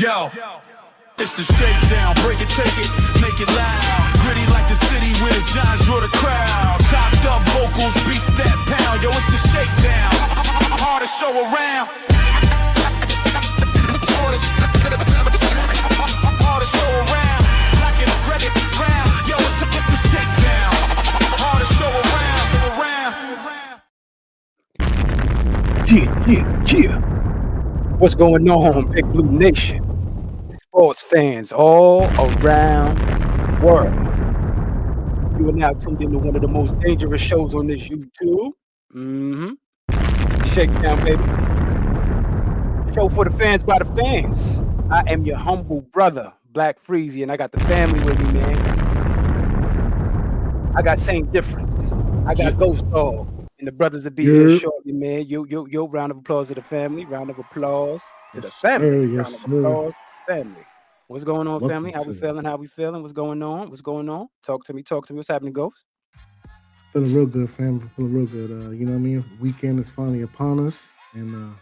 Yo, it's the shakedown. Break it, take it, make it loud. Gritty like the city where the Giants draw the crowd. Chopped up vocals, beats that pound. Yo, it's the shakedown. Hardest show around. Hardest show around. Black and red and brown. Yo, it's the shakedown. Hardest show around. Yeah. What's going on, Big Blue Nation? Sports fans all around the world. You are now tuned into one of the most dangerous shows on this YouTube. Shakedown, baby. Show for the fans by the fans. I am your humble brother, Black Freezy, and I got the family with me, man. I got Same Difference. I got Ghost Dog. And the brothers will be here shortly, man. Yo, round of applause to the family. Round of applause to the family. Round of applause to the family. What's going on, family? How we feeling? What's going on? Talk to me. What's happening, Ghost? Feeling real good, family. Feeling real good. You know what I mean? Weekend is finally upon us. And,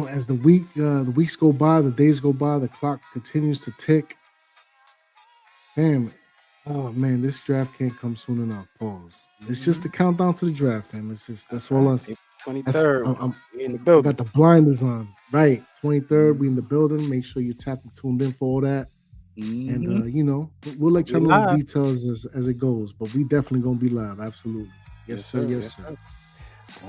as the weeks go by, the days go by, the clock continues to tick. Damn. Oh, man, this draft can't come soon enough. Pause. It's just the countdown to the draft, fam. It's just that's all I'm saying. 23rd. I'm in the building. I got the blinders on. Right. 23rd, we in the building. Make sure you tap and tuned in for all that. And we'll let y'all know the details as it goes. But we definitely gonna be live. Absolutely. Yes, sir.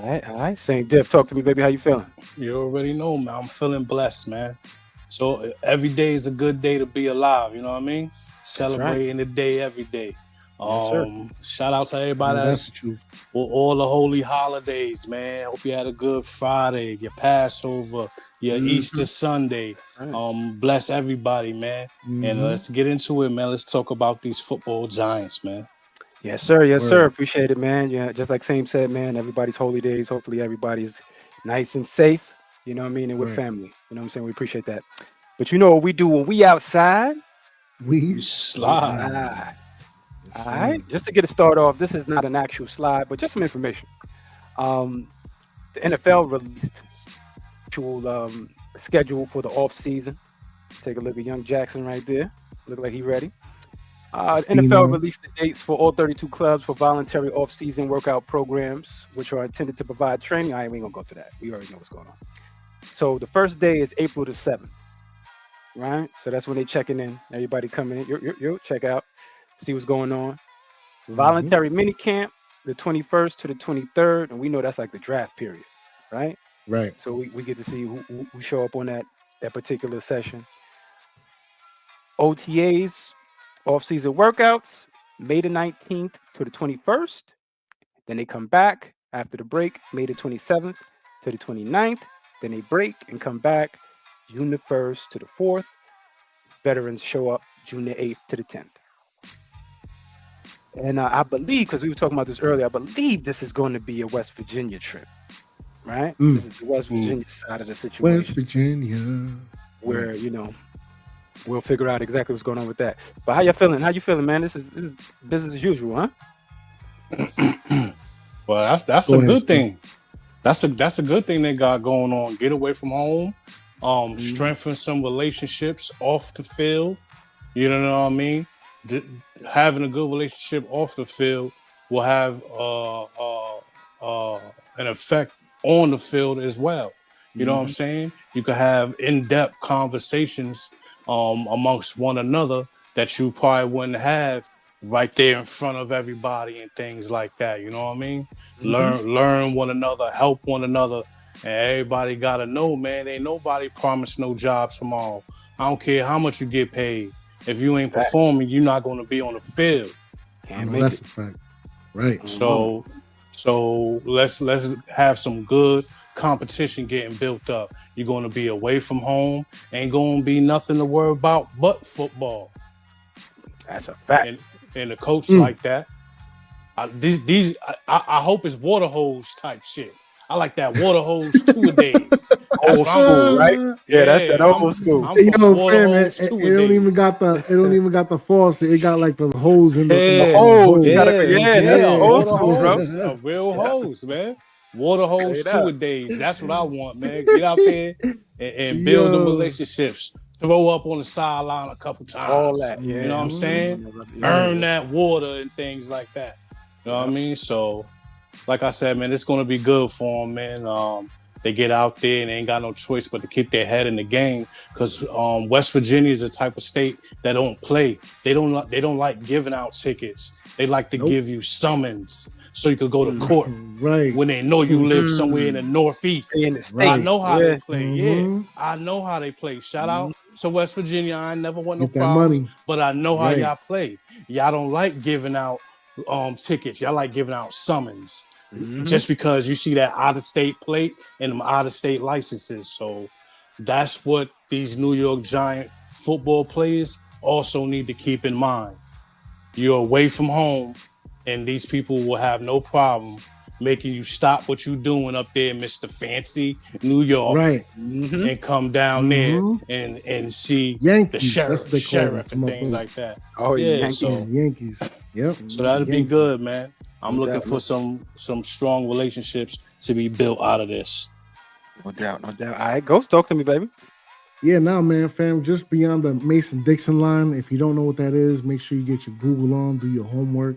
All right. Same Diff. Talk to me, baby. How you feeling? You already know, man. I'm feeling blessed, man. So every day is a good day to be alive, you know what I mean? Celebrating the day every day. Shout out to everybody that's for all the holy holidays, man. Hope you had a good Friday, your Passover, your Easter Sunday. Bless everybody, man. And let's get into it, man. Let's talk about these football giants, man. Yes, sir. Appreciate it, man. Yeah, just like Same said, man. Everybody's holy days. Hopefully, everybody's nice and safe. You know what I mean? And we're family. You know what I'm saying? We appreciate that. But you know what we do when we outside? We slide. All right, just to get it started off, this is not an actual slide, but just some information. The NFL released actual schedule for the offseason. Take a look at young Jackson right there. Look like he's ready. NFL released the dates for all 32 clubs for voluntary off-season workout programs, which are intended to provide training. We ain't gonna go through that. We already know what's going on. So the first day is April the 7th, right? So that's when they checking in. Everybody coming in. You check out. See what's going on. Voluntary mini camp, the 21st to the 23rd, and we know that's like the draft period, right? Right. So we get to see who show up on that particular session. OTAs, off-season workouts, May the 19th to the 21st. Then they come back after the break, May the 27th to the 29th. Then they break and come back June the 1st to the 4th. Veterans show up June the 8th to the 10th. And I believe, because we were talking about this earlier, I believe this is going to be a West Virginia trip, right? This is the West Virginia side of the situation. West Virginia. Where, we'll figure out exactly what's going on with that. But how you feeling? Man? This is business as usual, huh? Well, that's a good thing. That's a good thing they got going on. Get away from home, strengthen some relationships off the field. You know what I mean? Having a good relationship off the field will have an effect on the field as well. You know what I'm saying? You could have in-depth conversations amongst one another that you probably wouldn't have right there in front of everybody and things like that. You know what I mean? Learn one another, help one another, and everybody gotta know, man. Ain't nobody promised no job tomorrow. I don't care how much you get paid. If you ain't performing, you're not going to be on the field. That's a fact. Right. So let's have some good competition getting built up. You're going to be away from home. Ain't going to be nothing to worry about but football. That's a fact. And the coach like that. I hope it's water hose type shit. I like that water hose two-a-days. Old school, right? Yeah, that's that old school. It don't even got the faucet. It got like the hose in the hose. That's old school, bro. A real hose, man. Water hose Straight up. two-a-days. That's what I want, man. Get out there and build the Yo. relationships. Throw up on the sideline a couple times. All that, You yeah. know what I'm saying? Yeah. Earn that water and things like that. You know what I mean? So, like I said, man, it's gonna be good for them, man. They get out there and they ain't got no choice but to keep their head in the game because West Virginia is the type of state that don't play. They don't like giving out tickets. They like to give you summons so you could go to court Right. when they know you live somewhere in the Northeast. In the state. I know how they play. Mhm. Yeah, I know how they play. Shout out to West Virginia. I ain't never want no Get that problems, money. but I know how Right. y'all play. Y'all don't like giving out tickets. Y'all like giving out summons. Just because you see that out-of-state plate and them out-of-state licenses. So that's what these New York Giant football players also need to keep in mind. You're away from home, and these people will have no problem making you stop what you're doing up there, Mr. Fancy New York, Right. and come down there and see Yankees. the That's what they call sheriff them. and things like that. Oh, yeah. Yeah, Yankees. so Yankees. Yep. so that'll be Yankees. good, man. I'm No looking doubt, for some strong relationships to be built out of this. No doubt. All right, Ghost, talk to me, baby. Yeah, now, man, fam, just beyond the Mason-Dixon line. If you don't know what that is, make sure you get your Google on, do your homework.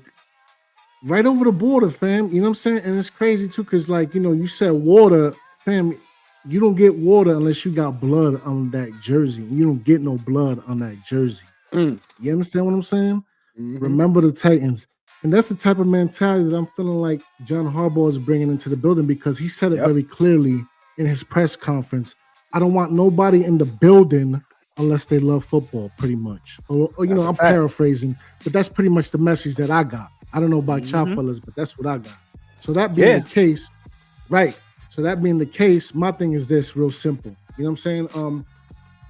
Right over the border, fam. You know what I'm saying? And it's crazy, too, because, like, you know, you said water, fam. You don't get water unless you got blood on that jersey. You don't get no blood on that jersey. You understand what I'm saying? Remember the Titans. And that's the type of mentality that I'm feeling like John Harbaugh is bringing into the building because he said it very clearly in his press conference. I don't want nobody in the building unless they love football, pretty much. Or you know, I'm paraphrasing, but that's pretty much the message that I got. I don't know about y'all fellas, but that's what I got. So that being the case, right. So that being the case, my thing is this, real simple. You know what I'm saying?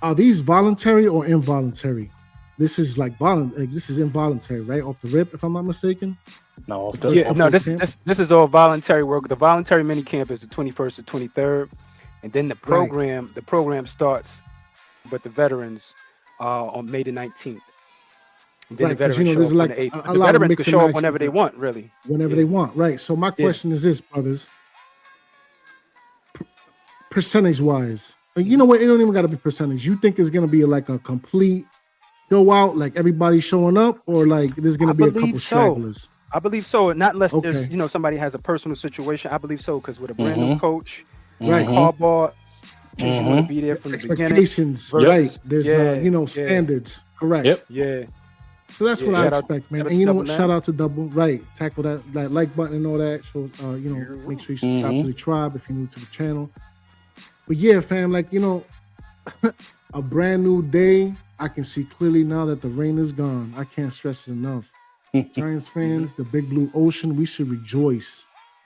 Are these voluntary or involuntary? This is like this is involuntary, right? Off the rip, if I'm not mistaken. No, this is all voluntary work. The voluntary mini camp is the 21st to 23rd, and then the program starts with the veterans on May the 19th. And then the veterans show up on the 8th. The veterans can show up whenever they want, really. Whenever they want, right? So my question is this, brothers. Percentage-wise, you know what? It don't even got to be percentage. You think it's gonna be like a complete go out, like everybody showing up, or like there's going to be a couple stragglers? I believe so. Not unless there's, you know, somebody has a personal situation. I believe so, because with a brand new coach, right, Harbaugh, you want to be there from the beginning. Expectations, right? There's you know, standards, correct? Yep. Yeah. So that's what I expect, man. And you know what? Shout out to Double, right? Tackle that like button and all that. So you know, make sure you subscribe to the tribe if you're new to the channel. But yeah, fam, like, you know, a brand new day. I can see clearly now that the rain is gone. I can't stress it enough. Giants fans, the big blue ocean, we should rejoice.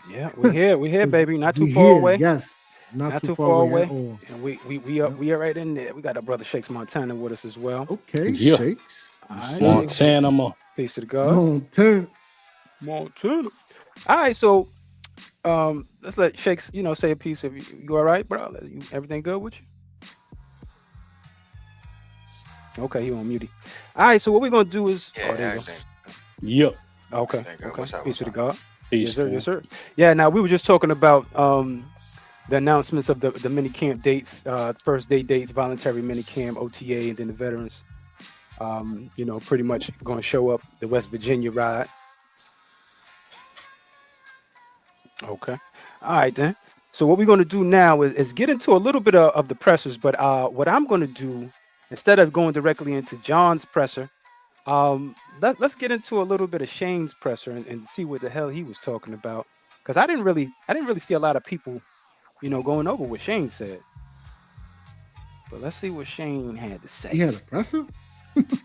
Yeah, we're here, baby. Not too far away. Yes, not too far away at all. And we are right in there. We got our brother Shakes Montana with us as well. Okay, Shakes. All right. Montana. Peace to the gods. Montana. All right, so let's let Shakes, you know, say a piece. Of you all right, bro? Everything good with you? Okay, he on mute. All right, so what we're gonna do is Yep. Okay. Peace to the God. Peace. Yes, sir. Yeah, now we were just talking about the announcements of the mini camp dates, first day dates, voluntary mini camp, OTA, and then the veterans. You know, pretty much gonna show up the West Virginia ride. Okay. All right then. So what we're gonna do now is get into a little bit of the pressers, but what I'm gonna do, instead of going directly into John's presser, let's get into a little bit of Shane's presser and see what the hell he was talking about. Because I didn't really see a lot of people, you know, going over what Shane said. But let's see what Shane had to say. He had a presser?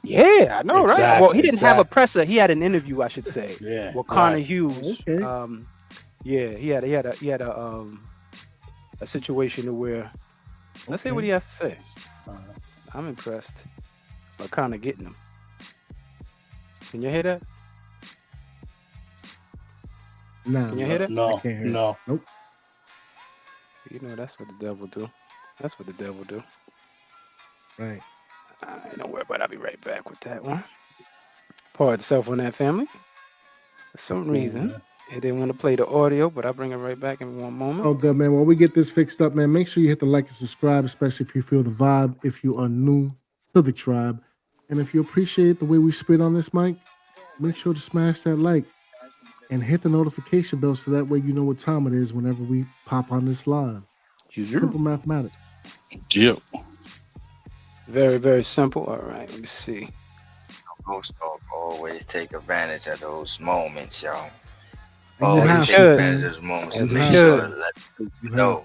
Yeah, I know, Exactly, right? Well, he didn't have a presser. He had an interview, I should say. Yeah. With Connor Hughes. Okay. Yeah, he had a situation where, let's see what he has to say. I'm impressed by Connor getting him. Can you hear that? Nah, Can you hear that? No, I can't hear no. it. Nope. You know, that's what the devil do. That's what the devil do. Right. Don't worry about it. I'll be right back with that one. Pardon yourself on that, family. For some reason, It didn't want to play the audio, but I'll bring it right back in one moment. Oh, good, man. While we get this fixed up, man, make sure you hit the like and subscribe, especially if you feel the vibe, if you are new to the tribe. And if you appreciate the way we spit on this mic, make sure to smash that like and hit the notification bell so that way you know what time it is whenever we pop on this live. Simple mathematics. Yep. Very, very simple. All right, let me see. Ghost Dog always take advantage of those moments, y'all. And you Always have take to. advantage of those moments As and you make sure should. to let people You know.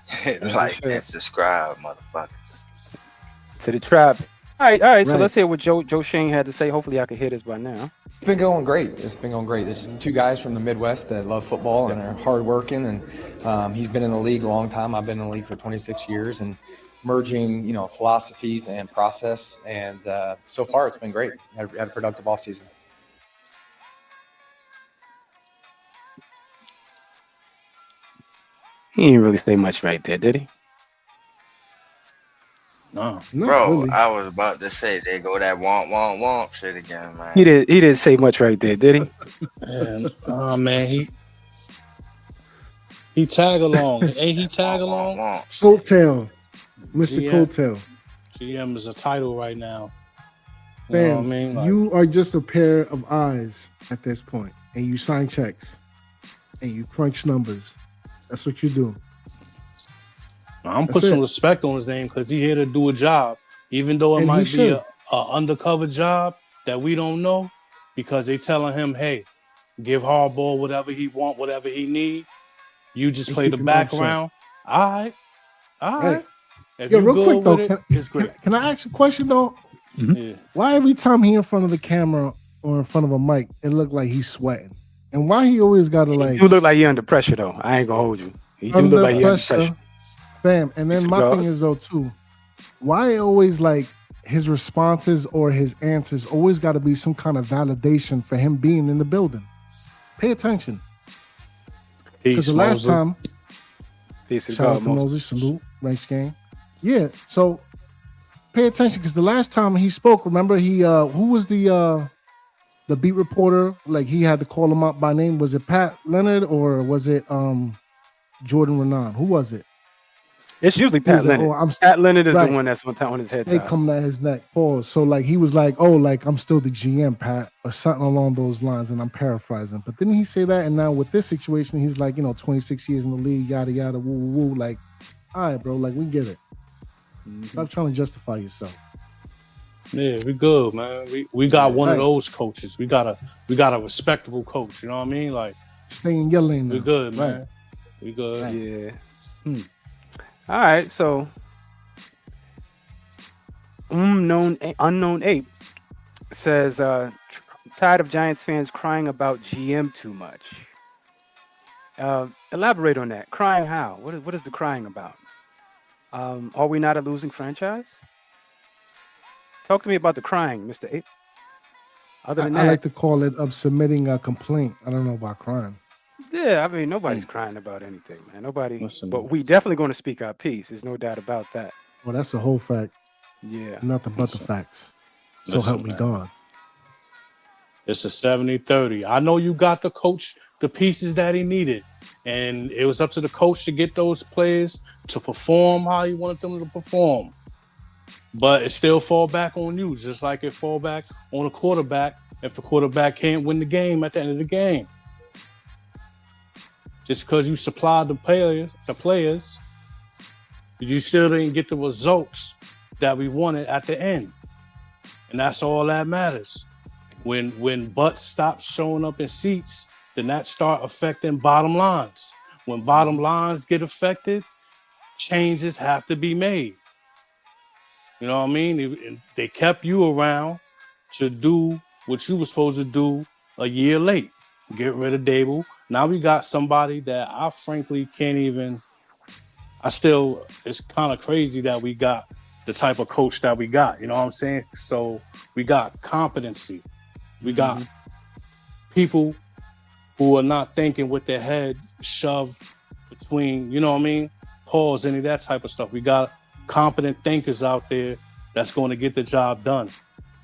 have Like should. and subscribe, motherfuckers. To the tribe. All right. So Right. let's hear what Joe Schoen had to say. Hopefully, I can hear this by now. It's been going great. It's been going great. There's two guys from the Midwest that love football and are hardworking. And he's been in the league a long time. I've been in the league for 26 years, and merging, philosophies and process. And so far, it's been great. Had a productive offseason. He didn't really say much right there, did he? No. Not Bro, really. I was about to say they go that womp shit again, man. He didn't say much right there, did he? And, man, he tag along. Ain't he tag along? Coattail. Mr. Yeah. Coattail. GM is a title right now. You know what I Fam, mean? Like, you are just a pair of eyes at this point, and you sign checks, and you crunch numbers. That's what you do. I'm That's put some it. respect on his name because he here to do a job, even though it And he might be should. a undercover job that we don't know, because they telling him, hey, give Harbaugh whatever he want, whatever he need. You just And play keep the him on track. background. All right. Right. If Yo, you real good quick though, with it, it's great. can I ask a question though? Yeah. Why every time he in front of the camera or in front of a mic, it look like he's sweating? And why he always gotta He like do look like he under pressure though. I ain't gonna hold you. He do look like he under pressure. Bam. And then He's my a thing dog. is though too, why always like his responses or his answers always got to be some kind of validation for him being in the building? Pay attention, because Peace, the last Mosley. time, Peace of shout out God, to Moses. Moses, salute, ranks game. Yeah, so pay attention because the last time he spoke, remember he who was the beat reporter? Like he had to call him up by name. Was it Pat Leonard or was it Jordan Renan? Who was it? It's usually He was Pat like, Leonard. "Oh, I'm Pat Leonard is right. the one that's on his head. They Top. coming at his neck. Pause. So like he was like, "Oh, like I'm still the GM, Pat," or something along those lines, and I'm paraphrasing. But didn't he say that? And now with this situation, he's like, 26 years in the league, yada yada, woo woo woo. Like, all right, bro, like we get it. Stop trying to justify yourself. Yeah, we good, man. We got one of Right. those coaches. We got a respectable coach. You know what I mean? Like, Stay in your lane now. we good, Right. man. We good. Yeah. All right. So, unknown ape says, tired of Giants fans crying about GM too much. Elaborate on that. Crying how? What is the crying about? Are we not a losing franchise? Talk to me about the crying, Mr. Ape. Other I than that, like to call it of submitting a complaint. I don't know about crime. yeah, I mean, nobody's crying about anything, man. Nobody. Listen, But we definitely going to speak our piece. There's no doubt about that. Well, that's the whole fact. Yeah. Nothing but the facts. So Listen, help me man. God. It's a 70-30. I know you got the coach the pieces that he needed, and it was up to the coach to get those players to perform how he wanted them to perform. But it still fall back on you, just like it fall back on a quarterback if the quarterback can't win the game at the end of the game. Just because you supplied the players, you still didn't get the results that we wanted at the end. And that's all that matters. When butts stop showing up in seats, then that start affecting bottom lines. When bottom lines get affected, changes have to be made. You know what I mean? They kept you around to do what you were supposed to do a year late. Get rid of Dable. Now we got somebody that I frankly can't even. It's kind of crazy that we got the type of coach that we got. You know what I'm saying? So we got competency. We got people who are not thinking with their head shoved between, you know what I mean? Pause, any of that type of stuff. We got competent thinkers out there that's going to get the job done.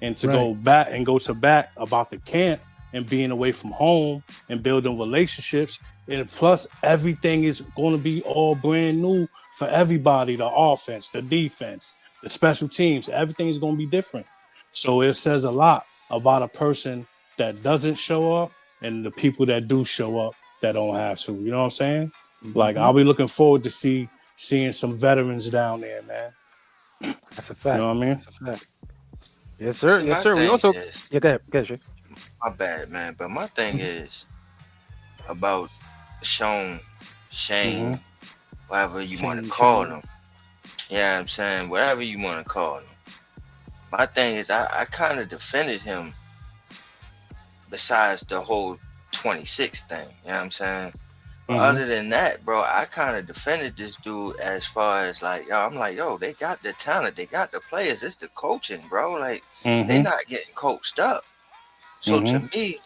And to go to bat about the camp, and being away from home and building relationships. And plus, everything is going to be all brand new for everybody. The offense, the defense, the special teams, everything is going to be different. So it says a lot about a person that doesn't show up and the people that do show up that don't have to. You know what I'm saying? Like, I'll be looking forward to seeing some veterans down there, man. That's a fact. You know what I mean? That's a fact. Yes, sir. See, Yes, my sir. We thing also is, go ahead, Shay. my bad, man, but my thing is about Shane, whatever you want to call him. Yeah, I'm saying whatever you want to call him. My thing is, I kind of defended him. Besides the whole 26 thing, you know what I'm saying? But other than that, bro, I kind of defended this dude as far as like, yo, I'm like, yo, they got the talent, they got the players, it's the coaching, bro. Like, they not getting coached up. So to me,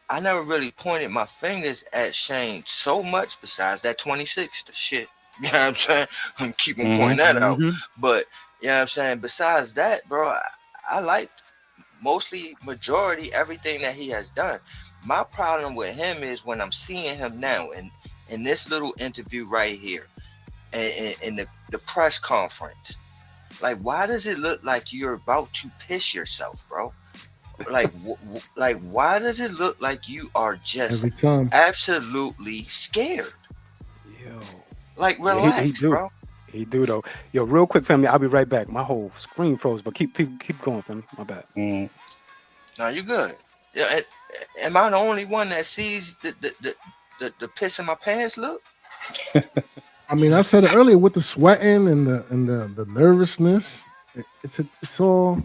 I never really pointed my fingers at Shane so much besides that 26, the shit. You know what I'm saying? I'm keeping pointing that out. But, you know what I'm saying? Besides that, bro, I liked majority everything that he has done. My problem with him is when I'm seeing him now in this little interview right here and in the press conference, like, why does it look like you're about to piss yourself, bro? Like, why does it look like you are just every time absolutely scared? Yo, like, relax, bro. He do though. Yo, real quick, family. I'll be right back. My whole screen froze, but keep going, family. My bad. No, you good. Yeah, am I the only one that sees the piss in my pants look? I mean, I said it earlier with the sweating and the nervousness. It's all.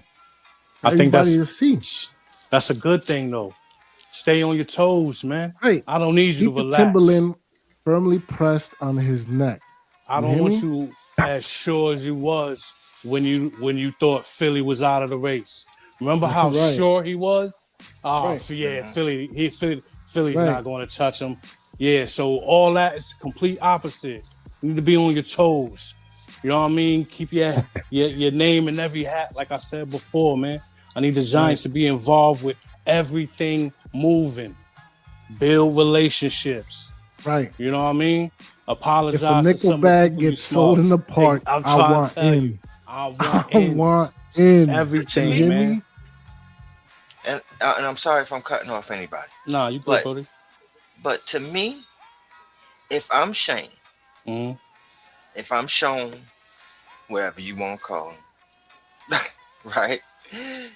I think that's a good thing though. Stay on your toes, man. Right. I don't need you Keep to the relax. Timberland firmly pressed on his neck. I don't want you as sure as you was when you thought Philly was out of the race. Remember how sure he was? Oh, yeah, Philly's not going to touch him. Yeah, so all that is complete opposite. You need to be on your toes. You know what I mean? Keep your name in every hat, like I said before, man. I need the Giants to be involved with everything moving. Build relationships. Right. You know what I mean? Apologize. If a nickel bag gets sold in the park, I want in. I want in. Everything, man. And I'm sorry if I'm cutting off anybody. Nah, you good, Cody. But to me, if I'm Shane, if I'm Sean, wherever you want to call him, right?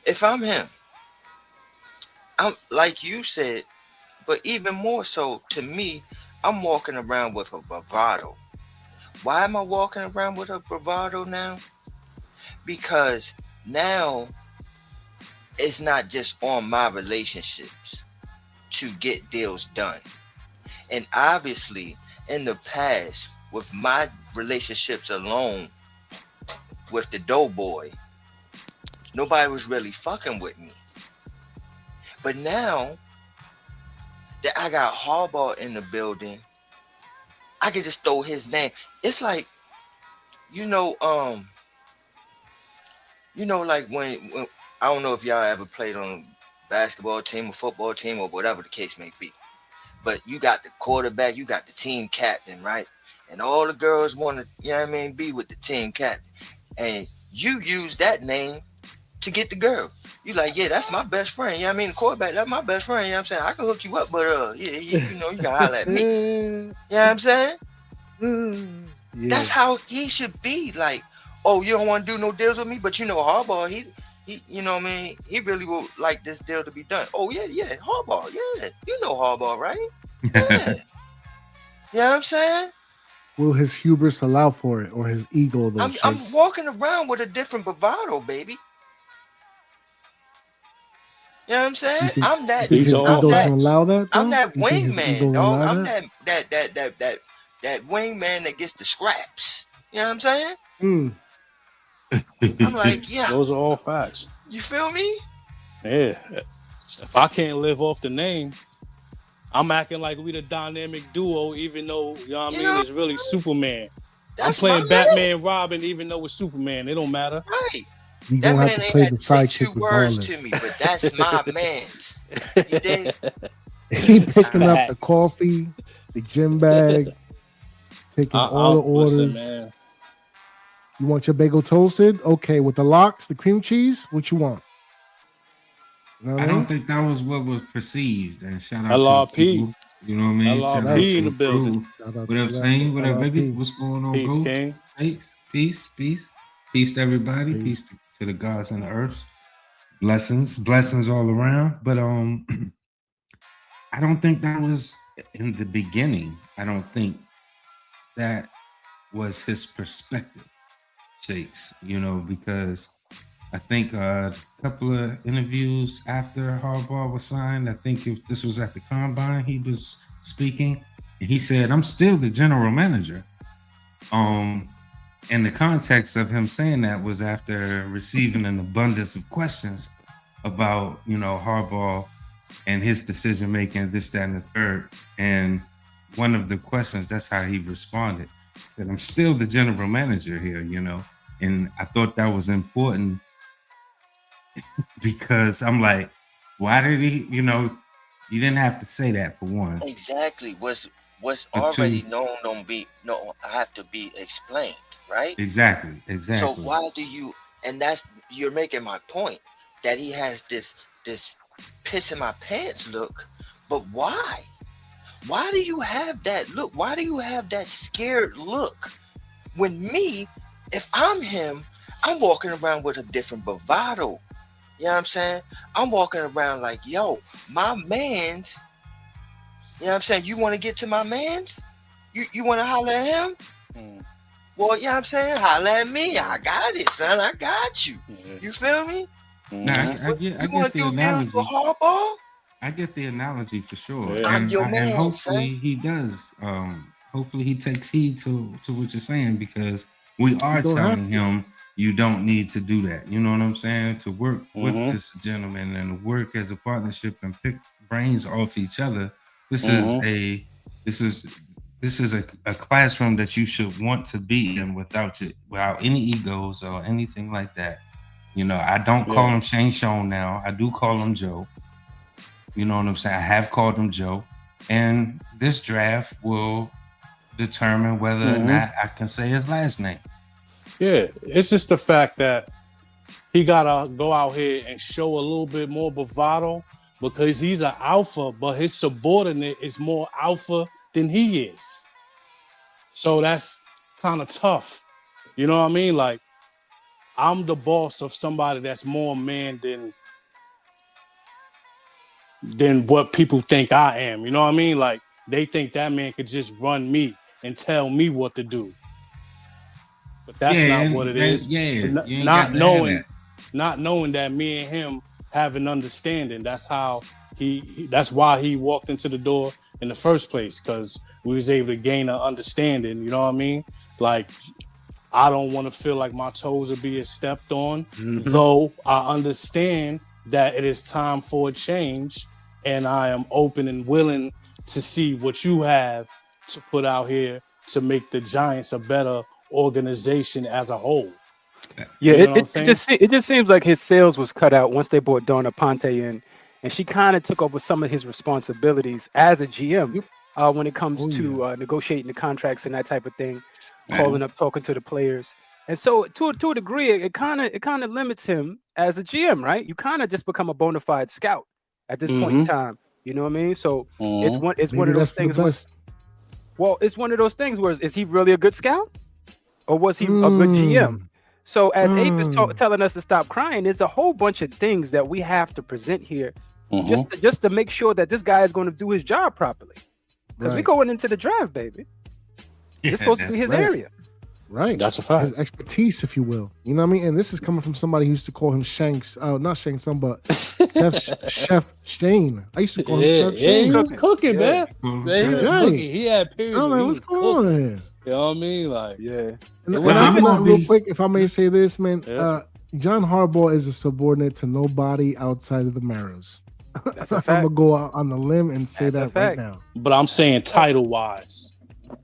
If I'm him, I'm like you said, but even more so to me, I'm walking around with a bravado. Why am I walking around with a bravado now? Because now it's not just on my relationships to get deals done. And obviously, in the past, with my relationships alone with the doughboy, nobody was really fucking with me. But now that I got Harbaugh in the building, I can just throw his name. It's like, like when I don't know if y'all ever played on a basketball team or football team or whatever the case may be, but you got the quarterback, you got the team captain, right? And all the girls want to, be with the team captain. And you use that name to get the girl. You like, yeah, that's my best friend. You know what I mean? The quarterback, that's my best friend. You know what I'm saying? I can hook you up, but you can holler at me. You know what I'm saying? Yeah. That's how he should be. Like, oh, you don't want to do no deals with me, but Harbaugh, he you know what I mean? He really would like this deal to be done. Oh, yeah, Harbaugh, yeah. You know Harbaugh, right? Yeah. You know what I'm saying? Will his hubris allow for it, or his ego? I'm walking around with a different bravado, baby. You know what I'm saying? I'm that wingman, dog. I'm that wingman that gets the scraps. You know what I'm saying? I'm like, yeah. Those are all facts. You feel me? Yeah. If I can't live off the name, I'm acting like we the dynamic duo, even though, it's really Superman. I'm playing Batman, Robin, even though it's Superman. It don't matter. Right. You that gonna man have to ain't play had the to say sidekick 2 words to me, but that's my man's. You dig? He picking up the Facts. coffee, the gym bag, taking all the orders. Listen, man. You want your bagel toasted? Okay, with the lox, the cream cheese, what you want? You know what I I mean? don't think that was what was perceived. And shout out to LRP. the people. You know what I mean? Shout out LRP to in the the building. crew. Shout out What up, to Zane? What up, baby? LRP. What's going on, Peace, Ghost? King. Peace to everybody. Peace to the gods and the earths. Blessings all around. But I don't think that was in the beginning. I don't think that was his perspective, Shakes. Because I think a couple of interviews after Harbaugh was signed, I think this was at the Combine, he was speaking, and he said, "I'm still the general manager." And the context of him saying that was after receiving an abundance of questions about, Harbaugh and his decision making, this, that, and the third. And one of the questions, that's how he responded. He said, "I'm still the general manager here," And I thought that was important because I'm like, why did he, you didn't have to say that for one. Exactly. What's But already two, known have to be explained, right? exactly. So why do you? And you're making my point that he has this piss in my pants look, but why? Why do you have that look? Why do you have that scared look? When if I'm him, I'm walking around with a different bravado. You know what I'm saying? I'm walking around like, yo, my mans. You know what I'm saying? You want to get to my mans? You want to holler at him? Well, you know what I'm saying? Holler at me. I got it, son. I got you. You feel me? Nah, I You get want to the do deals for analogy. Harbaugh? I get the analogy for sure. Yeah. I'm And, your and man, hopefully son. he does. Hopefully he takes heed to what you're saying, because we are don't have telling him you don't need to do that. You know what I'm saying? To work with Mhm. this gentleman and work as a partnership and pick brains off each other. This Mhm. is a classroom that you should want to be in without any egos or anything like that. I don't call Yeah. him Shane Schoen now. I do call him Joe. You know what I'm saying? I have called him Joe. And this draft will determine whether or not I can say his last name. Yeah. It's just the fact that he gotta go out here and show a little bit more bravado because he's an alpha, but his subordinate is more alpha than he is. So that's kind of tough. You know what I mean? Like, I'm the boss of somebody that's more man than what people think I am. You know what I mean? Like, they think that man could just run me and tell me what to do. But that's Yeah, not what it is. you ain't got Not to have that. knowing that me and him have an understanding. That's how that's why he walked into the door in the first place, because we was able to gain an understanding. You know what I mean? Like, I don't want to feel like my toes are being stepped on, though I understand that it is time for a change, and I am open and willing to see what you have to put out here to make the Giants a better organization as a whole. Yeah, You know it, what I'm it, saying? it just seems like his sales was cut out once they brought Donna Ponte in, and she kind of took over some of his responsibilities as a GM when it comes to negotiating the contracts and that type of thing, calling up, talking to the players. And so, to a degree, it kind of limits him as a GM, right? You kind of just become a bona fide scout at this point in time. You know what I mean? So it's one Maybe of those that's for the things where, best. well, it's one of those things where is he really a good scout, or was he a good GM? So as Ape is telling us to stop crying, there's a whole bunch of things that we have to present here, just to make sure that this guy is going to do his job properly. Because we're going into the draft, baby. It's supposed to be his area. Right. That's a fact. His expertise, if you will. You know what I mean? And this is coming from somebody who used to call him Shanks. Not Shanks, but Chef Shane. I used to call him Chef Shane. He was cooking, man. Man, he was cooking. He had periods where he was what's going on cooking. here? You know what I mean? Like, yeah. And real quick, if I may say this, man, John Harbaugh is a subordinate to nobody outside of the Maros. That's a I'm fact. gonna go out on the limb and say that right now. But I'm saying title wise.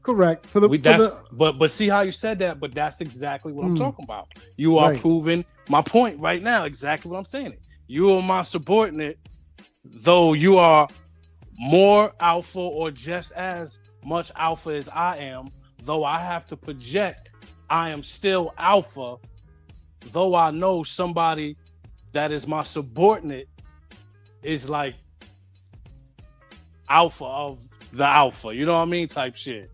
Correct. But see how you said that, but that's exactly what I'm talking about. You are proving my point right now, exactly what I'm saying. You are my subordinate, though you are more alpha or just as much alpha as I am, though I have to project I am still alpha, though I know somebody that is my subordinate is like alpha of the alpha, you know what I mean? Type shit.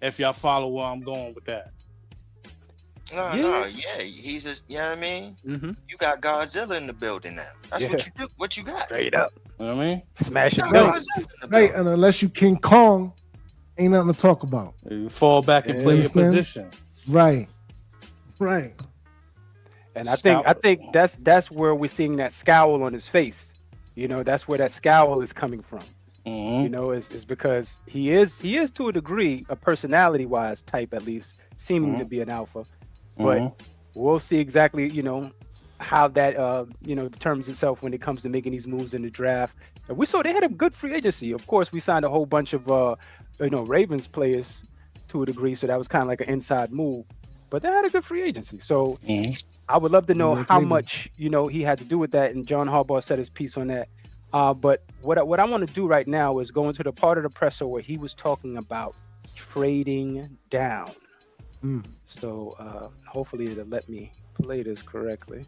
If y'all follow where I'm going with that. No, he's a, you know what I mean? Mm-hmm. You got Godzilla in the building now. That's Yeah. what you do. What you got? Straight up. You know what I mean? Smash You it. got Right. Godzilla in the Right, building. and unless you King Kong, ain't nothing to talk about. You fall back and Yeah. play your Understand? position. Right. And I think that's where we're seeing that scowl on his face. You know, that's where that scowl is coming from. Mhm. You know, is because he is to a degree, a personality wise type, at least seeming to be an alpha. But we'll see exactly, you know, how that determines itself when it comes to making these moves in the draft. And we saw they had a good free agency. Of course, we signed a whole bunch of Ravens players to a degree, so that was kind of like an inside move. But they had a good free agency. So I would love to know how much, he had to do with that. And John Harbaugh said his piece on that. But what I want to do right now is go into the part of the presser where he was talking about trading down. So hopefully it'll let me play this correctly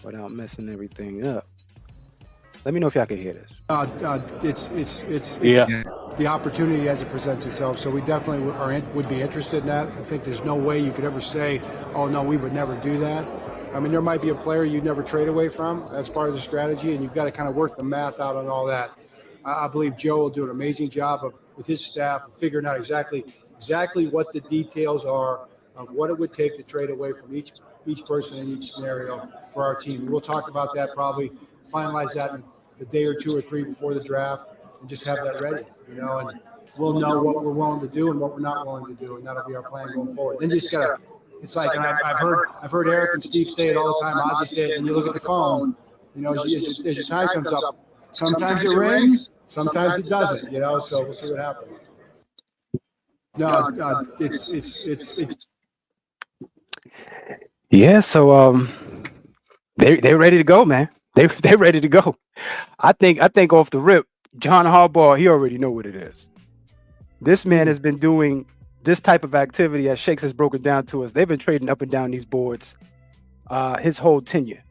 without messing everything up. Let me know if y'all can hear this. It's Yeah. the opportunity as it presents itself. So we definitely would be interested in that. I think there's no way you could ever say, "Oh no, we would never do that." I mean, there might be a player you'd never trade away from. That's part of the strategy, and you've got to kind of work the math out on all that. I believe Joe will do an amazing job with his staff of figuring out exactly what the details are of what it would take to trade away from each person in each scenario for our team. We'll talk about that, probably finalize that in a day or two or three before the draft, and just have that ready, and we'll know what we're willing to do and what we're not willing to do, and that'll be our plan going forward. Then just gotta. It's like, and I've heard Eric and Steve say it all the time. Ozzy said, and you look at the phone, as your time comes up, sometimes it rings, sometimes it doesn't, so we'll see what happens. No, it's Yeah, so they're ready to go, man. They're ready to go. I think off the rip, John Harbaugh, he already know what it is. This man has been doing this type of activity, as Shakes has broken down to us. They've been trading up and down these boards his whole tenure.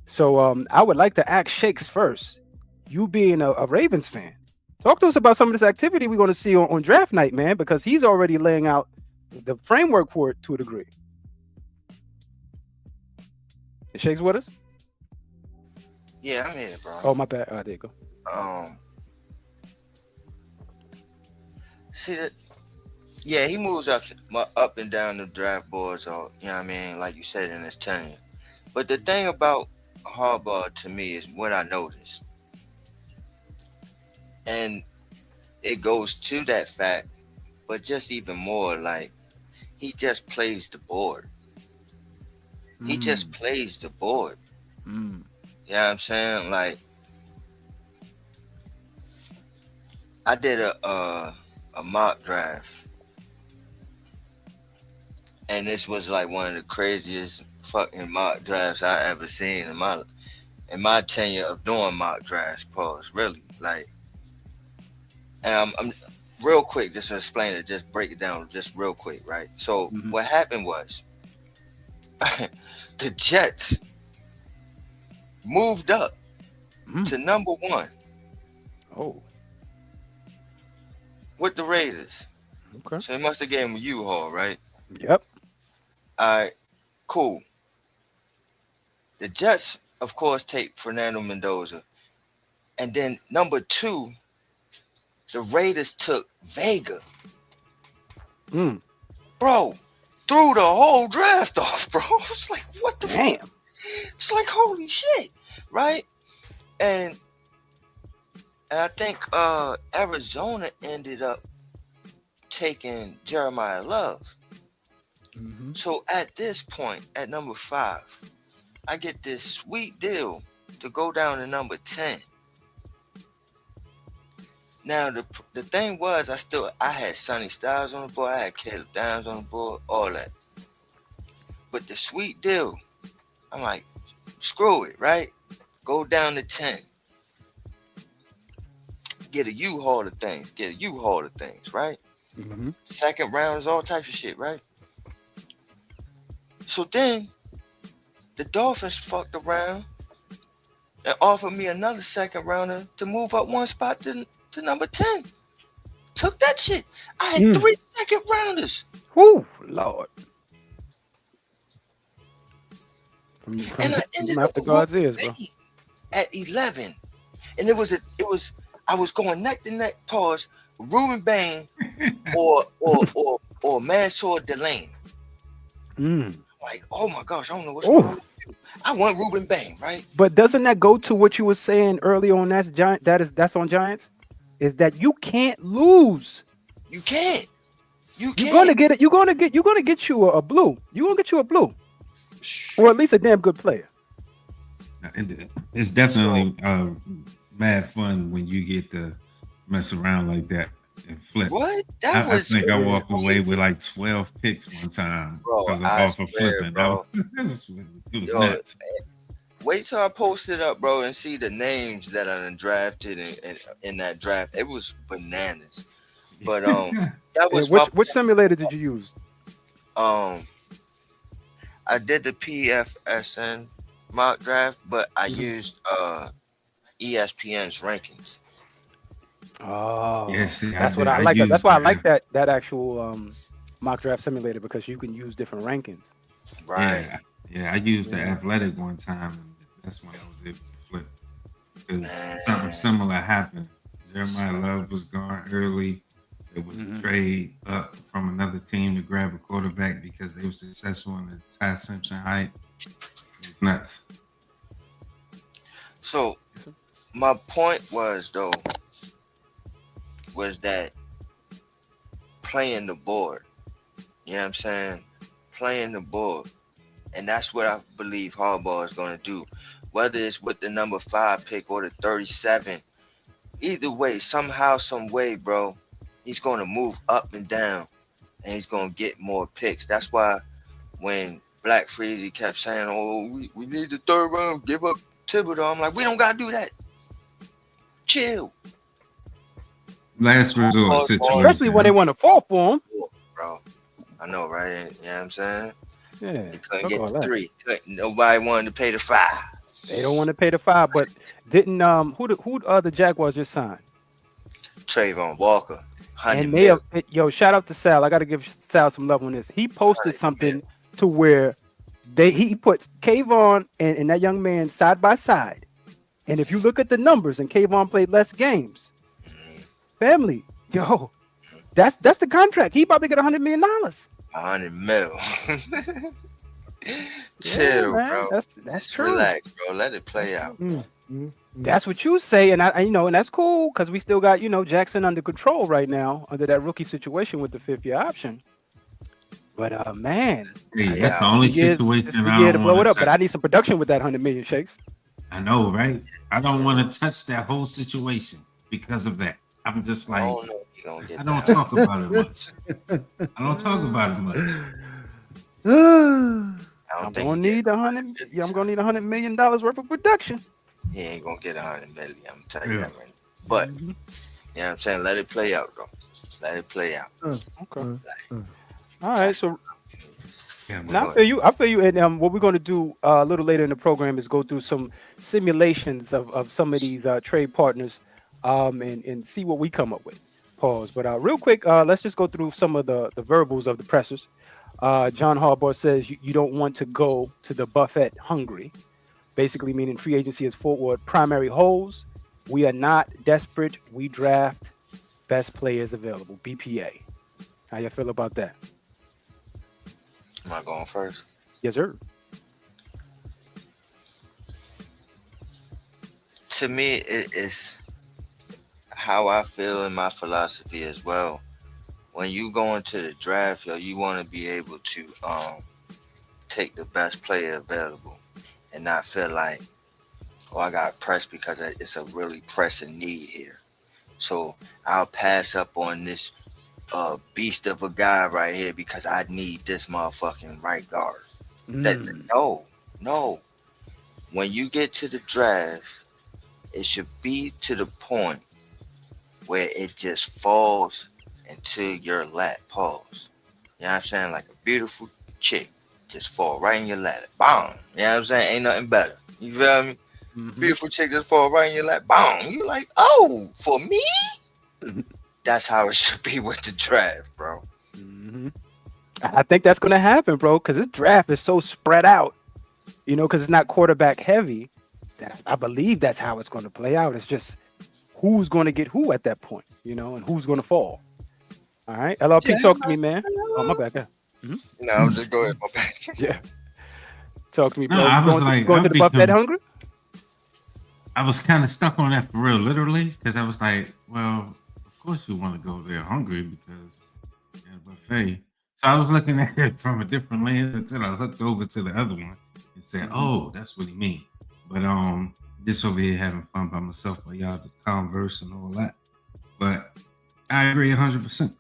So I would like to ask Shakes first. You being a Ravens fan, talk to us about some of this activity we're going to see on draft night, man, because he's already laying out the framework for it to a degree. Is Shakes with us? Yeah, I'm here, bro. Oh, my bad. There you go. See that? Yeah, he moves up and down the draft boards, or like you said, in his tenure. But the thing about Harbaugh to me is what I noticed, and it goes to that fact, but just even more, like he just plays the board. He just plays the board. You know what I'm saying? Like, I did a mock draft, and this was like one of the craziest fucking mock drafts I ever seen in my tenure of doing mock drafts. Pause. Really, like, and I'm real quick just to explain it, just break it down, just real quick, right? So what happened was, the Jets moved up to number 1. Oh. With the Raiders. Okay. So they must have gave him a U-Haul, right? Yep. All right, cool. The Jets, of course, take Fernando Mendoza. And then number 2, the Raiders took Vega. Bro, threw the whole draft off, bro. It's like, what the fuck? It's like, holy shit, right? And I think Arizona ended up taking Jeremiah Love. So at this point, at number 5, I get this sweet deal to go down to number 10. Now the thing was, I had Sonny Styles on the board, I had Caleb Downs on the board, all that. But the sweet deal, I'm like, screw it, right? Go down to 10. get a U-Haul of things, right? Mm-hmm. Second rounds, all types of shit, right? So then the Dolphins fucked around and offered me another second rounder to move up one spot to number 10. Took that shit. I had 3 second rounders. Whoo, Lord. And I ended After up God's with ears, bro. at 11. And I was going neck to neck, pause, Ruben Bain or Mansour Delane. Like, oh my gosh, I don't know what's wrong with you. I want Ruben Bain, right? But doesn't that go to what you were saying earlier on that's on Giants? Is that you can't lose. You can't. You're gonna get it. You're gonna get you a blue. You're gonna get you a blue. Or at least a damn good player. It's definitely mad fun when you get to mess around like that and flip. What? I think I walked away with like 12 picks one time because off of flipping. Bro. It was nuts. Wait till I post it up, bro, and see the names that are drafted in that draft. It was bananas. But that was which simulator did you use? I did the PFSN mock draft, but I used ESPN's rankings. Oh, yes, that's what I like. That's why I like that actual mock draft simulator, because you can use different rankings. Right. Yeah, I used the Athletic one time, and that's when I was able to flip. Because something similar happened. Jeremiah Love was gone early. It was a trade up from another team to grab a quarterback because they were successful in the Ty Simpson hype. It was nuts. So my point was that playing the board. You know what I'm saying? Playing the board. And that's what I believe Harbaugh is going to do. Whether it's with the number 5 pick or the 37, either way, somehow, some way, bro, he's going to move up and down, and he's going to get more picks. That's why when Black Freezy kept saying, oh, we need the 3rd round, give up Thibodeau, I'm like, we don't got to do that. Chill. Last resort situation. Especially when they want to fall for him. Bro, I know, right? You know what I'm saying? Yeah. He couldn't get the 3. Nobody wanted to pay the 5. They don't want to pay the 5, but didn't who the Jaguars just signed? Trayvon Walker. And they have, shout out to Sal. I got to give Sal some love on this. He posted something to where he puts Kayvon and that young man side by side. And if you look at the numbers, and Kayvon played less games, family, that's the contract. He about to get $100 million. $100 million. Chill, bro. That's true. Relax, bro. Let it play out. That's what you say, and and that's cool because we still got Jackson under control right now under that rookie situation with the 5th-year option. But man, that's the only situation I don't to blow it up. touch. But I need some production with that $100 million, Shakes. I know, right? I don't want to touch that whole situation because of that. I'm just like, I don't talk about it much. I'm gonna need $100 million worth of production. He ain't gonna get $100 million. I'm telling you that right now. But you know what I'm saying? Let it play out, bro. Let it play out. Okay. All right. So now I feel you. And what we're gonna do a little later in the program is go through some simulations of some of these trade partners, and see what we come up with. Pause. But real quick, let's just go through some of the verbals of the pressers. John Harbaugh says you don't want to go to the buffet hungry, basically meaning free agency is forward primary holes. We are not desperate. We draft best players available, BPA. How you feel about that? Am I going first? Yes, sir. To me, it is how I feel in my philosophy as well. When you go into the draft, you want to be able to take the best player available and not feel like, oh, I got pressed because it's a really pressing need here. So I'll pass up on this beast of a guy right here because I need this motherfucking right guard. No. When you get to the draft, it should be to the point where it just falls into your lap. Pause. You know what I'm saying? Like a beautiful chick just fall right in your lap. Boom. You know what I'm saying? Ain't nothing better. You feel me? Mhm. Beautiful chick just fall right in your lap. Boom. You like, oh, for me? That's how it should be with the draft, bro. Mhm. I think that's going to happen, bro, because this draft is so spread out, because it's not quarterback heavy. That I believe that's how it's going to play out. It's just who's going to get who at that point, and who's going to fall. All right. LRP, Yeah. talk to me, man. Oh, my bad. Yeah. No, just go ahead, my bad. Yeah. Talk to me, No, bro. I You was going, like, going to the buffet hungry? I was kind of stuck on that for real, literally, because I was like, well, of course you want to go there hungry because you're at a buffet. So I was looking at it from a different lens until I hooked over to the other one and said, oh, that's what he mean. But just over here having fun by myself while y'all to converse and all that. But I agree 100%.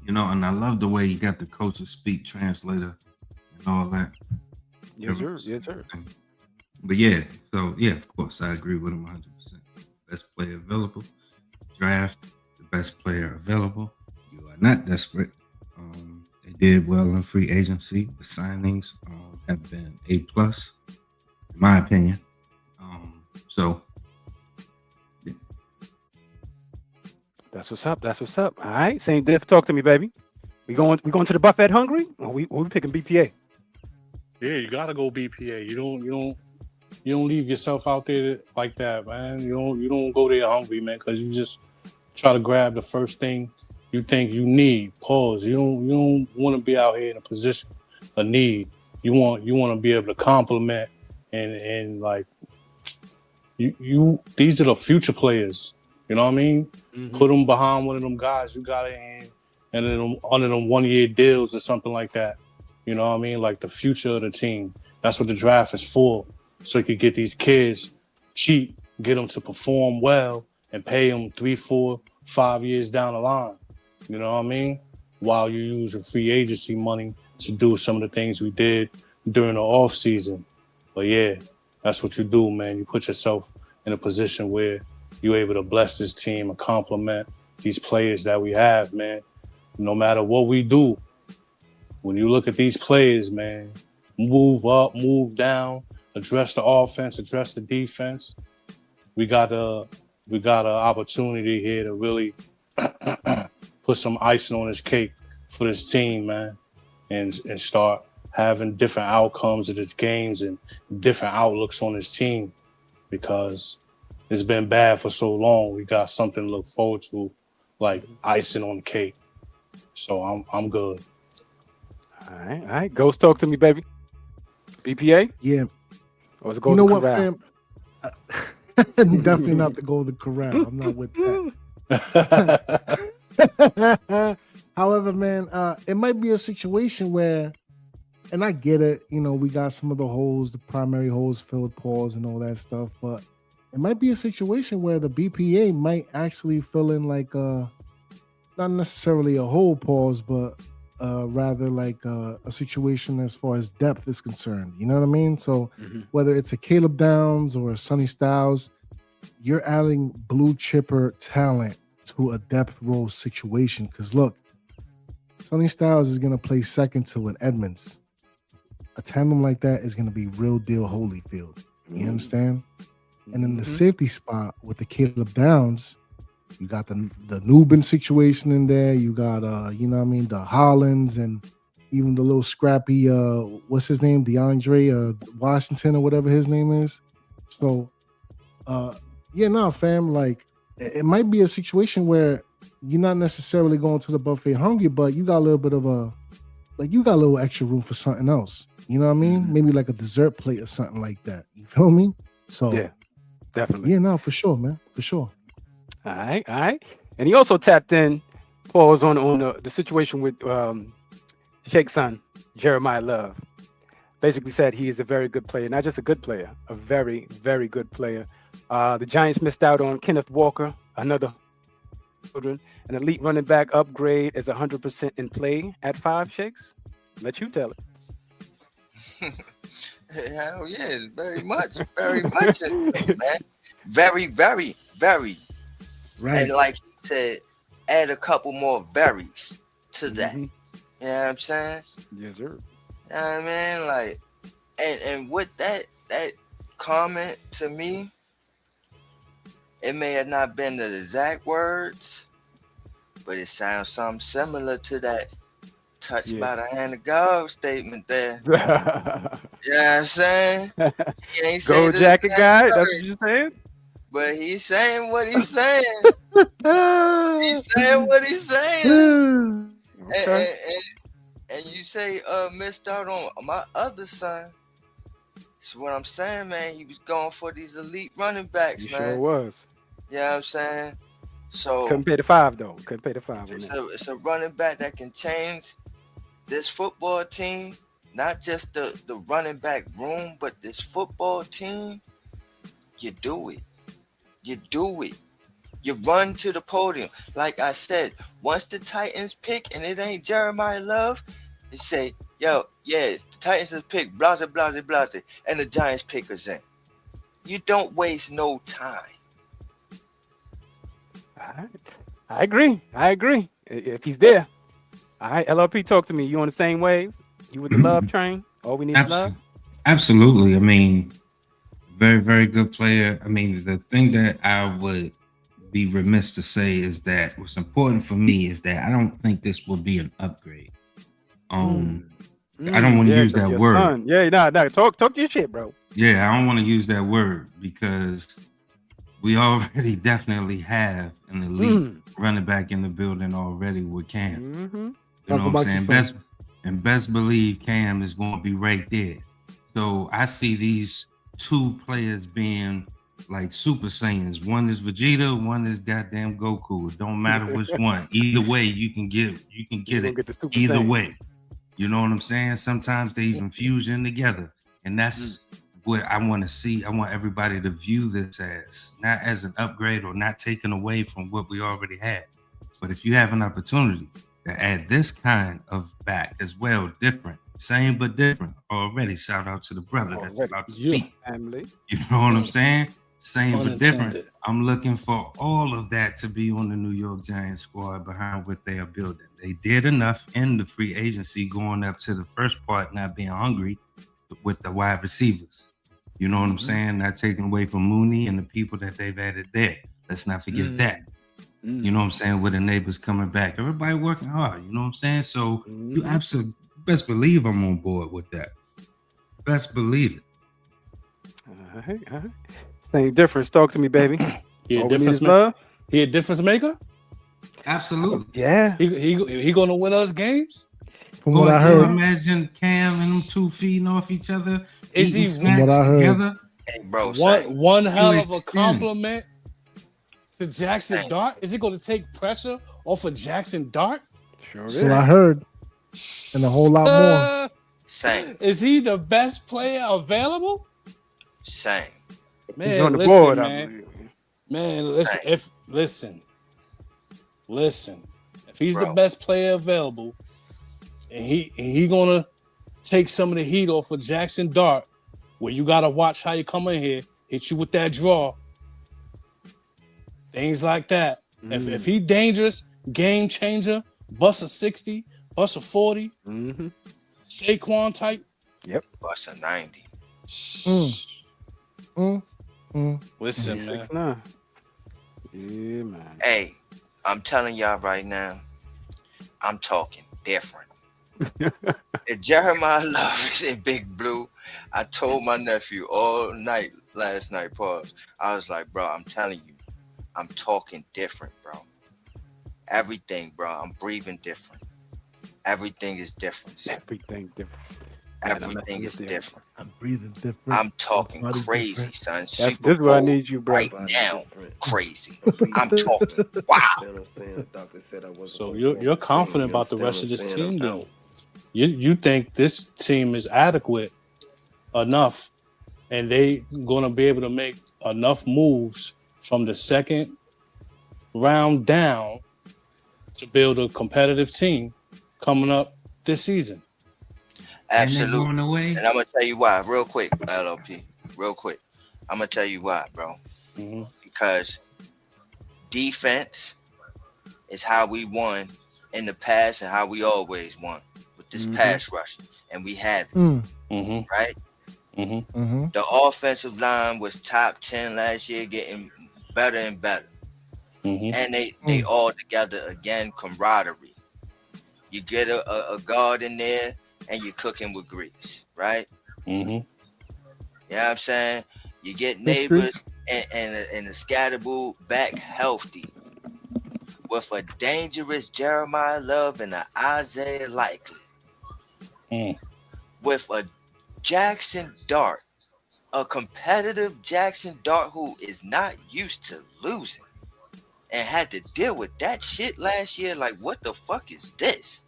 And I love the way you got the coaches speak translator and all that. Yes, sir. Yes, sir. But yeah, of course, I agree with him 100%. Best player available. Draft the best player available. You are not desperate. They did well in free agency. The signings have been A+, in my opinion. So, yeah. That's what's up. That's what's up. All right. Saint Diff, talk to me, baby. We going to the buffet hungry? Or we picking BPA? Yeah, you gotta go BPA. You don't leave yourself out there like that, man. You don't go there hungry, man, because you just try to grab the first thing you think you need. Pause. You don't want to be out here in a position of need. You want to be able to compliment and like you. These are the future players. You know what I mean? Mm-hmm. Put them behind one of them guys you got in, and then under them 1-year deals or something like that. You know what I mean? Like the future of the team. That's what the draft is for. So you could get these kids cheap, get them to perform well, and pay them 3, 4, 5 years down the line. You know what I mean? While you use your free agency money to do some of the things we did during the off season. But yeah, that's what you do, man. You put yourself in a position where you're able to bless this team and compliment these players that we have, man. No matter what we do, when you look at these players, man, move up, move down, address the offense, address the defense. We got an opportunity here to really put some icing on this cake for this team, man, and start having different outcomes of its games and different outlooks on this team, because it's been bad for so long. We got something to look forward to, like icing on the cake. So I'm good. All right. Ghost, talk to me, baby. BPA? Yeah. Or is it Golden what, Corral? fam? Definitely not the Golden Corral. I'm not with that. However, man, it might be a situation where, and I get it, we got some of the holes, the primary holes filled, pause and all that stuff, but it might be a situation where the BPA might actually fill in like not necessarily a whole pause, but rather like a situation as far as depth is concerned. You know what I mean? So whether it's a Caleb Downs or a Sonny Styles, you're adding blue chipper talent to a depth role situation. Because look, Sonny Styles is going to play second to an Edmonds. A tandem like that is going to be real deal Holyfield. You understand? And in the safety spot with the Caleb Downs, you got the Nubin situation in there. You got the Hollins and even the little scrappy what's his name, DeAndre Washington or whatever his name is. So fam, like it might be a situation where you're not necessarily going to the buffet hungry, but you got a little bit of you got a little extra room for something else. You know what I mean? Maybe like a dessert plate or something like that. You feel me? So yeah, definitely. Yeah, no, for sure, man. For sure. All right. And he also tapped in, pause on the situation with Shake's son, Jeremiah Love. Basically said he is a very good player, not just a good player, a very, very good player. The Giants missed out on Kenneth Walker, another children. An elite running back upgrade is 100% in play at 5, Shakes. Let you tell it. Hell yeah, very much, man. Very, very, very Right. And like he said, add a couple more berries to that. Mhm. You know what I'm saying? Yes, sir. You know what I mean? Like, and with that comment to me, it may have not been the exact words, but it sounds something similar to that touched Yeah. by the hand of God statement there. You know what I'm saying? He ain't saying Gold the jacket exact guy. That's words, what you're saying. but he's saying what he's saying. He's saying what he's saying. And, Okay. and you say missed out on my other son. So what I'm saying, man, he was going for these elite running backs, You man. sure was. You know what I'm saying? So Couldn't pay the $5 though. Couldn't pay the $5 on that. it's a running back that can change this football team, not just the running back room, but this football team. You do it. You do it. You run to the podium. Like I said, once the Titans pick and it ain't Jeremiah Love, they say, yo, yeah, the Titans has picked, blase, blase, blase, and the Giants pick us in. You don't waste no time. All right. I agree. If he's there. All right, LLP, talk to me. You on the same wave? You with the love train? All we need is love? Absolutely. I mean, very, very good player. I mean, the thing that I would be remiss to say is that what's important for me is that I don't think this will be an upgrade. I don't want to use that word. Son. Yeah, no, talk your shit, bro. Yeah, I don't want to use that word because we already definitely have an elite running back in the building already with Cam. Mm-hmm. You know what I'm saying? Best believe Cam is going to be right there. So I see these two players being like Super Saiyans. One is Vegeta, one is goddamn Goku. It don't matter which one. Either way, you can get it. Either way. You know what I'm saying? Sometimes they even fusion together. And that's what I want to see. I want everybody to view this as not as an upgrade or not taken away from what we already had. But if you have an opportunity to add this kind of back as well, different, same but different already. Shout out to the brother that's about to speak. Family. You know what I'm saying? Same but different. Unintended. I'm looking for all of that to be on the New York Giants squad behind what they are building. They did enough in the free agency going up to the first part, not being hungry with the wide receivers. You know what I'm saying? Not taking away from Mooney and the people that they've added there. Let's not forget that. You know what I'm saying? With the neighbors coming back. Everybody working hard. You know what I'm saying? So you absolutely best believe I'm on board with that. Best believe it. All right. Same difference. Talk to me, baby. He a All we need difference is love. He a difference maker? Absolutely. Yeah. He gonna win us games? From what I Can you heard, imagine Cam and them two feeding off each other, Is eating he- snacks From what I heard. together? Hey, bro, say, One hell of a extent. compliment to Jackson Hey. Dart. Is it going to take pressure off of Jackson Dart? Sure that's what I heard, and a whole lot more. same, Is he the best player available? same. Man, He's on the listen, board, I man. believe. Man, listen. If he's the Bro. best player available, and he gonna take some of the heat off of Jackson Dart, where you gotta watch how you come in here, hit you with that draw, things like that. If he dangerous, game changer, bust a 60, bust a 40, Saquon type. Bust a 90. Listen, man. 6'9". Yeah, man. Hey, I'm telling y'all right now, I'm talking different. If Jeremiah Love is in Big Blue, I told my nephew all night last night, pause. I was like, bro, I'm telling you, I'm talking different, bro. Everything, bro. I'm breathing different. Everything is different. Son. Everything different. Everything is different. I'm breathing different. I'm talking My body's crazy, different. son. This Super is where I Bowl need you, bro. right now, crazy. I'm talking wow. So you're confident about the rest of this team, though. You think this team is adequate enough, and they gonna be able to make enough moves from the second round down to build a competitive team coming up this season. Absolutely. And they're going away. And I'm gonna tell you why, real quick, LLP. Real quick. I'm gonna tell you why, bro. Mm-hmm. Because defense is how we won in the past and how we always won with this pass rush, and we have it, right? The offensive line was top 10 last year, getting better and better, and they all together again, camaraderie. You get a guard in there, and you're cooking with grease, right? You know what I'm saying? You get neighbors and the Scatterboo back healthy with a dangerous Jeremiah Love and an Isaiah Likely. With a Jackson Dart, a competitive Jackson Dart who is not used to losing and had to deal with that shit last year. Like, what the fuck is this?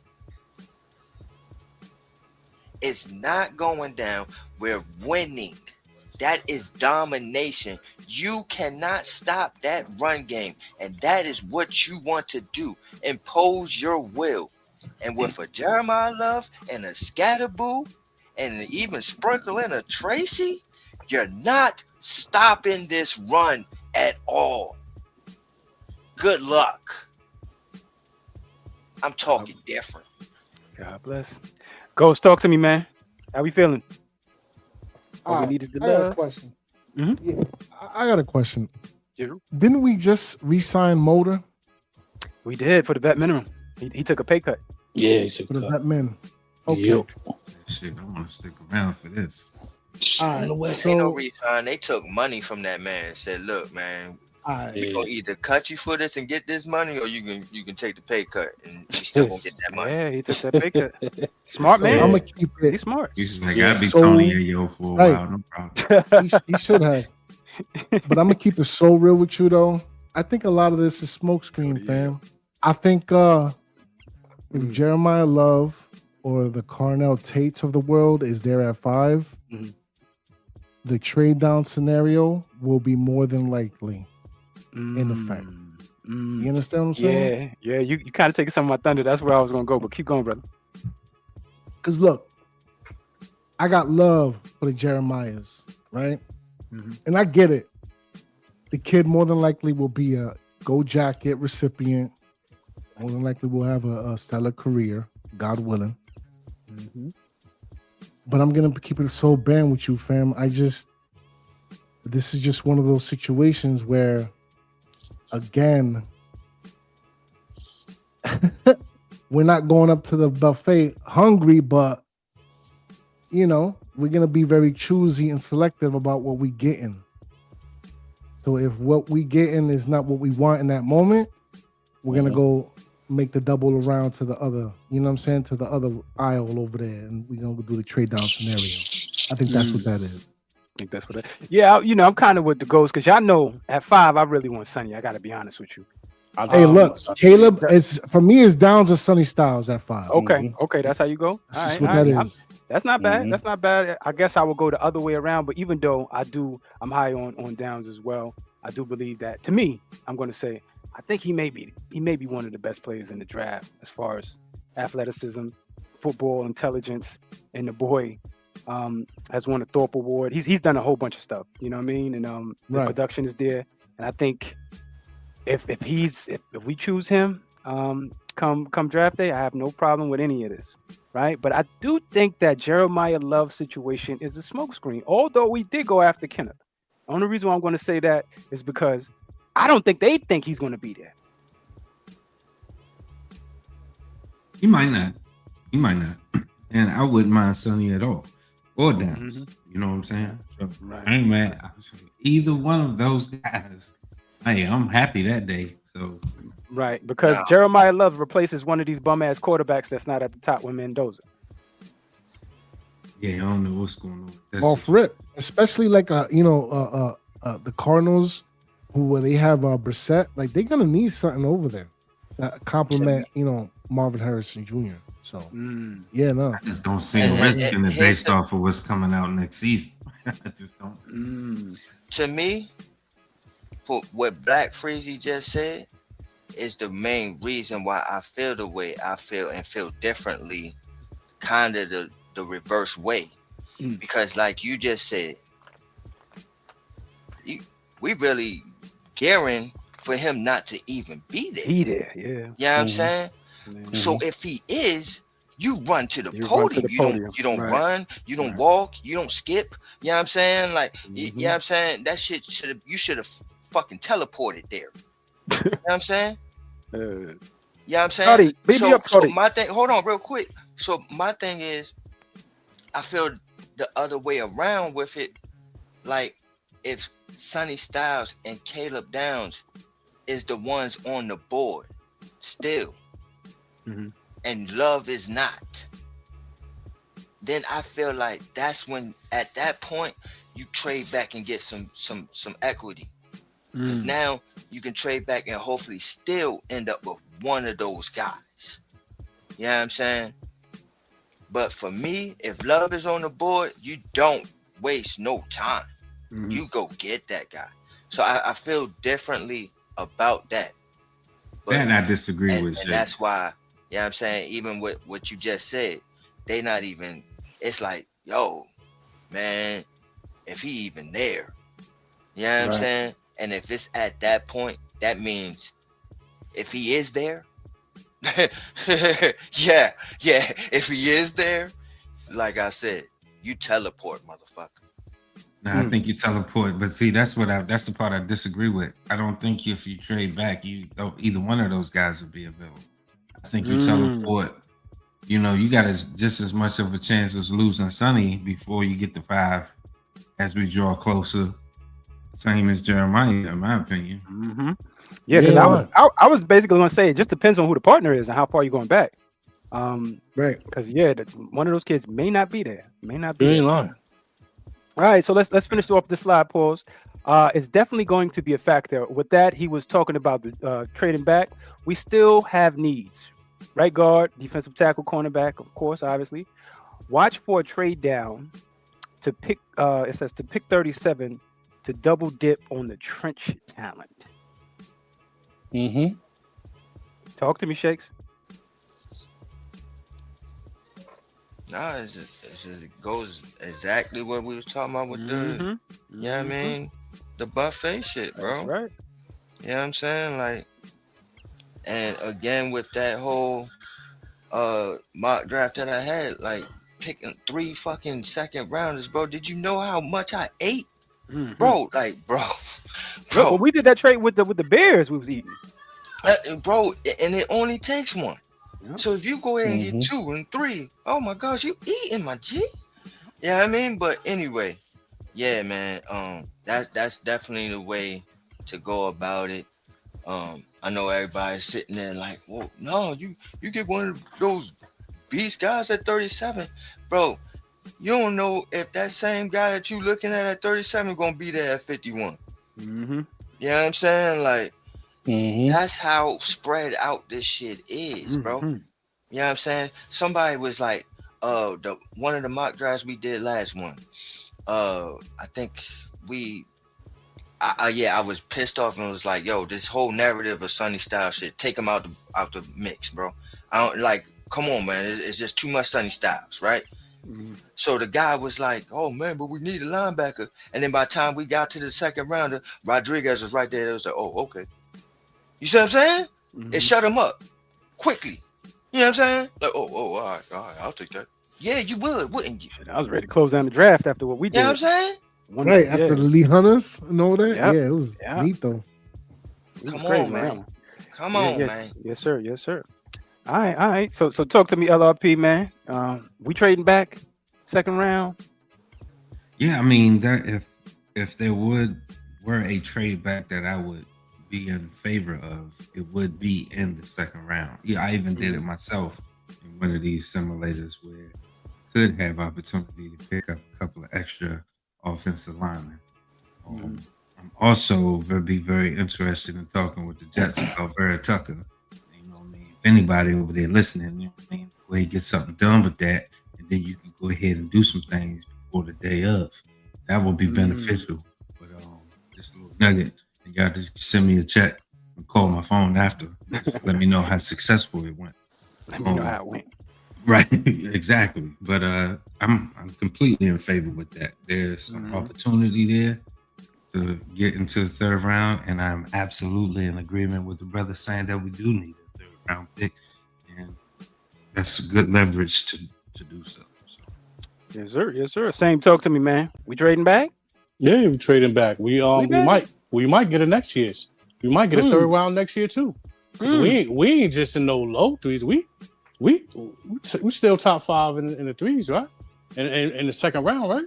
It's not going down. We're winning. That is domination. You cannot stop that run game. And that is what you want to do. Impose your will. And with a Jeremiah Love and a Scatterboo and even sprinkle in a Tracy, you're not stopping this run at all. Good luck. I'm talking different. God bless. Ghost, talk to me, man. How we feeling? All we need is the I got love. a question. Mm-hmm. Yeah, I got a question. Yeah. Didn't we just re-sign Mulder We did for the vet minimum. He took a pay cut. Yeah, he took for the cut. vet min? Okay. Yep. Shit, I want to stick around for this. All right, Ain't so, no resign. They took money from that man and said, look, man, all right. we gonna either cut you for this and get this money, or you can take the pay cut and you still gonna get that money. Yeah, he took that pay cut. Smart man. I'm gonna keep it. He's smart. He's just like, Yeah. I'll be So- Tony Ayo for a while, no problem. He should have. But I'm gonna keep it so real with you though. I think a lot of this is smokescreen, fam. I think if Jeremiah Love or the Carnell Tates of the world is there at 5, the trade down scenario will be more than likely in effect. You understand what I'm saying? Yeah. You kind of taking some of my thunder. That's where I was gonna go, but keep going, brother. Because look, I got love for the Jeremiahs, right? And I get it. The kid more than likely will be a gold jacket recipient. More than likely will have a stellar career, God willing. But I'm gonna keep it so banned with you, fam. This is just one of those situations where, again, we're not going up to the buffet hungry, but we're gonna be very choosy and selective about what we getting. So if what we getting is not what we want in that moment, we're gonna go make the double around to the other, to the other aisle over there, and we're gonna do the trade down scenario. I think that's what that is. I think that's what yeah, I'm kind of with the Ghost, because y'all know at 5 I really want Sonny. I gotta be honest with you. Hey, look, Caleb, for me it's down to Sonny Styles at 5. Okay, that's how you go. That's All just right, what all that right. is. That's not bad. That's not bad. I guess I would go the other way around, but even though I'm high on Downs as well. I do believe that, to me, I'm going to say, I think he may be one of the best players in the draft as far as athleticism, football intelligence, and the boy has won a Thorpe Award. He's done a whole bunch of stuff, you know what I mean? And the production is there. And I think if we choose him come draft day, I have no problem with any of this, right? But I do think that Jeremiah Love situation is a smokescreen, although we did go after Kenneth. The only reason why I'm going to say that is because I don't think they think he's going to be there. He might not. And I wouldn't mind Sonny at all. Or Downs. You know what I'm saying? So I ain't mad. Either one of those guys, hey, I'm happy that day. So right, because Jeremiah Love replaces one of these bum ass quarterbacks that's not at the top with Mendoza. Yeah, I don't know what's going on. Off rip, especially like the Cardinals, where they have Brissett, like they're gonna need something over there that complement, Marvin Harrison Jr. So I just don't see a risk in it based off of what's coming out next season. I just don't. To me, what Black Freezy just said is the main reason why I feel the way I feel and feel differently, kind of the reverse way. Because like you just said, we really gearing for him not to even be there. Be there, yeah. You know what I'm saying? So if he is, you run to the podium. You don't right. run, you don't walk, you don't skip. You know what I'm saying? Like, you know what I'm saying? That shit you should have fucking teleported there. You know what I'm saying? You know what I'm saying? So my thing, hold on real quick. So my thing is, I feel the other way around with it. Like, if Sonny Styles and Caleb Downs is the ones on the board still, and Love is not, then I feel like that's when, at that point, you trade back and get some equity. Because now you can trade back and hopefully still end up with one of those guys. You know what I'm saying? But for me, if Love is on the board, you don't waste no time. You go get that guy. So I feel differently about that. But, and I disagree with and that's why, you know what I'm saying, even with what you just said, they not even, it's like, yo, man, if he even there, you know what I'm saying? And if it's at that point, that means if he is there, yeah, if he is there, like I said, you teleport, motherfucker. Now, I think you teleport, but see, that's the part I disagree with. I don't think if you trade back, either one of those guys would be available. I think you teleport. You know, you got just as much of a chance as losing Sonny before you get to 5 as we draw closer. Same as Jeremiah, in my opinion. Yeah, because I was basically going to say it just depends on who the partner is and how far you're going back. Right. Because one of those kids may not be there. May not be. You ain't lying. All right, so let's finish off the slide pause. It's definitely going to be a factor. With that, he was talking about the trading back. We still have needs. Right guard, defensive tackle, cornerback, of course, obviously. Watch for a trade down to pick. It says to pick 37 to double dip on the trench talent. Talk to me, Shakes. Nah, it goes exactly what we was talking about with the, you know what I mean? The buffet shit, bro. That's right. You know what I'm saying? Like, and again, with that whole mock draft that I had, like, picking 3 fucking second rounders, bro. Did you know how much I ate? Bro, like, bro. When we did that trade with the Bears, we was eating. Bro, and it only takes one. Yep. So if you go ahead and get 2 and 3, oh my gosh, you eating, my G. You know what I mean? But anyway, yeah, man. That's definitely the way to go about it. I know everybody's sitting there like, well, no, you get one of those beast guys at 37, bro. You don't know if that same guy that you looking at 37 gonna be there at 51. You know what I'm saying? Like, that's how spread out this shit is, bro. You know what I'm saying? Somebody was like, one of the mock drafts we did last one. I think I was pissed off and was like, yo, this whole narrative of Sonny Styles shit, take him out the mix, bro. I don't like, come on, man. It's just too much Sonny Styles, right? So the guy was like, oh man, but we need a linebacker. And then by the time we got to the second rounder, Rodriguez was right there. It was like, oh, okay. You see what I'm saying? It shut him up quickly. You know what I'm saying? Like, oh, all right, I'll take that. Yeah, you would, wouldn't you? I was ready to close down the draft after what we did. You know what I'm saying? Right, after the Lee Hunters and all that. Yep. Yeah, it was neat though. Come on, man. Come on, man. Yes, sir. Yes, sir. All right. So talk to me, LRP, man. We trading back second round? Yeah, I mean that if there were a trade back that I would be in favor of, it would be in the second round. Yeah, I even did it myself in one of these simulators where I could have opportunity to pick up a couple of extra offensive linemen. I'm also be very interested in talking with the Jets about Vera Tucker. You know what I mean? If anybody over there listening, you know what I mean, go ahead and get something done with that, and then you can go ahead and do some things before the day of. That would be beneficial. But just a little nugget. And y'all just send me a check and call my phone after. Just let me know how successful it went. Let me know how it went. Right, exactly. But I'm completely in favor with that. There's some opportunity there to get into the third round, and I'm absolutely in agreement with the brother saying that we do need a third round pick, and that's good leverage to do so. Yes, sir. Yes, sir. Same talk to me, man. We trading back? Yeah, we trading back. We back? might get a next year's. We might get a third round next year too. 'Cause we ain't just in no low threes. We still top 5 in the threes, right? In the second round, right?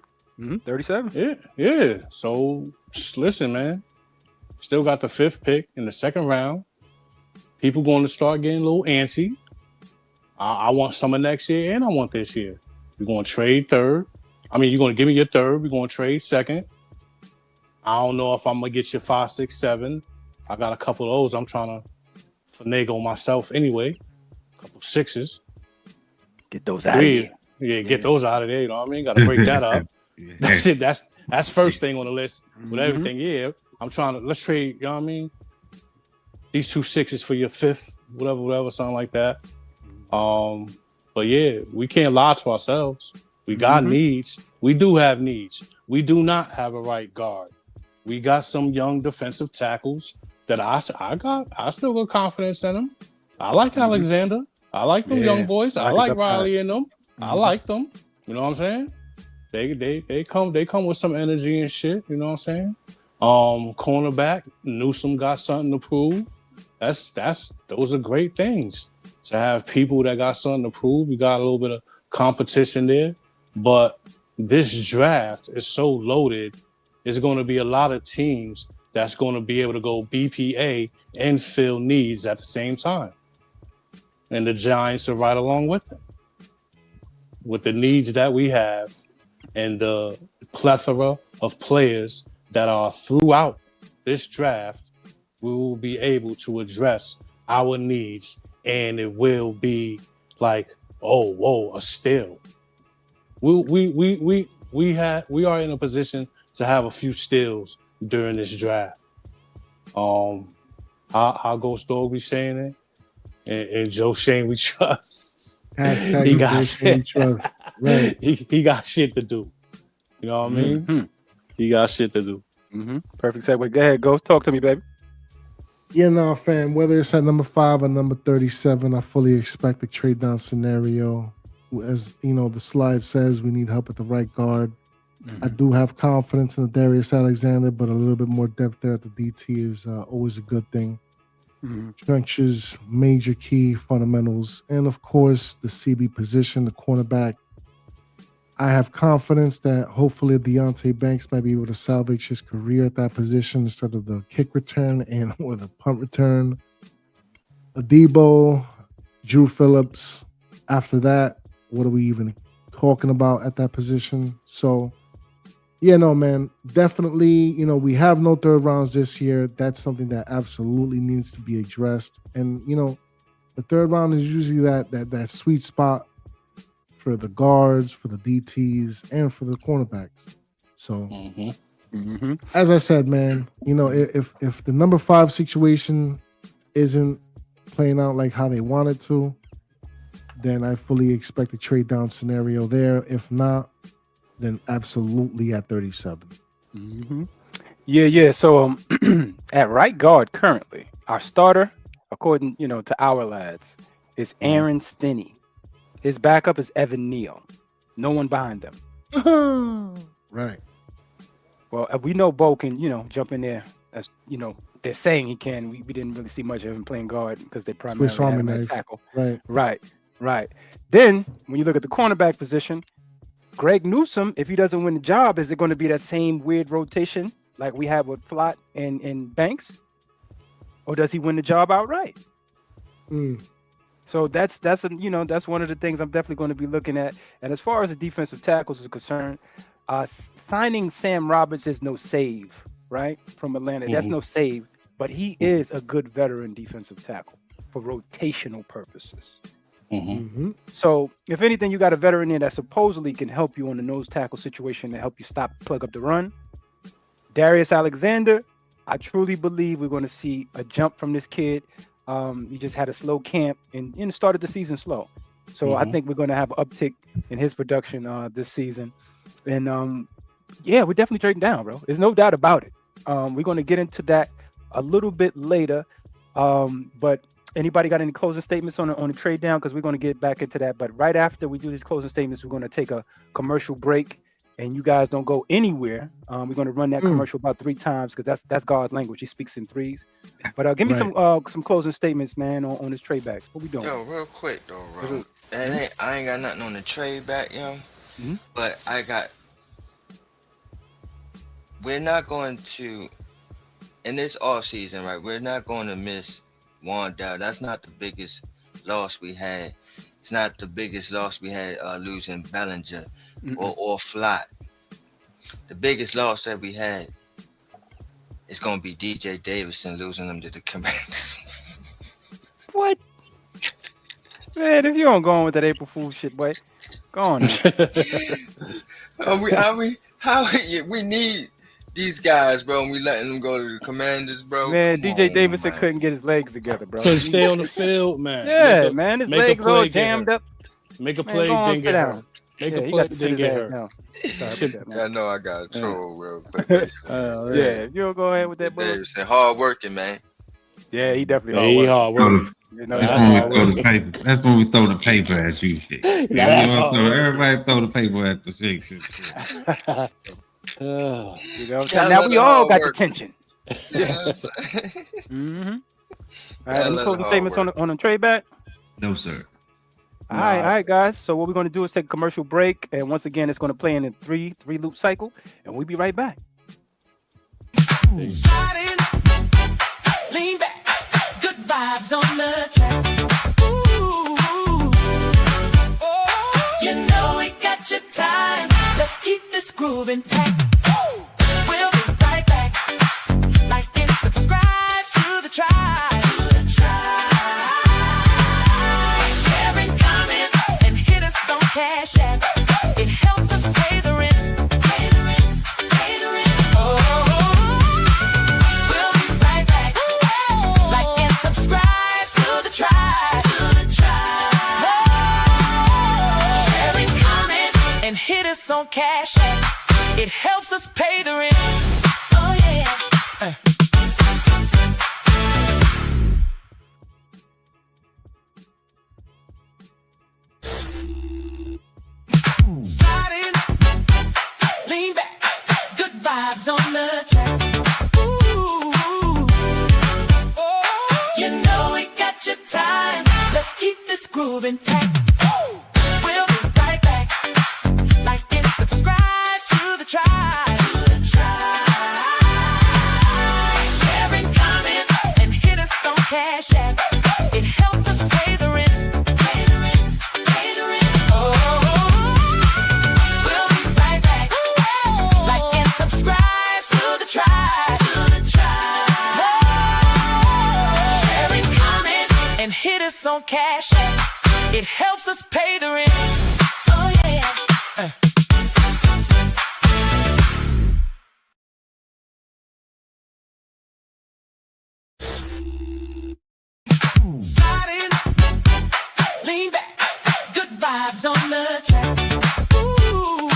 37. Yeah. So listen, man. Still got the 5th pick in the second round. People going to start getting a little antsy. I want some of next year, and I want this year. We're going to trade third. I mean, you're going to give me your third. We're going to trade second. I don't know if I'm going to get you 5, 6, 7. I got a couple of those. I'm trying to finagle myself anyway. A couple 6s. Get those out of here. Yeah, get those out of there. You know what I mean? Got to break that up. That's it. That's first thing on the list. With everything, yeah. I'm trying to, let's trade, you know what I mean? These 2 6s for your 5th, whatever, something like that. But yeah, we can't lie to ourselves. We got needs. We do have needs. We do not have a right guard. We got some young defensive tackles that I still got confidence in them. I like Alexander. I like them young boys. I like Riley in them. I like them. You know what I'm saying? They come with some energy and shit. You know what I'm saying? Cornerback Newsome got something to prove. Those are great things to have people that got something to prove. We got a little bit of competition there, but this draft is so loaded. There's going to be a lot of teams that's going to be able to go BPA and fill needs at the same time, and the Giants are right along with them. With the needs that we have and the plethora of players that are throughout this draft, we will be able to address our needs, and it will be like, a steal. We are in a position to have a few steals during this draft. How Ghost Dog be saying it, and Joe Schoen we trust. He got shit. Trust. Right. He got shit to do. You know what I mean? He got shit to do. Perfect segue. Go ahead, Ghost. Talk to me, baby. Yeah, no, fam. Whether it's at number 5 or number 37, I fully expect a trade down scenario. As you know, the slide says we need help at the right guard. I do have confidence in Darius Alexander, but a little bit more depth there at the DT is always a good thing. Trenches, major key fundamentals, and of course the CB position, the cornerback. I have confidence that hopefully Deontay Banks might be able to salvage his career at that position instead of the kick return and or the punt return. Adebo, Drew Phillips. After that, what are we even talking about at that position? So, yeah, no, man, definitely, we have no third rounds this year. That's something that absolutely needs to be addressed. And, the third round is usually that sweet spot for the guards, for the DTs, and for the cornerbacks. So, as I said, man, if the number 5 situation isn't playing out like how they want it to, then I fully expect a trade down scenario there. If not, then absolutely at 37. Yeah. So at right guard currently, our starter, according to our lads, is Aaron Stinney. His backup is Evan Neal. No one behind them. Right. Well, we know Bo can, jump in there. That's, they're saying he can. We didn't really see much of him playing guard because they primarily have him at tackle. Right. Then when you look at the cornerback position, Greg Newsome, if he doesn't win the job, is it going to be that same weird rotation like we have with Flott and Banks? Or does he win the job outright? So that's one of the things I'm definitely going to be looking at. And as far as the defensive tackles is concerned, signing Sam Roberts is no save, right? From Atlanta. That's no save, but he is a good veteran defensive tackle for rotational purposes. So if anything, you got a veteran there that supposedly can help you on the nose tackle situation to help you plug up the run. Darius Alexander, I truly believe we're going to see a jump from this kid. He just had a slow camp and started the season slow. So I think we're going to have an uptick in his production this season. And we're definitely trading down, bro. There's no doubt about it. We're going to get into that a little bit later. But anybody got any closing statements on the trade down? Because we're going to get back into that. But right after we do these closing statements, we're going to take a commercial break. And you guys don't go anywhere. We're going to run that commercial about 3 times because that's God's language. He speaks in 3s. But give me some closing statements, man, on this trade back. What we doing? Yo, real quick though, bro. I ain't got nothing on the trade back, yo. But we're not going to, in this offseason, right? We're not going to miss Wandell. That's not the biggest loss we had. It's not the biggest loss we had losing Bellinger or Flott. The biggest loss that we had is going to be DJ Davidson losing them to the Commanders. What? Man, if you don't go on with that April Fool shit, boy, go on. We need these guys, bro, and we letting them go to the Commanders, bro. Man, DJ Davidson couldn't get his legs together, bro. Couldn't stay on the field, man. Yeah, man, his legs all jammed up. Make a play, then get her. Make a play, then get her. I know I got to troll real quick. Yeah, if you don't go ahead with that, Davidson, hard working, man. Yeah, he definitely hard working. That's when we throw the paper at you. Shit. Everybody throw the paper at the chicks. Now we all got the tension. All right, any closing statements on the trade back? No, sir. All right, guys. So what we're going to do is take a commercial break, and once again, it's going to play in a three loop cycle, and we'll be right back. Sliding, lean back, good vibes on the track. Ooh, oh, you know we got your time. Let's keep this groove intact. We'll be right back. Like and subscribe to the tribe. Sharing comments and hit us on Cash App. It helps us pay the rent. Pay the rent. Pay the rent. Oh, we'll be right back. Like and subscribe to the tribe. Sharing comments and hit us on Cash App. It helps us pay the rent. Oh yeah. Sliding, lean back, good vibes on the track. Ooh, oh, you know we got your time. Let's keep this groove intact. We'll be right back. Like and subscribe to the tribe. Sharing comments and hit us on Cash App. It helps us pay the rent. Pay the rent. Pay the rent. Oh, we'll be right back. Like and subscribe to the tribe. Sharing comments and hit us on Cash App. It helps us pay the rent. Oh yeah. Sliding, lean back, good vibes on the track. Ooh,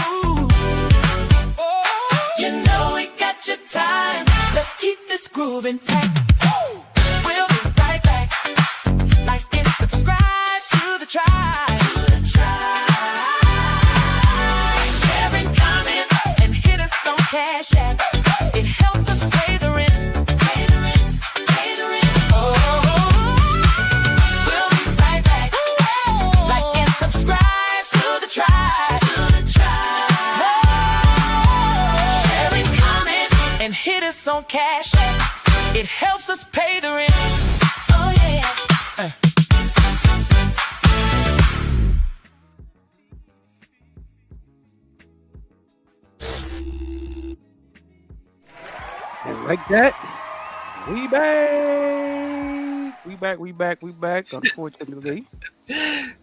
oh, you know we got your time. Let's keep this groove intact. We'll be right back. Like and subscribe to the tribe. Sharing comments and hit us on Cash App. It helps us pay the rent. Pay the rent. Pay the rent. Oh, we'll be right back. Like and subscribe to the tribe. Sharing comments and hit us on Cash App. It helps us pay the rent. Oh yeah. And like that, we back. Unfortunately,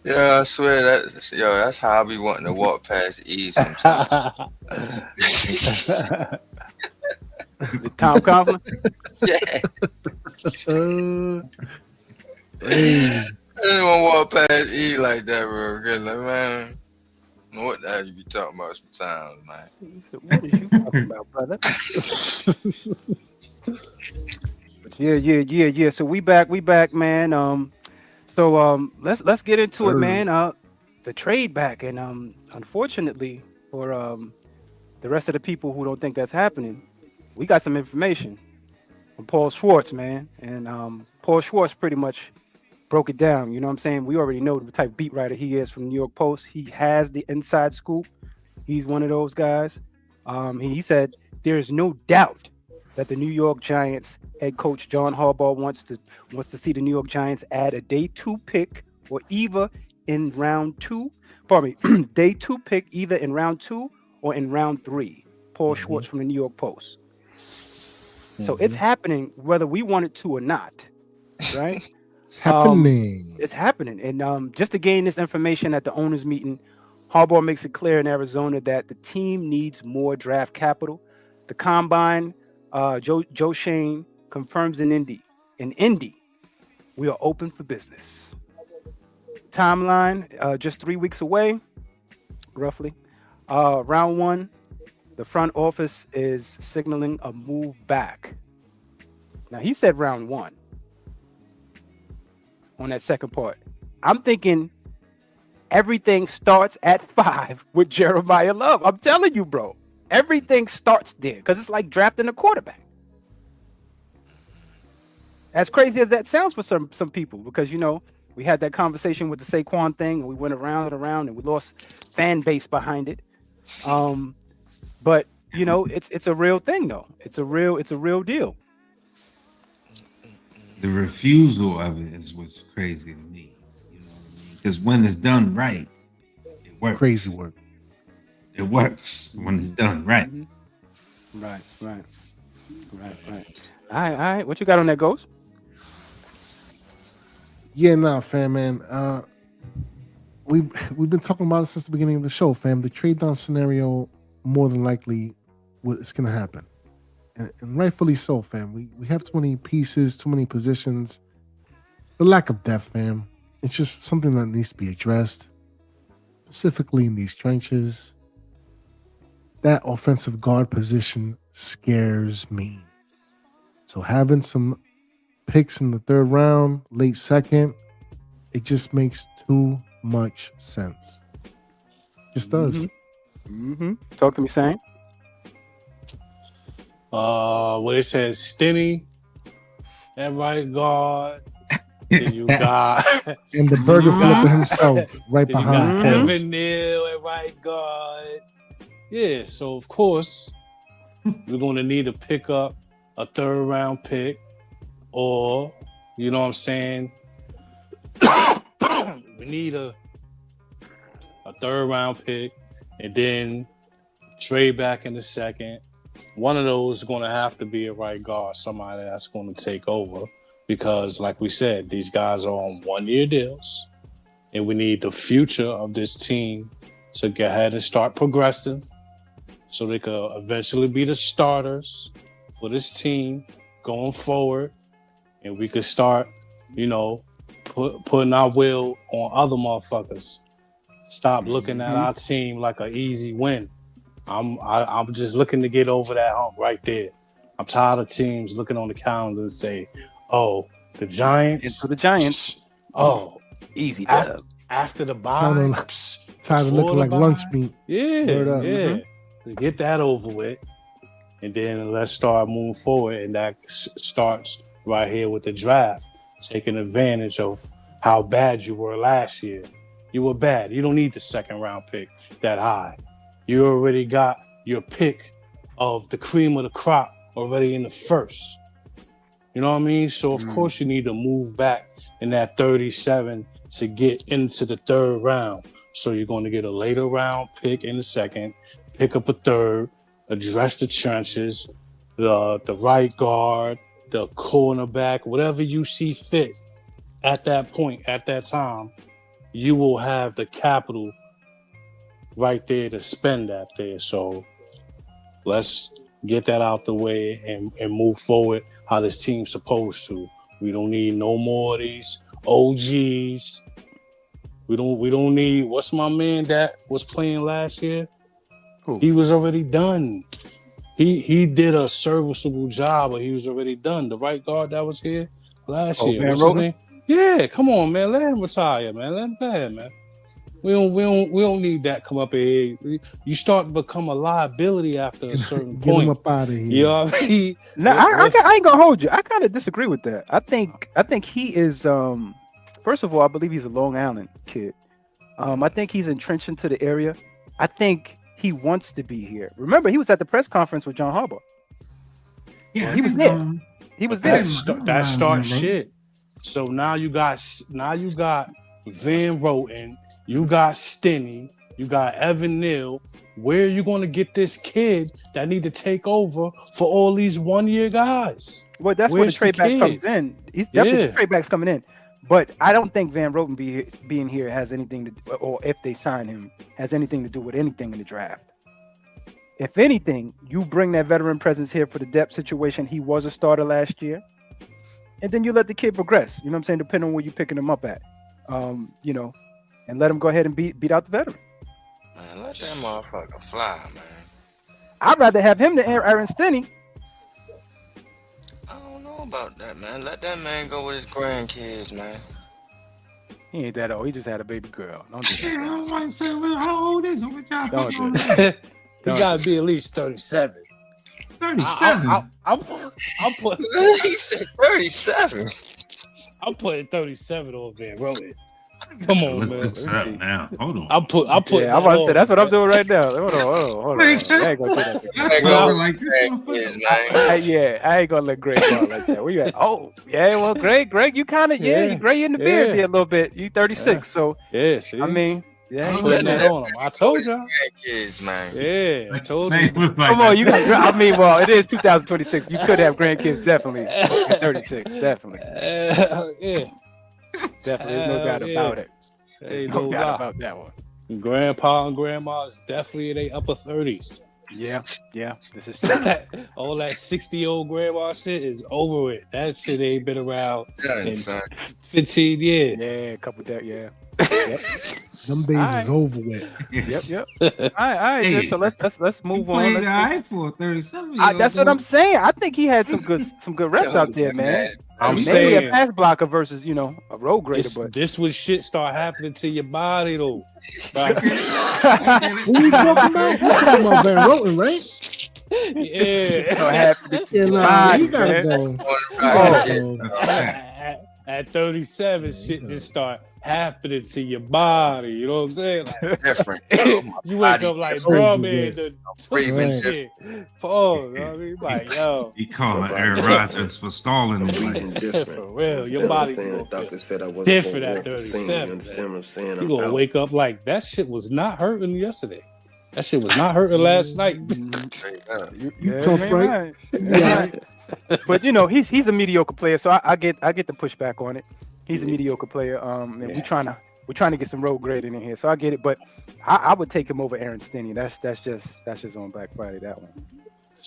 Yeah, I swear that's how I be wanting to walk past E sometimes. the Tom Coughlin. Yeah. I didn't want to walk past E like that, bro. Like, man, What the hell you be talking about sometimes, man? What is you talking about, brother? But yeah. So we back, man. Let's get into it, man. The trade back, and unfortunately for the rest of the people who don't think that's happening, we got some information from Paul Schwartz, man, and Paul Schwartz pretty much broke it down. You know what I'm saying? We already know the type of beat writer he is from the New York Post. He has the inside scoop. He's one of those guys. He said there is no doubt that the New York Giants head coach John Harbaugh wants to see the New York Giants add a day 2 pick or either in round 2. Pardon me, day 2 pick either in round 2 or in round 3. Paul Schwartz from the New York Post. So it's happening whether we want it to or not, right? It's happening. It's happening. And just to gain this information at the owners' meeting, Harbaugh makes it clear in Arizona that the team needs more draft capital. The combine, Joe Schoen confirms in Indy. In Indy, we are open for business. Timeline, just 3 weeks away, roughly. Round 1, the front office is signaling a move back. Now, he said round 1 on that second part. I'm thinking everything starts at 5 with Jeremiah Love. I'm telling you, bro. Everything starts there because it's like drafting a quarterback. As crazy as that sounds for some people, because, you know, we had that conversation with the Saquon thing, and we went around and around, and we lost fan base behind it. But you know, it's a real thing, though. It's a real deal. The refusal of it is what's crazy to me. You know what I mean? Because when it's done right, it works. Crazy work. It works when it's done right. Right. All right. What you got on that, Ghost? Yeah, nah, fam, man. We've been talking about it since the beginning of the show, fam. The trade down scenario, more than likely, it's gonna happen, and rightfully so, fam. We have too many pieces, too many positions. The lack of depth, fam. It's just something that needs to be addressed, specifically in these trenches. That offensive guard position scares me. So having some picks in the 3rd round, late 2nd, it just makes too much sense. Just does. Talk to me, Sam. What it says, Stinny at right guard. Then you got and the burger flipper himself right then behind you got him. Evan Neal at right guard. Yeah, so of course we're gonna need to pick up a 3rd round pick, or you know what I'm saying. We need a 3rd round pick, and then trade back in the 2nd. One of those is going to have to be a right guard, somebody that's going to take over, because like we said, these guys are on 1-year deals, and we need the future of this team to go ahead and start progressing so they could eventually be the starters for this team going forward, and we could start, you know, putting our will on other motherfuckers. Stop looking at our team like an easy win. I'm just looking to get over that hump right there. I'm tired of teams looking on the calendar and say, "Oh, the Giants." Into the Giants. Oh, Easy after, after the bye. Tired of looking like lunch meat. Yeah. Let's get that over with, and then let's start moving forward. And that starts right here with the draft, taking advantage of how bad you were last year. You were bad. You don't need the 2nd round pick that high. You already got your pick of the cream of the crop already in the 1st. You know what I mean? So, of course, you need to move back in that 37 to get into the 3rd round. So you're going to get a later round pick in the 2nd, pick up a 3rd, address the trenches, the right guard, the cornerback, whatever you see fit at that point, at that time. You will have the capital right there to spend that there. So let's get that out the way and move forward how this team's supposed to. We don't need no more of these OGs We don't need. What's my man that was playing last year? Who? He was already done. He did a serviceable job, but he was already done. The right guard that was here last year. Van What's Roten? his name? Yeah, come on, man. Let him retire, man. Let him play, man. We don't need that come up here. You start to become a liability after a certain Get him point. up out of here. You know what I mean? No, I ain't gonna hold you. I kind of disagree with that. I think he is. First of all, I believe he's a Long Island kid. I think he's entrenched into the area. I think he wants to be here. Remember, he was at the press conference with John Harbaugh. Yeah, He was there. He was there. That starts shit. So now you got Van Roten, you got Stinney, you got Evan Neal. Where are you going to get this kid that need to take over for all these 1-year guys? Well, that's where the trade back comes in. He's definitely the trade back's coming in. But I don't think Van Roten being here has anything to, or if they sign him, has anything to do with anything in the draft. If anything, you bring that veteran presence here for the depth situation. He was a starter last year. And then you let the kid progress. You know what I'm saying? Depending on where you're picking him up at. You know, and let him go ahead and beat out the veteran. Man, let that motherfucker fly, man. I'd rather have him than Aaron Stinney. I don't know about that, man. Let that man go with his grandkids, man. He ain't that old. He just had a baby girl. Don't do that. Yeah, I was about to say, well, how old is him? What y'all Don't putting do on that. that? He got to be at least 37. 37. I'm He said 37. I'm putting 37 on Van Roten. Come on, Look man. this up now. Hold on. I'm put. Yeah, I'm about to say that's what I'm doing right now. Hold on. I ain't gonna do that. Y'all Hey, talking go like this motherfucker. man. I ain't gonna let Greg go like that. Where you at? Oh, yeah. Well, Greg, you kind of you gray in the beard there a little bit. You 36, so Yeah, see? I mean, yeah. I'm you putting know. that on him. I told y'all. Grandkids, man. Yeah, I told Same you. with like Come on, you got. I mean, well, it is 2026. You could have grandkids, definitely. You're 36, definitely. Yeah. Definitely, there's no doubt about it. There's Ain't no no doubt lie. about that one. Grandpa and grandma is definitely in their upper 30s. Yeah. This is true. All that 60-year-old grandma shit is over with. That shit ain't been around Done, in son. 15 years. Yeah, a couple that. Yeah. Them days Alright. is over with. Yep. All right. Hey, So let's move on. played Let's all move- right for a 37. That's what I'm saying. I think he had some good reps out there, man. I'm Maybe saying- a pass blocker versus a road grader, but This was shit start happening to your body though. Right? Who you talking about? You talking about Van Roten, right? Yeah. Yeah, nah, body, you gotta man. go. Oh, That's a fact. At 37, shit just start happening to your body. You know what I'm saying? Like, different. Oh, my you wake body up like, different. bro, man, the breathing shit. Pause. You know what I mean? Like, yo, He calling Aaron Rodgers for stalling him. for real, your body's gonna feel different at 37. You gonna wake up like that shit was not hurting yesterday. That shit was not hurting last night. Straight up. You tough, right? Yeah. But he's a mediocre player, so I get the pushback on it. He's a mediocre player. And we're trying to get some road grading in here, so I get it. But I would take him over Aaron Stinney. That's just on Black Friday, that one.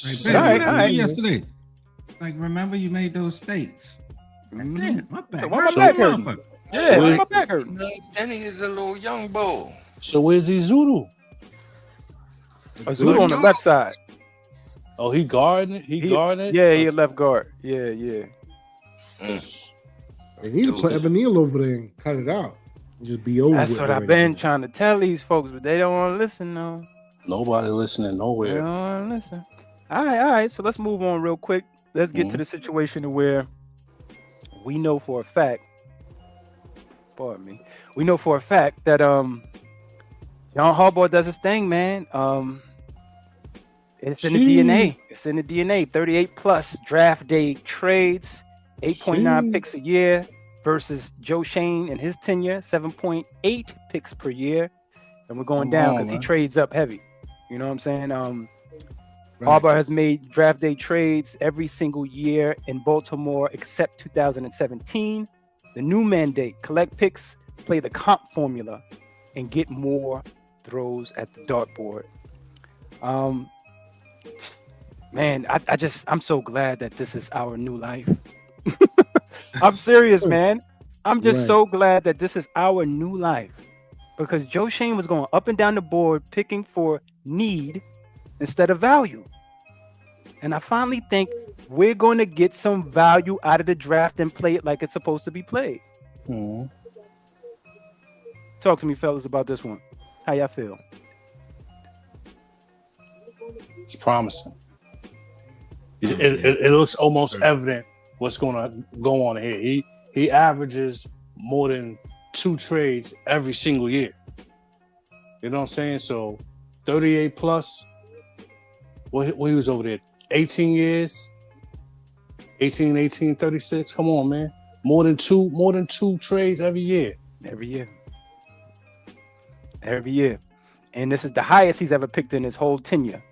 Like, All man, right, what all I right. did yesterday. Like, remember you made those steaks. Like, damn, my back. So why my hurts back like a hurting? motherfucker. Yeah, Wait. my back hurting. And he is a little young bull. So where's Izuru? Azul on the left side. Oh, he guarding it? He guarding it? Yeah, he a left guard. Yeah. Mm. They need to put Evan Neal over there and cut it out. Just be over That's with what I've already. been trying to tell these folks, but they don't want to listen, though. Nobody listening They nowhere. don't want to listen. All right. So let's move on real quick. Let's get to the situation where we know for a fact. Pardon me. We know for a fact that John Harbaugh does his thing, man. It's in the DNA. It's in the DNA. 38 plus draft day trades, 8.9 picks a year versus Joe Schoen and his tenure, 7.8 picks per year. And we're going down because he trades up heavy. You know what I'm saying? Harbaugh has made draft day trades every single year in Baltimore except 2017. The new mandate: collect picks, play the comp formula, and get more throws at the dartboard. Man, I'm so glad that this is our new life. I'm serious, man. I'm just Right. so glad that this is our new life because Joe Schoen was going up and down the board picking for need instead of value. And I finally think we're going to get some value out of the draft and play it like it's supposed to be played. Mhm. Talk to me, fellas, about this one. How y'all feel? It's promising. It looks almost evident what's going to go on here. He averages more than 2 trades every single year. You know what I'm saying? So 38 plus. Well, he was over there 18 years. 18, 36. Come on, man. More than two trades every year. Every year. Every year. And this is the highest he's ever picked in his whole tenure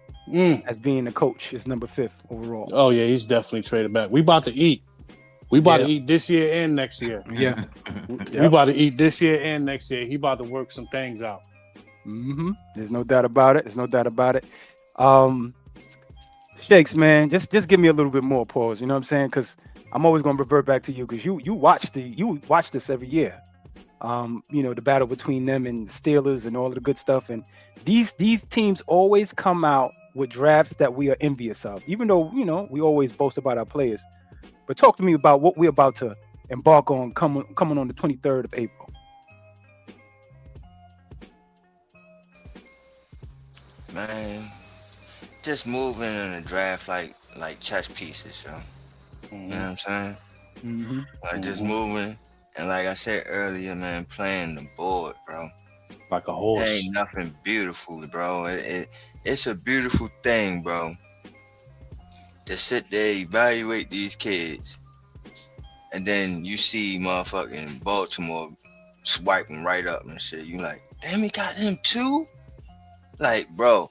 as being a coach. Is number 5th overall. Oh, yeah, he's definitely traded back. We about to eat. We about Yeah. to eat this year and next year. Yeah. We about to eat this year and next year. He about to work some things out. There's no doubt about it. There's no doubt about it. Shakes, man, just give me a little bit more pause. You know what I'm saying? Because I'm always going to revert back to you because you watch this every year. You know, the battle between them and the Steelers and all of the good stuff. And these teams always come out with drafts that we are envious of, even though, you know, we always boast about our players. But talk to me about what we're about to embark on coming on the 23rd of April. Man, just moving in the draft like chess pieces, yo. You know what I'm saying? Like just moving, and like I said earlier, man, playing the board, bro. Like a horse. There ain't nothing beautiful, bro. It's a beautiful thing, bro. To sit there, evaluate these kids, and then you see motherfucking Baltimore swiping right up and shit. You like, damn, he got him too? Like, bro,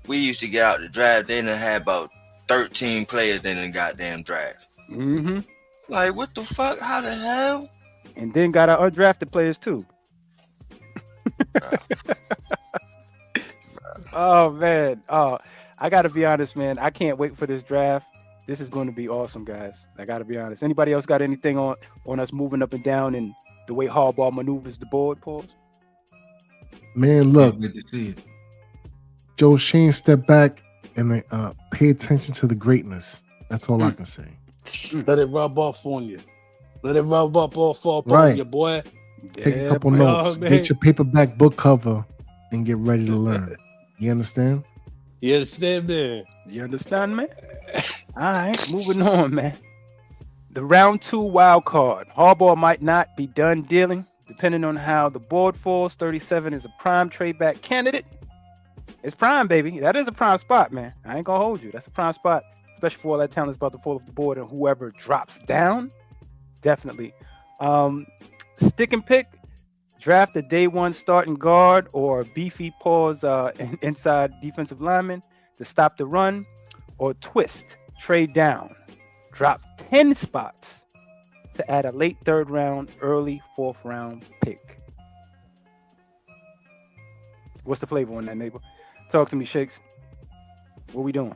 we used to get out the draft. They done had about 13 players in the goddamn draft. Like, what the fuck? How the hell? And then got our undrafted players too. Oh man. Oh, I gotta be honest, man. I can't wait for this draft. This is going to be awesome, guys. I gotta be honest. Anybody else got anything on us moving up and down and the way Harbaugh maneuvers the board? Pause. Man, look, Good to see it. Joe Schoen step back and pay attention to the greatness. That's all I can say. Let it rub off on you. Let it rub up off on Right. you, boy. Take a couple boy. notes. Oh, man. Get your paperback book cover and get ready to learn. You understand? You understand, man? You understand, man? All right, moving on, man. The round 2 wild card. Harbaugh might not be done dealing, depending on how the board falls. 37 is a prime trade back candidate. It's prime, baby. That is a prime spot, man. I ain't gonna hold you. That's a prime spot, especially for all that talent that's about to fall off the board and whoever drops down. Definitely. Stick and pick. Draft a day 1 starting guard or beefy pause inside defensive lineman to stop the run, or twist, trade down, drop 10 spots to add a late 3rd round, early 4th round pick. What's the flavor on that, neighbor? Talk to me, Shakes. What we doing?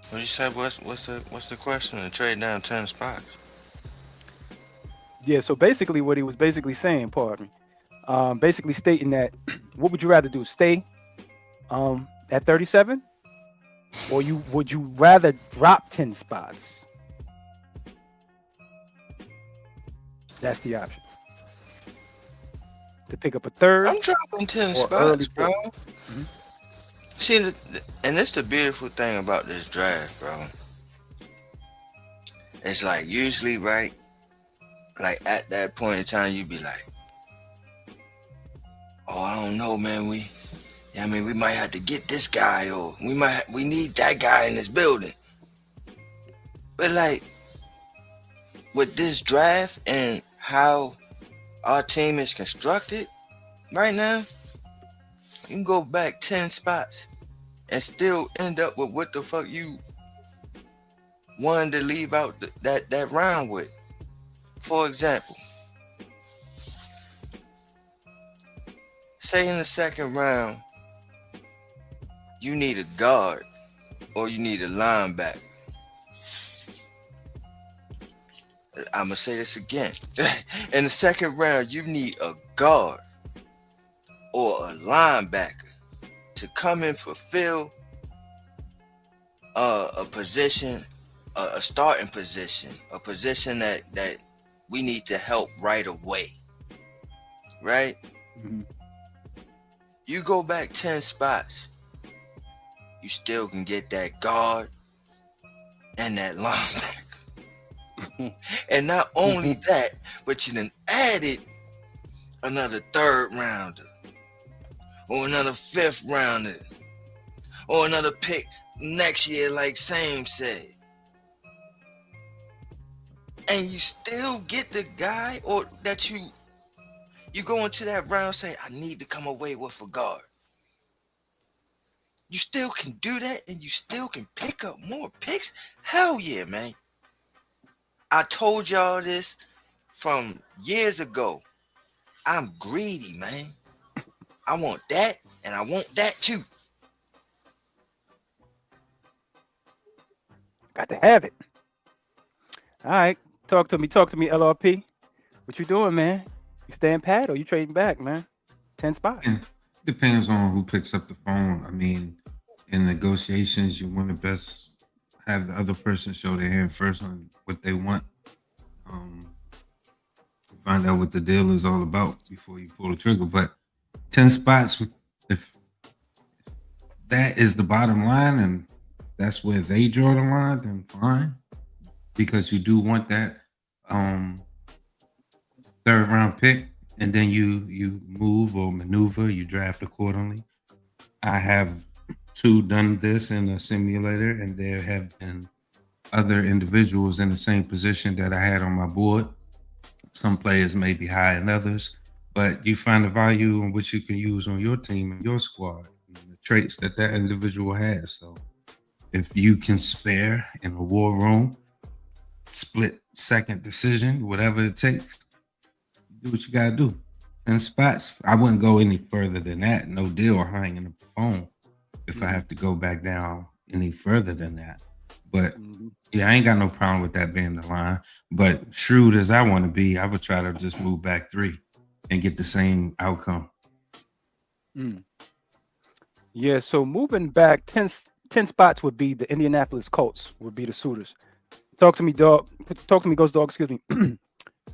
What you said? What's the question? To trade down 10 spots. Yeah, so basically what he was basically saying, pardon me, basically stating that what would you rather do? Stay at 37? Or would you rather drop 10 spots? That's the option. To pick up a 3rd. I'm dropping 10 or spots, early bro. 4th. See, and this the beautiful thing about this draft, bro. It's like usually, right? Like at that point in time, you be like, "Oh, I don't know, man. We might have to get this guy, or we need that guy in this building." But like with this draft and how our team is constructed right now, you can go back 10 spots and still end up with what the fuck you wanted to leave out that round with. For example, say in the 2nd round, you need a guard or you need a linebacker. I'm gonna say this again. In the second round, you need a guard or a linebacker to come and fulfill a position, a starting position, a position that we need to help right away. Right? Mhm. You go back 10 spots, you still can get that guard and that linebacker. And not only that, but you then added another third rounder or another fifth rounder or another pick next year, like Sam said. And you still get the guy or that you go into that round saying, I need to come away with a guard. You still can do that and you still can pick up more picks? Hell yeah, man. I told y'all this from years ago. I'm greedy, man. I want that and I want that too. Got to have it. All right. Talk to me, LRP. What you doing, man? You staying pat or you trading back, man? 10 spots. Yeah, depends on who picks up the phone. I mean, in negotiations, you want to best have the other person show their hand first on what they want. Find out what the deal is all about before you pull the trigger. But 10 spots, if that is the bottom line and that's where they draw the line, then fine. Because you do want that third round pick, and then you move or maneuver, you draft accordingly. I have done this in a simulator, and there have been other individuals in the same position that I had on my board. Some players may be higher than others, but you find the value in which you can use on your team and your squad, and the traits that individual has. So if you can spare in a war room, split second decision, whatever it takes, do what you got to do. 10 spots, I wouldn't go any further than that. No deal or hanging up the phone if I have to go back down any further than that. But yeah, I ain't got no problem with that being the line. But shrewd as I want to be, I would try to just move back 3 and get the same outcome. Yeah, so moving back 10 spots would be the Indianapolis Colts, would be the suitors. Talk to me, dog. Talk to me, Ghost Dog. Excuse me.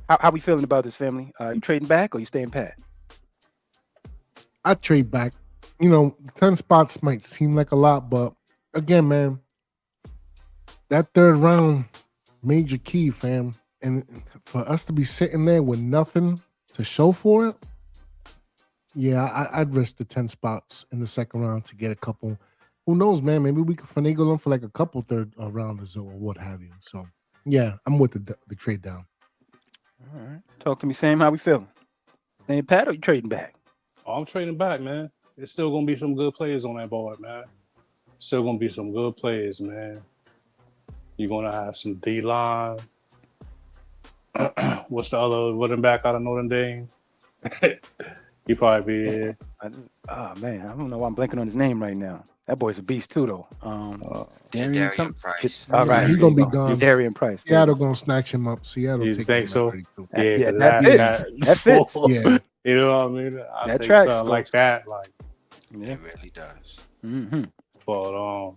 How we feeling about this, family? You trading back or you staying pat? I trade back. 10 spots might seem like a lot, but again, man, that third round major key, fam. And for us to be sitting there with nothing to show for it, yeah, I'd risk the 10 spots in the second round to get a couple. Who knows, man? Maybe we could finagle them for like a couple third rounders or what have you. So, yeah, I'm with the trade down. All right. Talk to me, Sam. How we feeling? Staying pat or you trading back? Oh, I'm trading back, man. There's still gonna be some good players on that board, man. Still gonna be some good players, man. You're gonna have some D-line. What's the other running back out of Notre Dame? He probably be. Man, I don't know why I'm blanking on his name right now. That boy's a beast too, though. Darian Price. All right, He's gonna be gone. Darian Price. Seattle gonna snatch him up. Seattle You take think him so? already, too. Yeah, that fits. Yeah. You know what I mean? I That think tracks, something like that, like. Yeah. It really does. Mm-hmm. But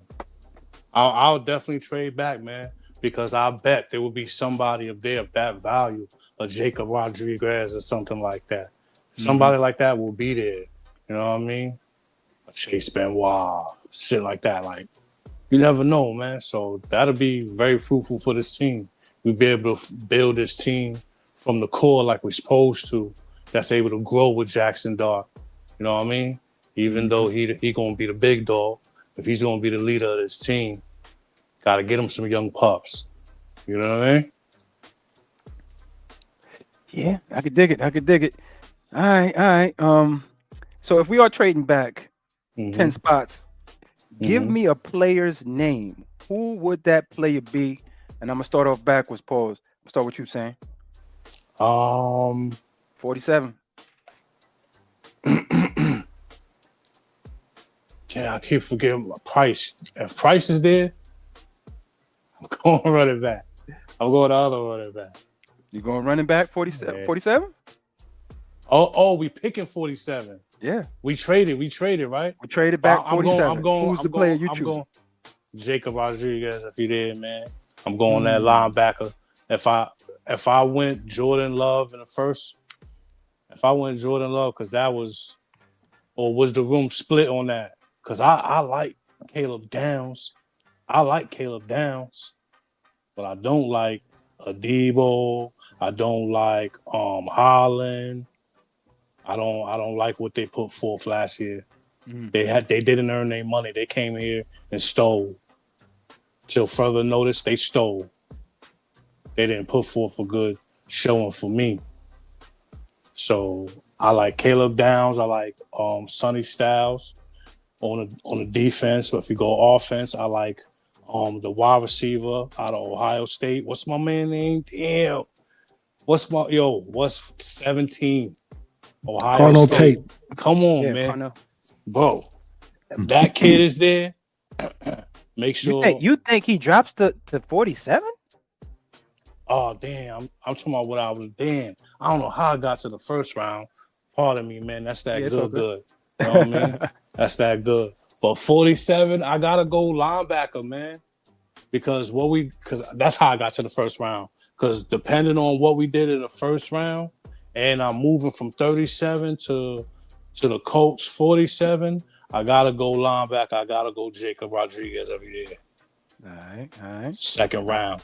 I'll definitely trade back, man, because I bet there will be somebody up there of that value, a Jacob Rodriguez or something like that. Somebody like that will be there. You know what I mean? A Chase Benoit, shit like that. Like, you never know, man. So that'll be very fruitful for this team. We'll be able to build this team from the core like we're supposed to. That's able to grow with Jackson Dart. You know what I mean? Even though he gonna be the big dog, if he's gonna be the leader of this team, gotta get him some young pups. You know what I mean? Yeah, I could dig it. All right. So if we are trading back 10 spots, give me a player's name. Who would that player be? And I'm gonna start off backwards. Pause. Start with you, Sam. 47. Yeah, I keep forgetting Price. If Price is there, I'm going running back. I'm going the other running back. You going running back 47? Yeah. 47? Oh, we picking 47. Yeah. We traded, right? We traded back 47. I'm going. Who's the player you I'm choose? going Jacob Rodriguez if he did, man. I'm going that Mm. linebacker. If I went Jordan Love in the first, because that was, or was the room split on that? Because I like Caleb Downs. But I don't like Adebo. I don't like Holland. I don't like what they put forth last year. Mm. They didn't earn their money. They came here and stole. Till further notice, they stole. They didn't put forth a good showing for me. So I like Caleb Downs. I like Sonny Styles on the defense. But if you go offense, I like the wide receiver out of Ohio State. What's my man name? Damn. What's 17? Ohio Carnell State. Tate. Come on, Yeah, man. Carnell. Bro, if that kid is there, make sure. You think he drops to 47? Oh, damn. I'm talking about what I was. Damn. I don't know how I got to the first round. Pardon me, man. That's that it's all good. You know what I mean? That's that good. But 47, I got to go linebacker, man. Because that's how I got to the first round. Because depending on what we did in the first round, and I'm moving from 37 to the Colts 47, I got to go linebacker. I got to go Jacob Rodriguez every year. All right. Second round.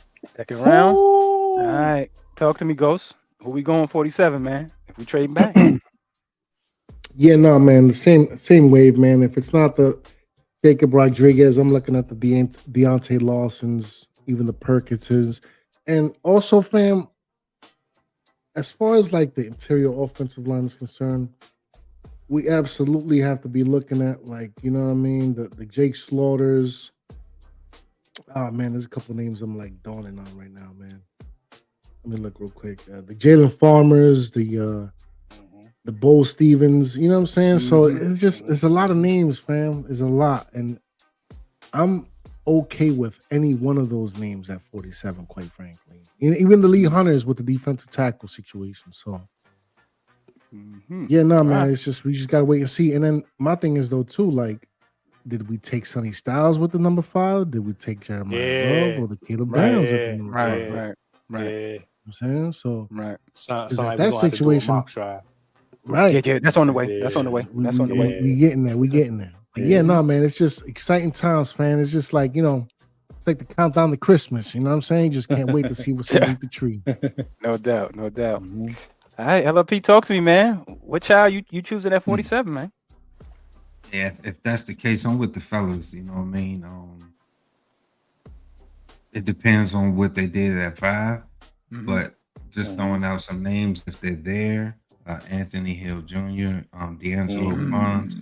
All right. Talk to me, Ghost. Who we going 47, man? If we trade back. Yeah, no, man. The same wave, man. If it's not the Jacob Rodriguez, I'm looking at the Deontay Lawsons, even the Perkinses. And also, fam, as far as like the interior offensive line is concerned, we absolutely have to be looking at, like, you know what I mean, the Jake Slaughters. Oh man, there's a couple names I'm like dawning on right now, man. Let me look real quick. The Jalen Farmers, the Bo Stevens, you know what I'm saying? So it's a lot of names, fam. There's a lot. And I'm okay with any one of those names at 47, quite frankly. Even the Lee Hunters with the defensive tackle situation. So yeah, no, man. It's just we just gotta wait and see. And then my thing is though, too, like, did we take Sonny Styles with the number 5? Did we take Jeremiah Love or the Caleb Downs at the number 5? Right. You know what I'm saying? So Like that situation. Right. Yeah, that's on the way. That's on the way. That's on the way. We getting there. We getting there. But yeah, no, man. It's just exciting times, fan. It's just like, you know, it's like the countdown to Christmas. You know what I'm saying? Just can't wait to see what's underneath the tree. No doubt. All right, LLP, talk to me, man. What child you choosing at 47, man? Yeah, if that's the case, I'm with the fellas. You know what I mean? It depends on what they did at 5, but just throwing out some names if they're there. Anthony Hill Jr., D'Angelo Pons,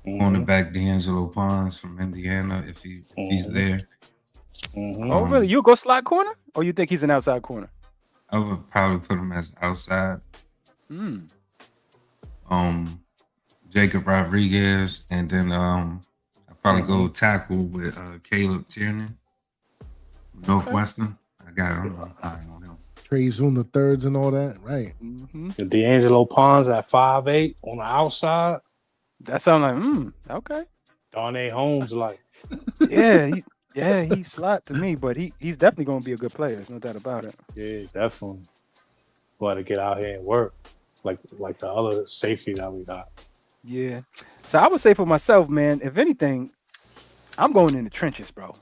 cornerback D'Angelo Pons from Indiana, if he's there. Oh, really? You go slot corner, or you think he's an outside corner? I would probably put him as outside. Jacob Rodriguez, and then I'll probably go tackle with Caleb Tiernan, Northwestern. I got him. I know him. Trey Zoom the thirds and all that, right? The D'Angelo Pons at 5'8" on the outside. That sounds like okay. Darnay Holmes, like, he's slot to me, but he's definitely gonna be a good player. There's no doubt about it. Yeah, definitely. Got to get out here and work like the other safety that we got. Yeah. So I would say for myself, man, if anything, I'm going in the trenches, bro.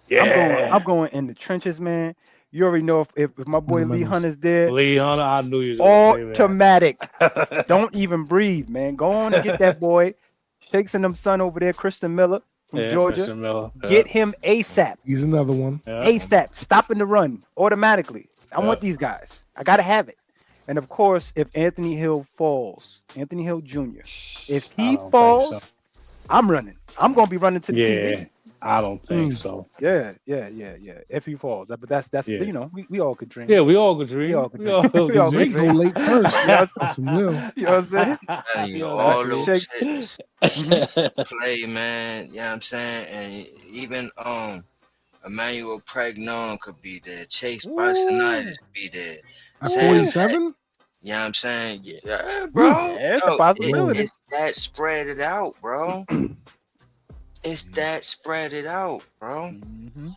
Yeah. I'm going in the trenches, man. You already know if my boy Lee Hunter's there. Lee Hunter, I knew you was going to say that. Automatic. Don't even breathe, man. Go on and get that boy. Shakes and them son over there, Christian Miller from Georgia. Christian Miller. Get him ASAP. He's another one. ASAP. Stopping the run automatically. I want these guys. I got to have it. And of course, if Anthony Hill falls, Anthony Hill Jr., if he falls, I'm running. I'm going to be running to the TV. I don't think so. Yeah. If he falls, but that's you know, we all could dream. Yeah, we all could dream. We all could dream. Go late first. You know what I'm saying? All those shits play, man. You know what I'm saying? And even Emmanuel Pregnon could be there. Chase Parsonitis could be there. At Sad 47? You know what I'm saying? Yeah, bro. Yeah, it's a possibility. It's that spread it out, bro. It's that spread it out, bro.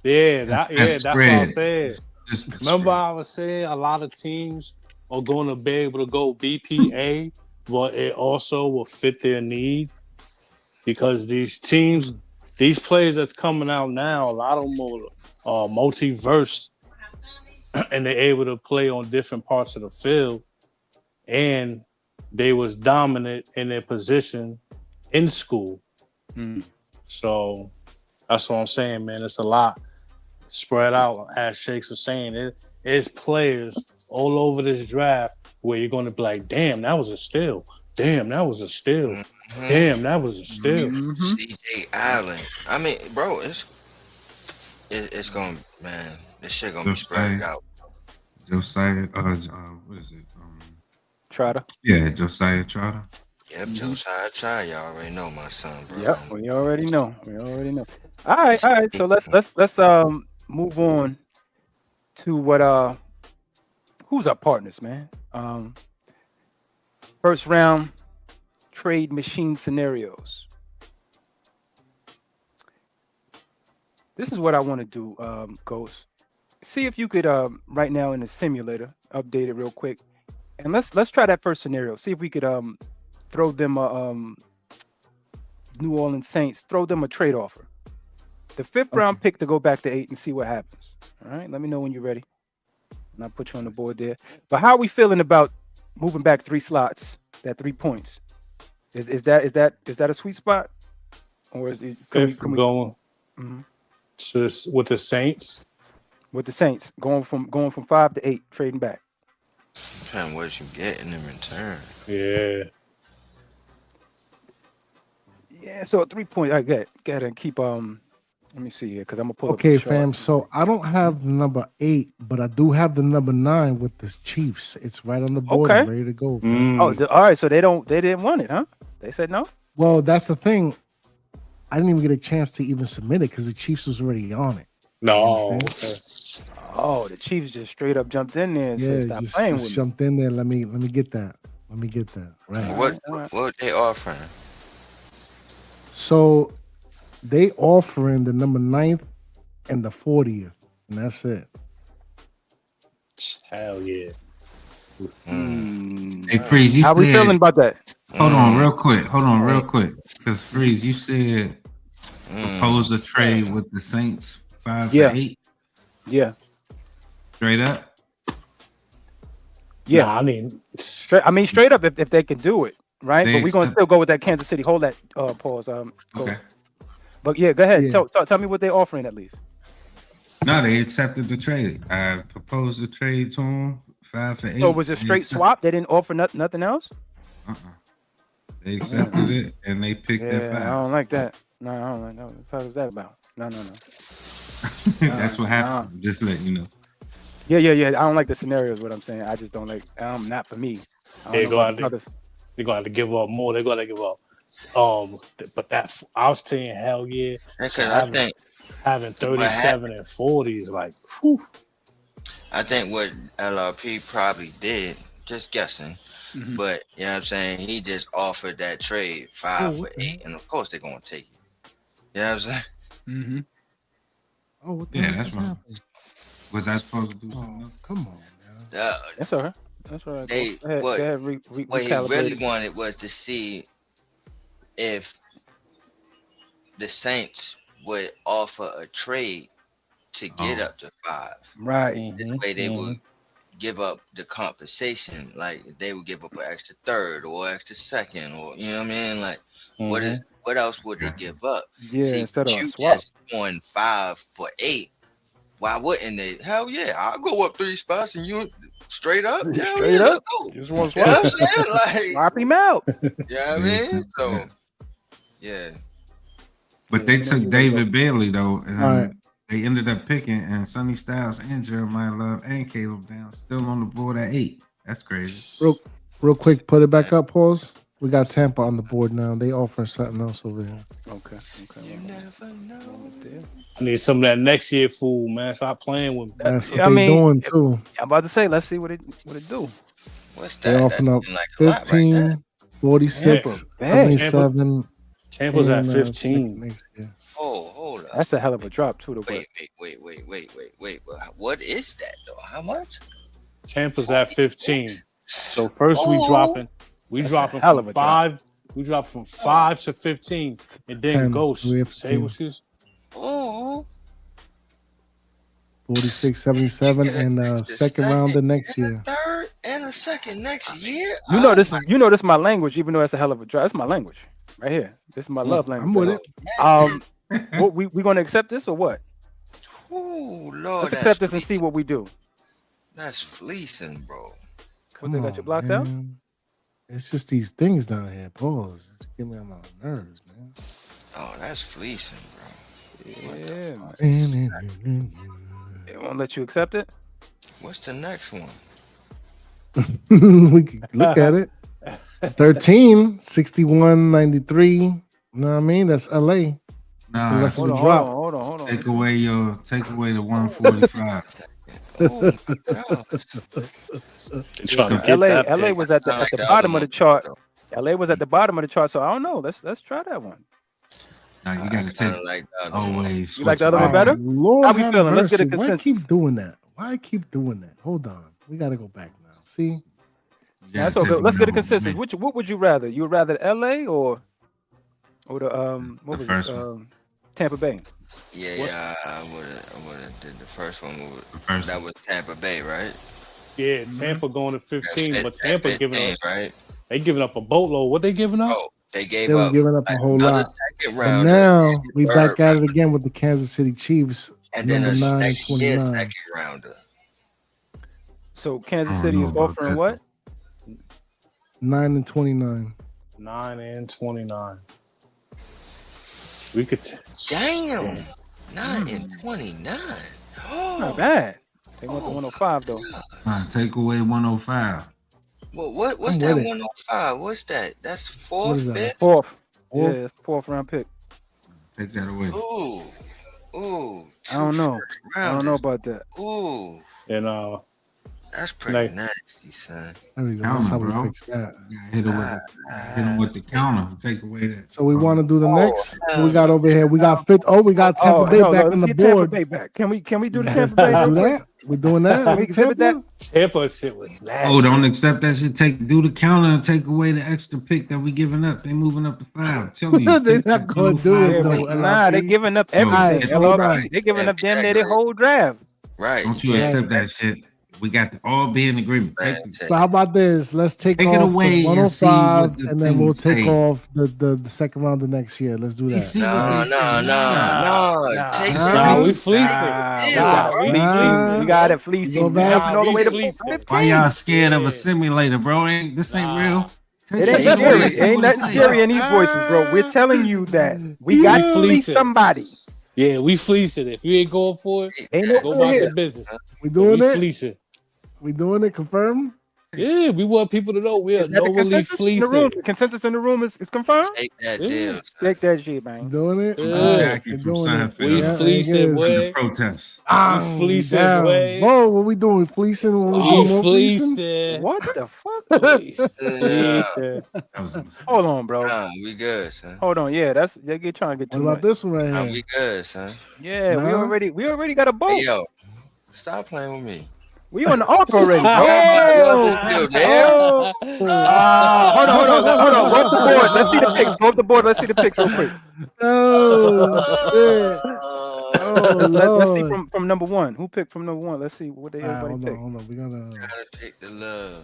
Yeah, that's what I said. Just Remember, I was saying a lot of teams are going to be able to go BPA, but it also will fit their need because these teams, these players that's coming out now, a lot of them are multiverse, and they're able to play on different parts of the field, and they was dominant in their position in school. So that's what I'm saying, man. It's a lot spread out, as Shakes was saying. It's players all over this draft where you're going to be like, damn, that was a steal. Damn, that was a steal. Damn, that was a steal. CJ Allen. I mean, bro, it's going, man. This shit gonna be spread out. Josiah, what is it? Trotter. Yeah, Josiah Trotter. Yep, Josiah Trotter. Y'all already know my son, bro. Yep, we already know. All right. So let's move on to what who's our partners, man? First round trade machine scenarios. This is what I want to do, Ghost. See if you could right now in the simulator update it real quick, and let's try that first scenario. See if we could throw them a New Orleans Saints, throw them a trade offer. The fifth round pick to go back to 8 and see what happens. All right, let me know when you're ready, and I'll put you on the board there. But how are we feeling about moving back 3 slots? That 3 points is that a sweet spot, or is it Going with the Saints? With the Saints going from 5 to 8, trading back. Depending what you getting in return. Yeah. So a 3 point. I get and keep Let me see here because I'm gonna pull. Okay, up the fam. chart. So I don't have the number 8, but I do have the number 9 with the Chiefs. It's right on the board, Okay. and ready to go. Fam. All right. So they didn't want it, huh? They said no. Well, that's the thing. I didn't even get a chance to even submit it because the Chiefs was already on it. No. Oh, the Chiefs just straight up jumped in there and said, "Stop playing with me." Jumped in there. Let me get that. Right. What they offering? So they offering the number 9th and the 40th, and that's it. Hell yeah. Hey, Freeze, you How said, we feeling about that? Hold on real quick. Because Freeze, you said propose a trade with the Saints 5 to 8. Yeah. Straight up. Yeah. Nah, I mean, straight up if they can do it, right? But we're gonna still go with that Kansas City. Hold that pause. Okay. But yeah, go ahead. Yeah. Tell me what they're offering at least. No, they accepted the trade. I proposed a trade to them 5 for 8. So it was a straight swap. They didn't offer nothing else. They accepted it and they picked that 5. I don't like that. No, I don't like that. What the fuck is that about? No. That's what happened. Just letting you know. Yeah. I don't like the scenarios. What I'm saying, I just don't like. Not for me. They're going to have to give up more. They're going to give up. But that I was saying, hell yeah. Because I think having 37 and 40 is like, whew. I think what LRP probably did, just guessing, but you know what I'm saying, he just offered that trade 5 for 8, and of course they're gonna take it. You know what I'm saying? Oh, what the that's right. Was I supposed to do something else? Come on, man. That's all right. That's all right. What he really wanted was to see if the Saints would offer a trade to get up to 5. Right. This way they would give up the compensation, like they would give up an extra third or extra second, or you know what I mean? Like what else would they give up? Yeah, see, instead of you a swap. just on 5 for 8. Why wouldn't they? Hell yeah, I'll go up 3 spots and you straight up. Yeah, straight up. Just want to swap. You know what I'm saying? Like, swap him out. Yeah, I mean, so yeah. But they took David Bailey though, and they ended up picking and Sonny Styles and Jeremiah Love and Caleb Downs still on the board at 8. That's crazy. Real quick, put it back up, pause. We got Tampa on the board now. They offering something else over here. Okay. You never know. I need some of that next year food, man. Stop playing with me. That's what Yeah, I they mean, doing too. I'm about to say, let's see what it do. What's They that? offering That up seemed like a lot right 15, there. 46, Bad. 77. Tampa's at and, 15. next year. Oh, hold up. That's a hell of a drop too. Wait. Well, what is that though? How much? Tampa's at 15. 46. So first Oh. we That's dropping a hell from of a drop. 5. We dropped from 5 to 15, and then 10, Ghost we have say 10. what she's. Oh. 46, 77, Get a and second round of next and year. a third and a second next year. You know this is my language, even though it's a hell of a drop. It's my language right here. This is my love language. I'm with it. What we gonna accept this or what? Oh Lord, Let's accept this and see what we do. That's fleecing, bro. What, they got you blocked man. out? It's just these things down here. Pause. It's getting me on my nerves, man. Oh, that's fleecing, bro. Yeah, What man. They won't let you accept it. What's the next one? We can look at it. 13, 61, 93. You know what I mean? That's LA. Nah, less Hold of on, a drop. hold on. take away the 145. Oh my God. Trying to get LA, that LA pick. was at the Sound like bottom of the chart. though. LA was at the bottom of the chart, so I don't know. Let's try that one. Now you I gotta take kinda like the other one. always. You like the switch other one it better? up. Lord How we have feeling? Let's get a mercy. Why consensus. keep doing that? Why keep doing that? Hold on. We got to go back now. See? You Yeah, gotta that's all take good. Let's get a number consensus. one. What would you rather? You would rather LA or the what The was first it? one. Tampa Bay. Yeah, I would have did the first one. first That one. was Tampa Bay, right? Yeah, Tampa going to 15, That's but it, Tampa that's giving 15, up. right? They giving up a boatload. What they giving up? Oh, they gave They was up giving up a whole another lot. second But round. now we third back at it again with the Kansas City Chiefs, and then number a 9 second, and 29. second rounder. So I Kansas don't City know is about offering that. what? 9 and 29. 9 and 29. We could. Damn, 9 and 29. Oh, Not bad. They want the 105 though. Take away 105. well, what's I'm that with it. 105? What's that? That's What fourth, is that? fifth. Fourth. Fourth? Yeah, it's the fourth round pick. Take that away. Ooh. I don't know. I don't know about that. Ooh, And that's pretty Like- nasty, son. There we go. That's how we Bro. fix that. You gotta hit him with the counter. Take away that. So we want to do the next. hell What we got over here? We got fifth. Oh, we got Tampa Bay no, back let's on the get Tampa board. Bay back. Can we do the Let's Tampa Bay? real do quick? that. We're doing that. We exhibit that. Tampa shit was nasty. Oh, don't accept that shit. Do the counter and take away the extra pick that we giving up. They moving up to 5. Tell you. They're take not that gonna do 105 it, though. away. Nah, they giving up everything. it's all right. They giving up damn near their whole draft. Right. Don't you accept that shit. We got to all be in agreement. Take the, So how about this? Let's take Take it off away the and see 105, what the and then we'll things take say. off the second round of next year. Let's do that. see No, what they say. no. Take Nah, we it. fleecing. Yeah, We bro. got it fleecing. Go We back. hopping all the way to Fleecing. 15. Why y'all scared of Yeah. a simulator, bro? This ain't real. Take It that ain't shit away scary. and see Ain't what nothing it say. scary in these voices, bro. We're telling you that we got to fleece somebody. Yeah, we fleecing. If you ain't going for it, Ain't no go go about here. your business. We doing We it? fleecing. We doing it? Confirm? Yeah, we want people to know we are Is that the normally consensus in the room? fleecing. The consensus in the room is confirmed. Take that Yeah. deal. Take that shit, man. Doing it? Yeah. All right, Jackie we're from doing it. Seinfeld. We Yeah, fleecing, it is. boy. The protest. Ah, fleecing, down. boy. Whoa, what we doing? Fleecing? What we We doing more fleecing? fleecing. What the fuck? We fleecing. That was a mistake. Hold on, bro. We good, son. Hold on. Yeah, that's they get trying to get What too about much. this one right here? We good, son. Yeah, we Nah. already got a boat. Hey, yo, stop playing with me. We on the arc already, bro. Oh, still there? Hold on. Go up the board. Let's see the picks. Go up the board. Let's see the picks real quick. Oh, shit. Oh, Let's see Lord. from number one. Who picked from number one? Let's see what they All right, everybody hold on, picked. We gotta. Gotta pick the love.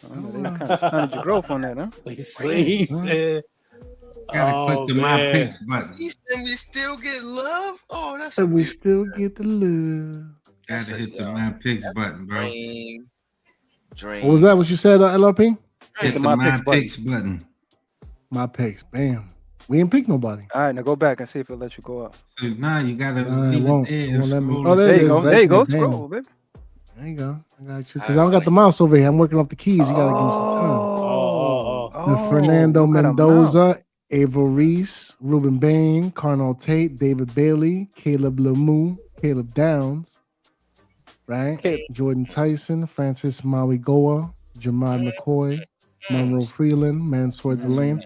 I don't know, they kind of stunted your growth on that, huh? We fleecing. Gotta Oh, click the my man. picks button. He said we still get love? Oh, that's And a we big still get the love. that's Gotta a- hit the my picks button, bro. dream. What was that? What you said, LRP? Hit the my picks button. My picks. Bam. We ain't pick nobody. All right, now go back and see if it lets you go up. So now you gotta Nah, it leave won't. it It there. won't let me. Scroll Oh, and there There it you is, go. right There you go. there. Scroll, baby. There you go. I got you. Because I don't got the mouse over here. I'm working off the keys. You gotta give me some time. Oh, Fernando look at 'em now. Mendoza, Ava Reese, Ruben Bain, Carnell Tate, David Bailey, Caleb Lemieux, Caleb Downs, right? Jordan Tyson, Francis Mawigoa, Jamad McCoy, Monroe Freeland, Mansour Delane.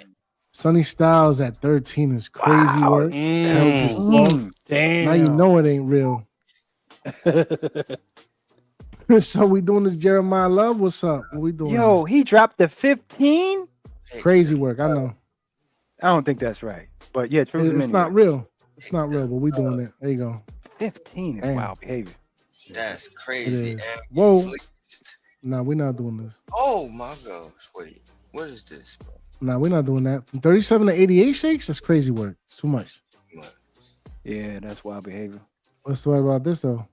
Sonny Styles at 13 is crazy work. Damn. Now you know it ain't real. So we doing this Jeremiah Love? What's up? What we doing? Yo, he dropped the 15. Crazy work. I know. I don't think that's right, but yeah, It's not real. It's not real, but we doing it. There you go. 15 is Damn. wild behavior. That's It crazy. is. And Whoa. fleeced. No, we're not doing this. Oh my gosh. Wait. What is this, bro? No, we're not doing that. From 37 to 88 shakes, that's crazy work. It's too much. Yeah, that's wild behavior. What's the word about this though?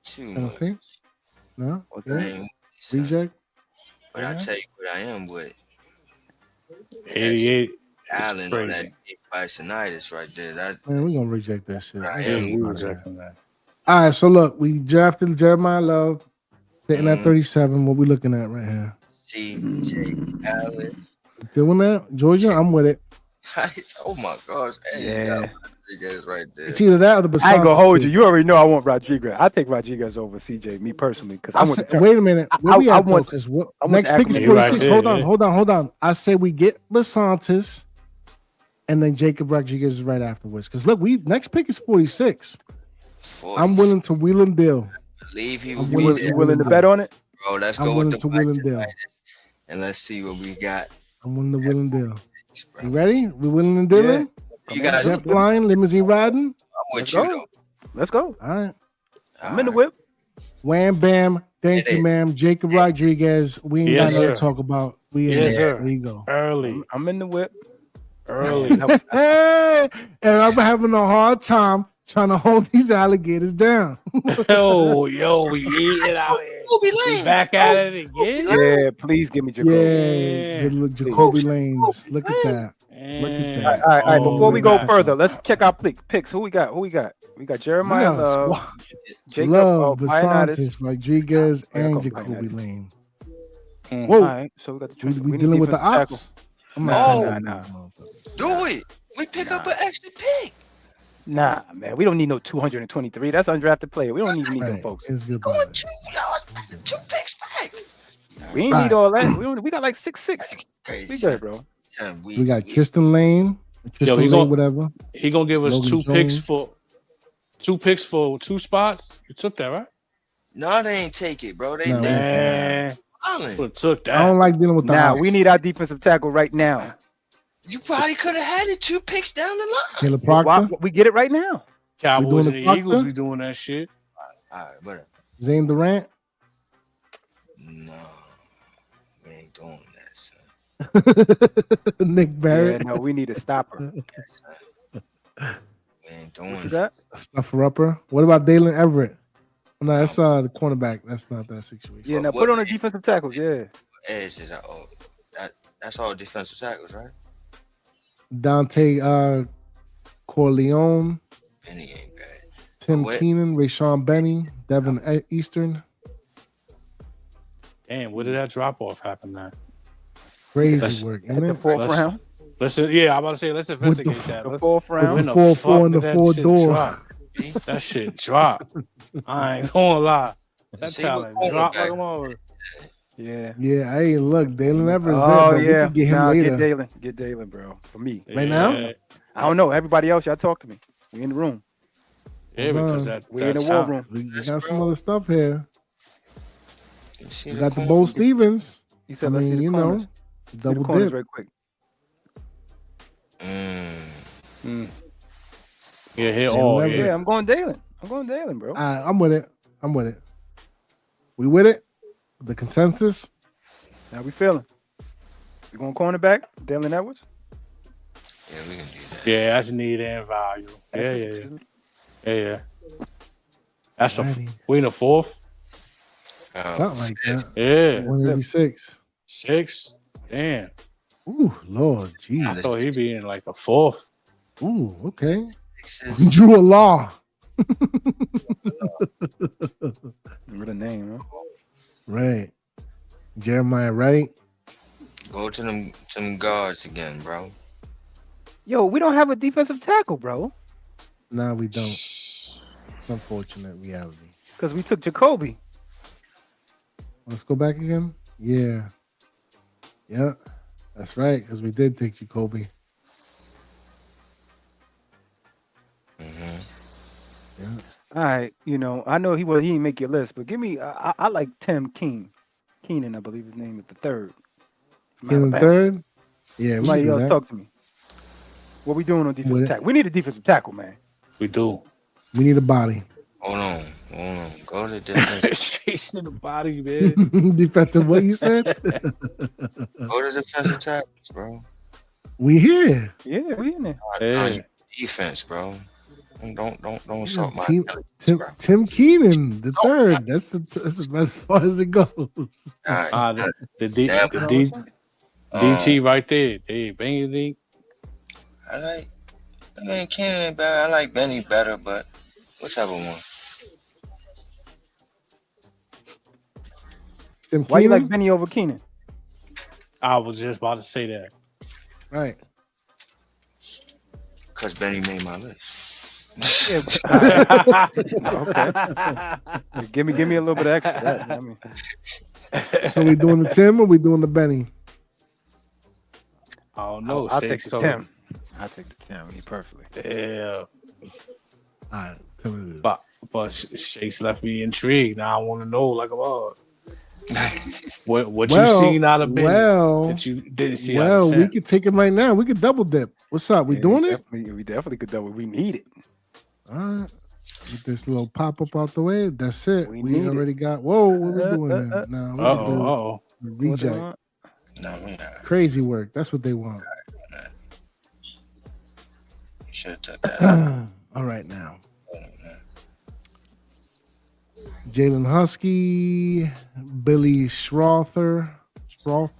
Too Can I much. see? No? Yeah? Man, son. Reject? But I tell you what I am with. 88. Allen on that crazy. deep bisonitis right there. That Man, we're gonna reject that shit. I Yeah, am. we rejecting that. All right, so look, we drafted Jeremiah Love, sitting at Mhm. 37. What we looking at right here? CJ Allen. Doing that? Georgia, I'm with it. Oh my gosh. Hey, you Yeah. got Rodriguez right there. It's either that or the I ain't gonna Basantis hold kid. you. You already know I want Rodriguez. I take Rodriguez over CJ, me personally, because I I'm with said, the turn. wait a minute. Where we I at though? want- Because I want next the pick is acclimate. 46. Right hold there, on, yeah. hold on. I say we get Basantis, and then Jacob Rodriguez is right afterwards. Because look, next pick is 46. I'm willing to wheel and deal. Believe he will I'm be willing there. You willing to bet on it? Bro, let's I'm go willing with to the wheel and deal. bisonitis, and let's see what we got. I'm willing to wheel and deal. Bro. You ready? We willing and dealing? You guys, Jet flying, limousine riding. I'm with Let's you go. though. Let's go. All right. I'm in the whip. Wham bam. Thank It you, is. ma'am. Jacob Rodriguez. We ain't Yes, got nothing to sir. talk about. We in Yes, there. sir. There you go. Early. I'm in the whip. Early. And I'm having a hard time trying to hold these alligators down. Yo, we eating out here. Kobe We Lane. back at it again. Yeah, please give me Jacoby. Yeah, the Jacoby Lanes. Look at that. Look at And- that. All right. Before we go man. further, let's check our picks. Who we got? We got Jeremiah We got a Love, squad. Jacob Love, Bionitis. Basantis, Rodriguez, Yeah, and go Jacoby Bionitis. Lane. Mm. Whoa, All right, so we got the we need dealing with the defensive tackle. ops. I'm Nah, not- Do it. We pick up an extra pick. Nah, man, we don't need no 223. That's undrafted player. We don't even need them Right. folks. It's good. Going brother. two picks back. We ain't need all that. We got like 6'6". Crazy. We good, bro. Son, We got Tristan Lane, Yo, he's Lane, on- whatever. He gonna give us Logan two picks for two spots. You took that, right? No, they ain't take it, bro. They No, they Man, Allen. would took I don't that. like dealing with the Nah, ops. we need our defensive tackle right now. You probably could have had it 2 picks down the line. Caleb Why, Proctor, we get it right now. Cowboys doing and the the Eagles Proctor? be doing that shit. All right, whatever. Zane Durant. No, we ain't doing that, son. Nick Yeah, Barrett, no, we need a stopper. We ain't doing What you that. got? stuffer upper. What about Dalen Everett? No, that's the cornerback. That's not that situation. Yeah, now What- put on the defensive tackles. Yeah. Edge is that's all defensive tackles, right? Dante Corleone, And he ain't bad. Tim What? Keenan, Rayshawn Benny, Devin Eastern. Damn, where did that drop off happen at? Crazy That's- work, At isn't the it? fourth Let's- round. Let's I'm about to say let's investigate that. The Let's, fourth round. when the 4-4 fuck in did the that 4 shit door. drop? That shit dropped. I ain't gonna lie. That See what talent dropped like a mother. Yeah. Yeah, hey, look, Dalen Everett is Oh there, but yeah. we could get him Nah, later. get Dalen. Get Dalen, bro. For me. Right now? Yeah, I don't know. Everybody else, y'all talk to me. We in the room. yeah, because that We in the war talent- room. We Yes, got some bro. other stuff here. You see We got the corner? Bo Stevens. He said, I "Let's see mean, the you corners. know, See the double corners dip. right quick." Mm. Yeah, here Dalen all Everett. Yeah, yeah. I'm going Dalen, bro. I'm with it. I'm with it. We with it? The consensus? How we feeling? You going cornerback, Dalen Edwards? Yeah, we can do that. Yeah, that's need and value. Yeah. That's Alrighty. we in the fourth. Something like that. Yeah, 186. 6. Damn. Ooh, Lord, I Jesus. thought he'd be in like the fourth. Ooh, okay. Sixes. Drew a law. What a name, huh? Right. Jeremiah Wright. Go to them guards again, bro. Yo, we don't have a defensive tackle, bro, Nah, we don't. It's unfortunate reality. because we took Jacoby. Let's go back again. Yeah. That's right. Because we did take Jacoby. Mm-hmm. Yeah. All right, I know he didn't make your list, but give me. I like Tim Keenan, I believe his name is the third. from In the Alabama. third. Yeah, we can Somebody do else that. talk to me. What we doing on defensive What- tackle? We need a defensive tackle, man. We do. We need a body. Hold on. Go to defense. Chasing the body, man. Defensive. What you said? Go to defensive tackles, bro. We here. Yeah, we in there. Yeah. Defense, bro. Don't insult my Tim, intelligence, Tim, bro. Tim Keenan, the third. That's as far as it goes. The Damn. DT right there. Hey, bang I mean, Keenan ain't bad. I like Benny better, but whichever one. Tim Why you Keenan? like Benny over Keenan? I was just about to say that. Right. Because Benny made my list. Okay. Give me a little bit of extra. I mean, So we doing the Tim or we doing the Benny? I don't know. I'll Shake, take the so- Tim. I'll take the Tim. He perfectly. Yeah. All right. Tim it is. But Shake's left me intrigued. Now I want to know, like, what you seen out of Benny that you didn't see out of Well, we Sam? could take it right now. We could double dip. What's up? We doing it? We definitely could double. We need it. All right. Get this little pop up out the way. That's it. We We need it. already got. Whoa, what we doing now? Nah, we can do Uh-oh. the reject. No, we're not. Crazy work. That's what they want. You should have took that out. All right now. Jalen Husky, Billy Schroth. Yo,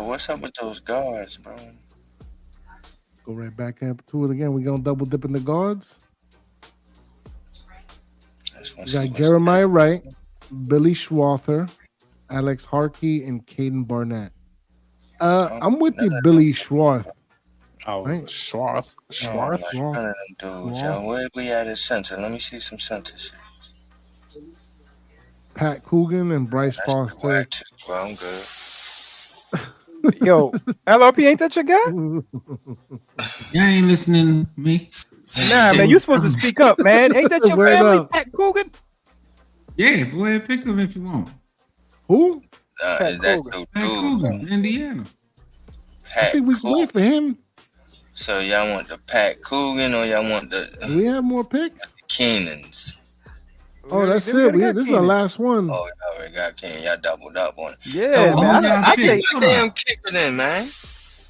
what's up with those guards, bro? Go right back up to it again. We gonna double dip in the guards. We got Jeremiah Wright, Billy Schwarther, Alex Harkey, and Caden Barnett. I'm with you, Billy Schwarth. Oh, Right. Schwarth. None of them dudes, yo. Where we at at center? Let me see some center shit. Pat Coogan and Bryce That's Foster. whack too, bro. I'm good. Yo, LRP, ain't that your guy? Y'all ain't listening to me. Nah, man, you supposed to speak up, man. Ain't that your Word family, up. Pat Coogan? Yeah, boy, pick them if you want. Who? Pat That's Coogan. the Pat dude, Coogan, Indiana. I Pat think we can wait for Coogan. him. So y'all want the Pat Coogan or y'all want Do the we have more picks? Keenans? Oh, that's We it. already got This is our Keenan. last one. Oh, y'all already got Keenan. Y'all doubled up on it. Yeah, Oh, man. yeah, I pick. say Take damn kicker then, man.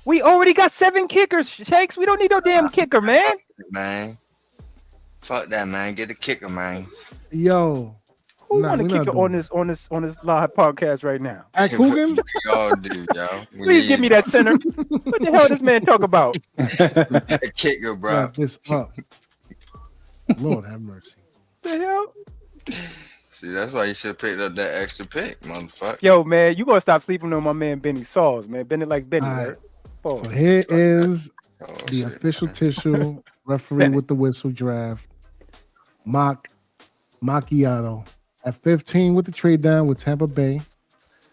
we already got 7 kickers, Shakes. We don't need no damn kicker, man. Man. Fuck that, man. Get the kicker, man. Yo. Who Nah, want we to not kicker doing on this live podcast right now? Pat Coogan? We all do, yo. We Please give me that center. What the hell this man talk about? that kicker, bro. Wrap this up. Lord have mercy. The hell? See, that's why you should have picked up that extra pick, motherfucker. Yo, man, you gonna stop sleeping on my man Benny Saws, man. Benny like Benny, All right. right? Pause. So here is Oh, the shit, official man. tissue referee with the whistle draft. Macchiato at 15 with the trade down with Tampa Bay.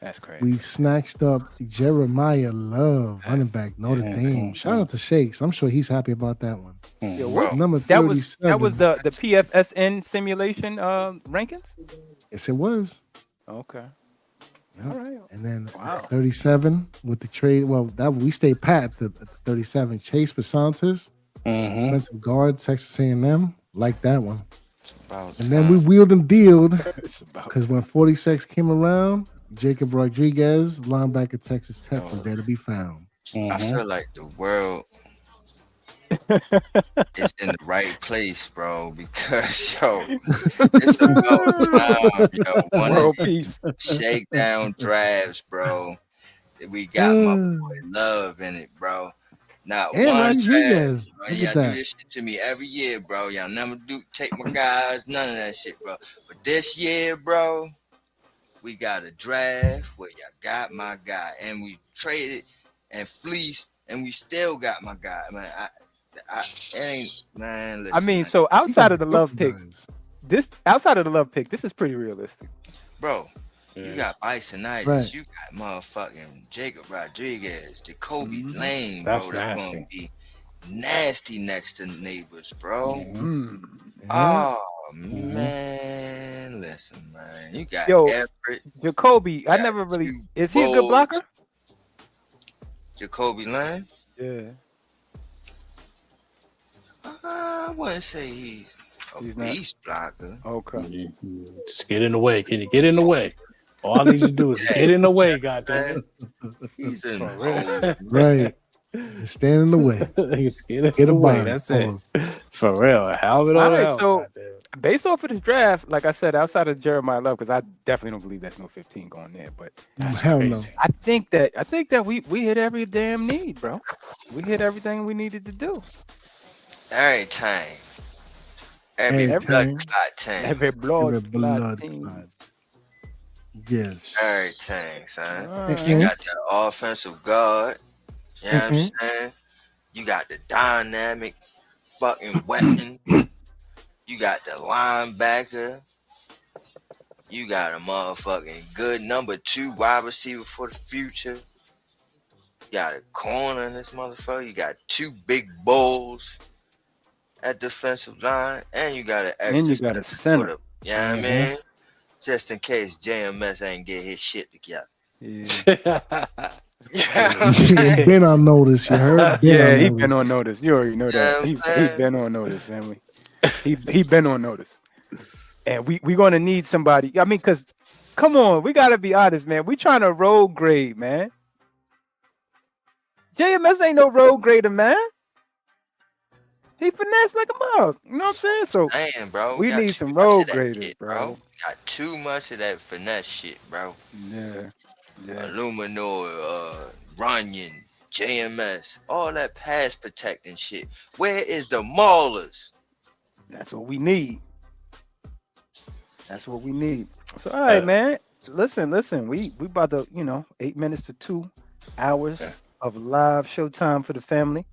That's crazy. We snatched up Jeremiah Love, running back Notre Dame. Shout out to Shakes. I'm sure he's happy about that one. Yo, Bro, what? Number That 37. was the PFSN simulation rankings. Yes, it was. Okay. Yeah. All right. And then Wow. 37 with the trade. Well, that we stayed pat at the 37. Chase Basantis, Mm-hmm. defensive guard, Texas A&M. Like that one. About And then we wheeled and dealed It's about because when 46 came around, Jacob Rodriguez, linebacker Texas Tech, was there to be found. I feel like the world is in the right place, bro, because yo, it's about time, yo. One of world these peace. shakedown drafts, bro. We got my boy Love in it, bro. Not And one draft. Rodriguez. Bro, Look y'all at do that. this shit to me every year, bro. Y'all never do take my guys, none of that shit, bro. But this year, bro, We got a draft where you got my guy, and we traded and fleeced, and we still got my guy. Man, it ain't man. Listen, I mean, man. so outside of the love pick, Guys. this is pretty realistic. Bro, Yeah. you got Bisonitis, Right. you got motherfucking Jacob Rodriguez, Jacoby Mhm. Lane, That's bro. That's gonna be nasty next to neighbors, bro. Yeah. Oh man, listen, man. You got Yo, Everett, Jacoby, I got never really. two Is he a good Bulls. blocker? Jacoby Lane. Yeah, I wouldn't say he's a He's not. beast blocker. okay. Just get in the way. Can you get in the way? All I need you to do is get in the way, goddamn He's in For real. bold. Right. Stand in the way. it. Just get in Get the a way. body. That's it. For real. A helmet All on right, the helmet, so goddamn. based off of this draft, like I said, outside of Jeremiah Love, because I definitely don't believe there's no 15 going there, but That's Hell crazy. I think that we hit every damn need, bro. We hit everything we needed to do. Everything. Every Everything. blood clot tank. Every blood, Every blood clot team. clot. Yes. Everything, son. All You right. got that offensive guard. You know what I'm saying? You got the dynamic fucking weapon. You got the linebacker. You got a motherfucking good number 2 wide receiver for the future. You got a corner in this motherfucker. You got 2 big bulls at defensive line, and you got an extra And you got a center. for the, you know what I mean? Just in case JMS ain't get his shit together. Yeah, You know what I'm saying? He's been on notice, you heard? yeah, he on been notice. on notice. You already know that. Yeah, He been on notice, family. He been on notice, and we gonna need somebody. I mean, cause come on, we gotta be honest, man. We trying to road grade, man. JMS ain't no road grader, man. He finesse like a mug. You know what I'm saying? So Man, bro, we got need too some much road of that graders, shit, bro. Got too much of that finesse shit, bro. Yeah, yeah. Illuminor, Runyon, JMS, all that pass protecting shit. Where is the maulers? That's what we need. That's what we need. So all right, man. Listen. We about to 8 minutes to 2 hours of live showtime for the family.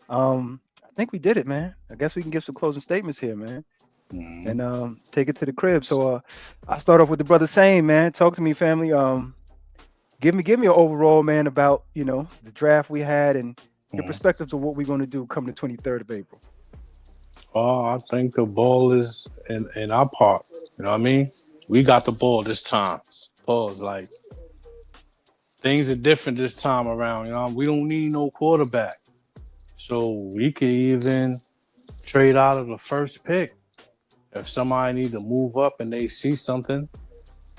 I think we did it, man. I guess we can give some closing statements here, man, and take it to the crib. So I'll start off with the brother saying, man, talk to me, family. Give me an overall, man, about the draft we had and your perspectives of what we're going to do come the 23rd of April. Oh, I think the ball is in our part. You know what I mean? We got the ball this time. Pause. Like, things are different this time around. You know, we don't need no quarterback. So we could even trade out of the first pick. If somebody need to move up and they see something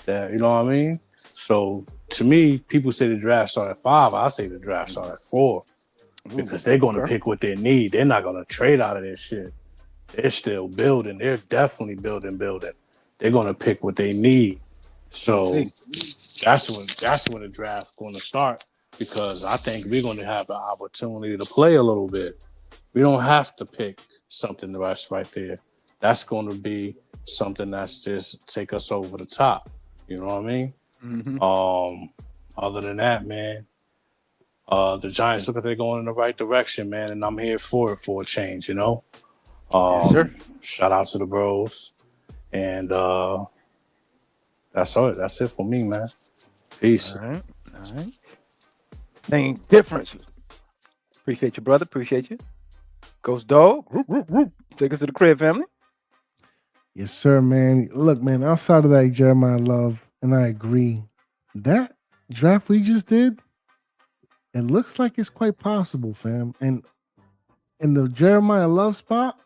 that, you know what I mean? So to me, people say the draft start at 5. I say the draft start at 4. Because they're going to pick what they need. They're not going to trade out of this shit. They're still building. They're definitely building. They're going to pick what they need. So that's when the draft going to start, because I think we're going to have the opportunity to play a little bit. We don't have to pick something that's right there. That's going to be something that's just take us over the top. You know what I mean? Mm-hmm. Other than that, man, the Giants look like they're going in the right direction, man, and I'm here for a change, you know? Yes, sir. Shout out to the bros. And that's all. That's it for me, man. Peace. All right. Thing difference. Appreciate you, brother. Appreciate you. Ghost Dog. Take us to the crib, family. Yes, sir, man. Look, man, outside of that, Jeremiah Love, and I agree, that draft we just did, it looks like it's quite possible, fam. And in the Jeremiah Love spot,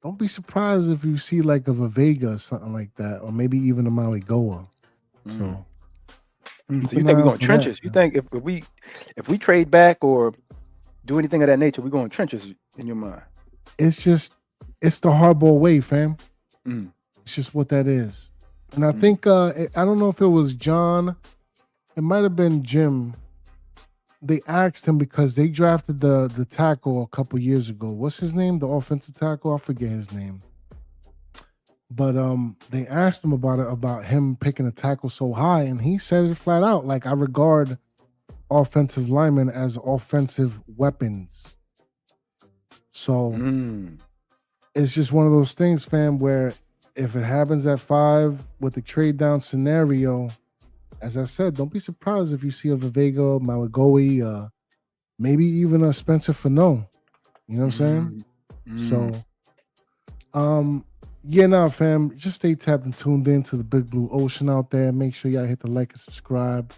don't be surprised if you see like a Vega or something like that, or maybe even a Maui Goa. So you think we're going trenches? You think if we trade back or do anything of that nature, we're going trenches in your mind? It's the Harbaugh way, fam. It's just what that is. And I think I don't know if it was John, it might have been Jim. They asked him because they drafted the tackle a couple years ago. What's his name? The offensive tackle? I forget his name. But they asked him about him picking a tackle so high, and he said it flat out. Like, I regard offensive linemen as offensive weapons. So it's just one of those things, fam, where if it happens at 5 with the trade down scenario, as I said, don't be surprised if you see a Vivego, Mawagoe, maybe even a Spencer Fano. You know what I'm saying? So, yeah, nah, fam, just stay tapped and tuned in to the Big Blue Ocean out there. Make sure y'all hit the like and subscribe.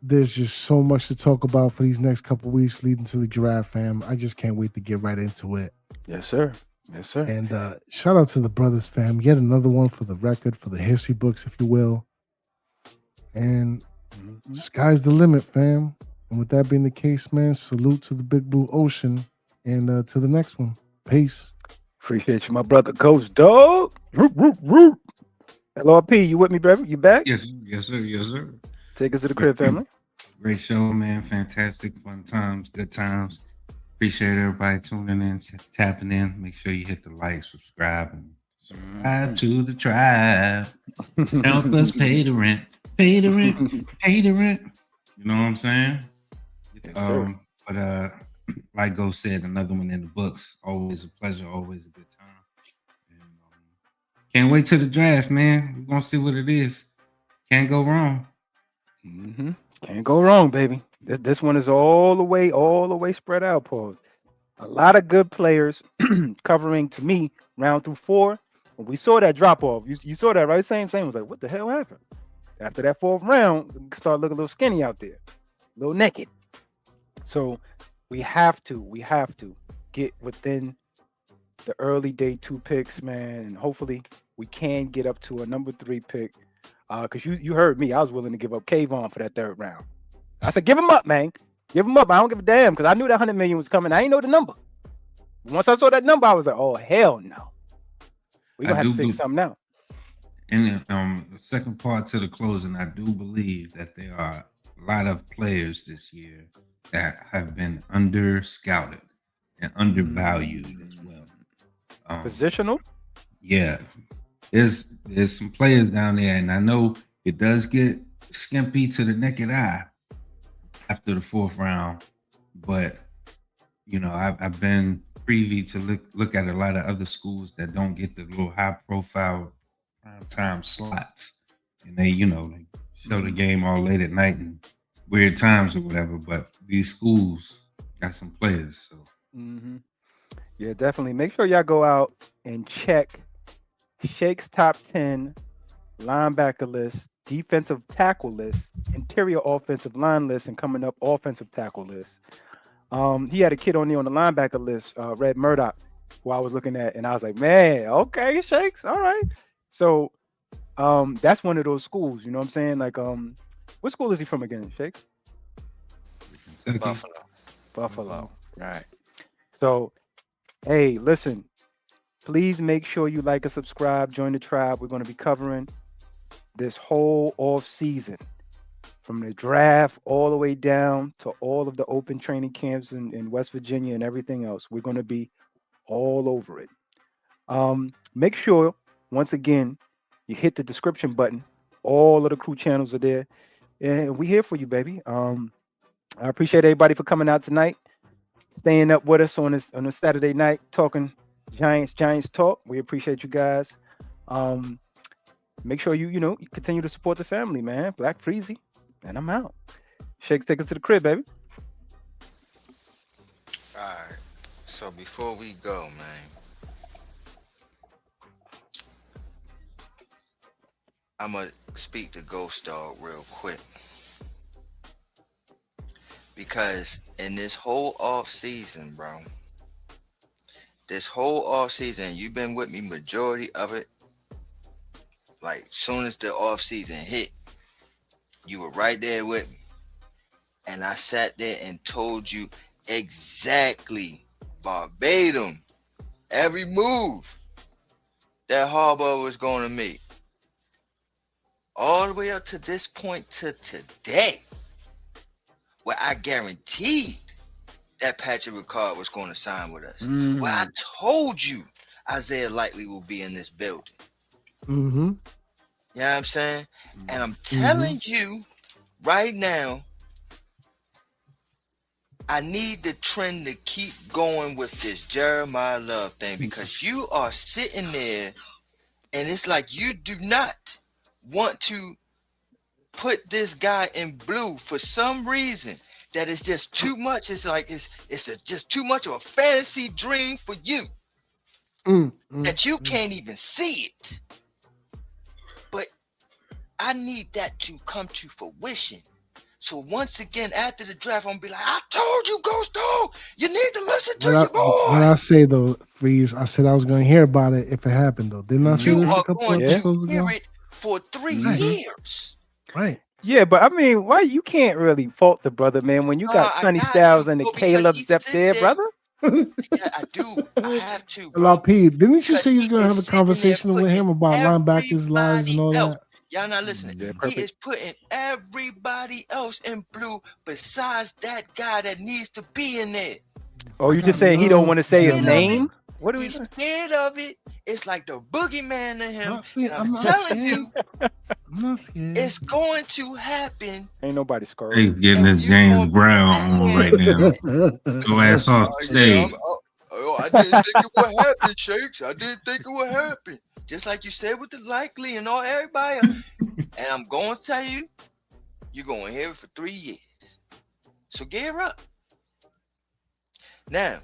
There's just so much to talk about for these next couple weeks leading to the draft, fam. I just can't wait to get right into it. Yes, sir. Yes, sir. And shout out to the brothers, fam. Yet another one for the record, for the history books, if you will. And sky's the limit, fam. And with that being the case, man, salute to the Big Blue Ocean and to the next one. Peace. Appreciate you, my brother. Ghost Dog. Root, root, root. LRP, you with me, brother? You back? Yes, yes, sir. Yes, sir. Take us to the crib, family. Great show, man. Fantastic, fun times, good times. Appreciate everybody tuning in, tapping in. Make sure you hit the like, subscribe, and subscribe to the tribe. Help us pay the rent. Pay the rent. Pay the rent. You know what I'm saying? Yes, sir. But like Go said, another one in the books. Always a pleasure, always a good time. And, can't wait till the draft, man. We're gonna see what it is. Can't go wrong. Can't go wrong, baby. This one is all the way spread out, Paul. A lot of good players covering, to me, round through 4. When we saw that drop off, you saw that, right? Same was like, what the hell happened? After that 4th round, we start looking a little skinny out there, a little naked. So we have to get within the early day 2 picks, man, and hopefully we can get up to a number 3 pick. Because you heard me, I was willing to give up Kayvon for that 3rd round. I said, give him up, man. Give him up. I don't give a damn, because I knew that 100 million was coming. I ain't know the number. Once I saw that number, I was like, oh, hell no. We're going to have to figure something out. In the second part to the closing, I do believe that there are a lot of players this year that have been under-scouted and undervalued as well. Positional? Yeah. There's some players down there, and I know it does get skimpy to the naked eye after the 4th round, but you know, I've been privy to look at a lot of other schools that don't get the little high profile prime time slots, and they, you know, like show the game all late at night and weird times or whatever, but these schools got some players. So yeah, definitely make sure y'all go out and check Shake's top 10 linebacker list, defensive tackle list, interior offensive line list, and coming up offensive tackle list. He had a kid on there on the linebacker list, Red Murdoch, who I was looking at, and I was like, man, okay, Shakes, all right. So that's one of those schools, you know what I'm saying? Like, what school is he from again, Shakes? Buffalo, right. So, hey, listen, please make sure you like and subscribe, join the tribe. We're going to be covering this whole off season, from the draft all the way down to all of the open training camps in West Virginia and everything else. We're going to be all over it. Make sure, once again, you hit the description button. All of the crew channels are there. And we're here for you, baby. I appreciate everybody for coming out tonight, staying up with us on a Saturday night, talking Giants talk. We appreciate you guys. Make sure you continue to support the family, man. Black Freezy. And I'm out. Shakes, take us to the crib, baby. All right. So before we go, man, I'm going to speak to Ghost Dog real quick. Because in this whole off season, bro, you've been with me majority of it. Like, soon as the off season hit, you were right there with me. And I sat there and told you exactly, verbatim, every move that Harbaugh was going to make. All the way up to this point to today, where I guaranteed that Patrick Ricard was going to sign with us. Where I told you Isaiah Likely will be in this building. Mm-hmm. You know what I'm saying? And I'm telling you right now, I need the trend to keep going with this Jeremiah Love thing, because you are sitting there and it's like you do not want to put this guy in blue for some reason. That is just too much. It's like just too much of a fantasy dream for you that you can't even see it. But I need that to come to fruition. So once again, after the draft, I'm gonna be like, I told you, Ghost Dog, you need to listen to your boy. What I say though, Freeze, I said I was gonna hear about it if it happened though. Didn't I say You this a are couple going episodes to ago? hear it for 3 years. Right. Yeah, but I mean, why you can't really fault the brother, man, when you got Sonny Styles and the Caleb's up there, brother? Yeah, I do. I have to, bro. LRP, didn't you say you was gonna have a sitting there conversation with him about linebackers' lives and all everybody else. that? Y'all not listening. He is putting everybody else in blue besides that guy that needs to be in there. Oh, you just saying he don't want to say his name? What are we He's scared of it. It's like the boogeyman to him. And I'm not telling scared. you, I'm not scared. it's going to happen. Ain't nobody scared. He's getting his James Brown on right now. Go ass off the stage. I didn't think it would happen, Shakes. I didn't think it would happen. Just like you said with the Likely and all everybody. And I'm going to tell you, you're going to hear it for 3 years. So gear up. Now,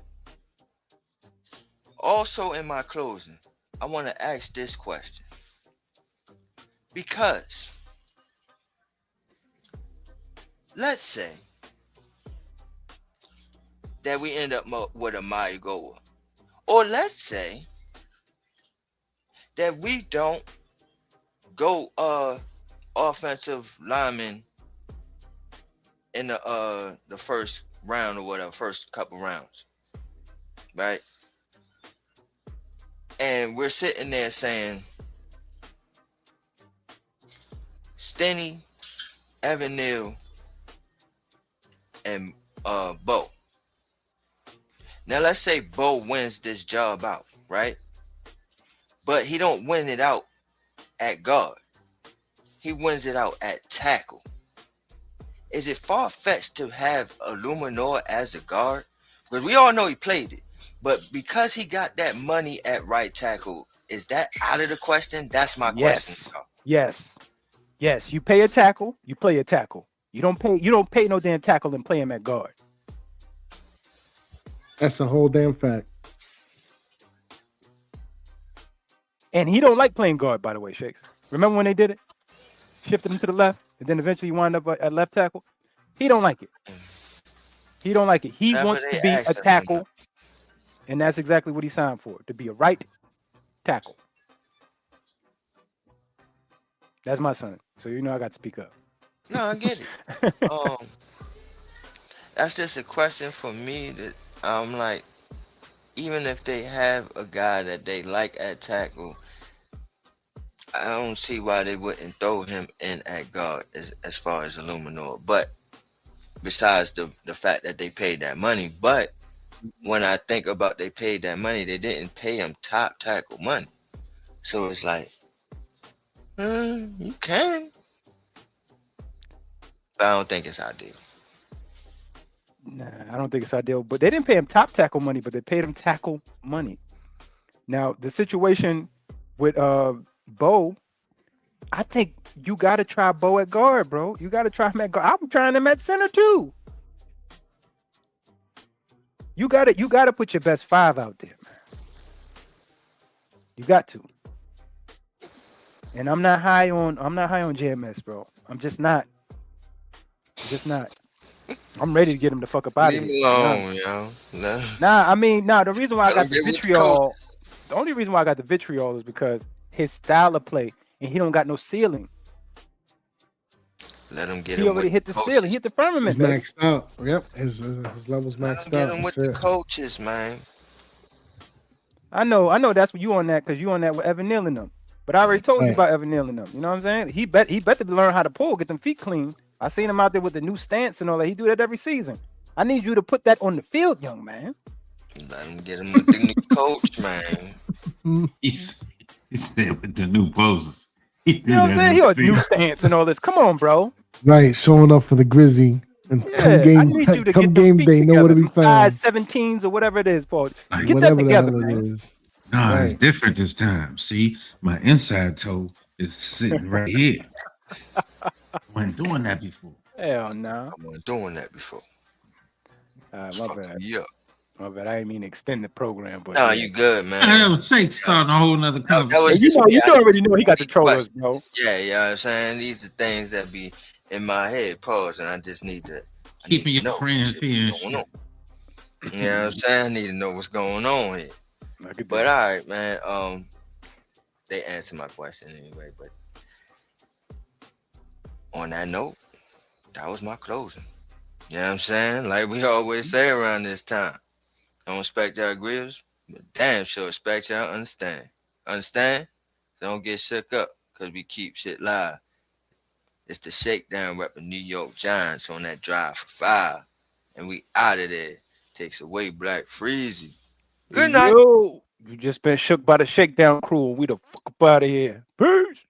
also in my closing, I want to ask this question. Because, let's say that we end up with a Maya Goa. Or let's say that we don't go offensive lineman in the first round or whatever, first couple rounds. Right? And we're sitting there saying Stenny, Evan Neal, and Bo. Now let's say Bo wins this job out, right? But he don't win it out at guard. He wins it out at tackle. Is it far-fetched to have Illuminor as the guard? Because we all know he played it. But because he got that money at right tackle, is that out of the question? That's my question. Yes. You pay a tackle, you play a tackle. You don't pay no damn tackle and play him at guard. That's a whole damn fact. And he don't like playing guard, by the way, Shakes. Remember when they did it? Shifted him to the left, and then eventually he wound up at left tackle. He don't like it. He don't like it. He wants to be a tackle, and that's exactly what he signed for, to be a right tackle. That's my son. So you know I got to speak up. No, I get it. That's just a question for me that I'm like, even if they have a guy that they like at tackle, I don't see why they wouldn't throw him in at guard as far as Illuminor. But besides the fact that they paid that money, but when I think about they paid that money, they didn't pay him top tackle money. So it's like, you can. But I don't think it's ideal. Nah, I don't think it's ideal. But they didn't pay him top tackle money, but they paid him tackle money. Now, the situation with Bo, I think you got to try Bo at guard, bro. You got to try him at guard. I'm trying him at center too. You got to put your best five out there, man. You got to. And I'm not high on JMS, bro. I'm just not. I'm ready to get him the fuck up out of here. Leave me alone, yo. No. The reason why I got the vitriol, the only reason why I got the vitriol is because his style of play, and he don't got no ceiling. Let him get he him already with hit the ceiling, hit the firmament. He's maxed out. Yep, his level's maxed out. Let him get him with the coaches, man. I know that's what you on that, because you on that with Evan Neal and them. But I already told you about Evan Neal and them. You know what I'm saying? He better learn how to pull, get them feet clean. I seen him out there with the new stance and all that. He do that every season. I need you to put that on the field, young man. Let him get him with the new coach, man. He said with the new poses. You know what I'm saying? He on new stance and all this. Come on, bro. Right, showing up for the Grizzly. And Yeah, come I games, need you to come get game them day, feet nowhere to together. be found. Size 17s or whatever it is, Paul. Like, Get that Whatever the together, hell it man. is. Nah, it's Right. different this time. See, my inside toe is sitting right here. I wasn't doing that before. Hell no. I wasn't doing that before. My Fucking bad. me up. My bad. I didn't mean to extend the program, but Nah, yeah. you good, man. I know Shake starting a whole nother That was conversation. You just know, me. you already know he got the But trollers, bro. yeah, you know what I'm saying? These are things that be in my head, pause, and I just need to Keeping your know friends what's here and going shit. on. You know what I'm saying? I need to know what's going on here. Look at But that. all right, man. They answered my question anyway. But on that note, that was my closing. You know what I'm saying? Like we always say around this time. I don't expect y'all agree, but damn sure expect y'all understand. Understand? So don't get shook up because we keep shit live. It's the shakedown repping New York Giants on that drive for 5. And we out of there. Takes away Black Freezy. Good night. Yo, you just been shook by the shakedown crew. We the fuck up out of here. Peace.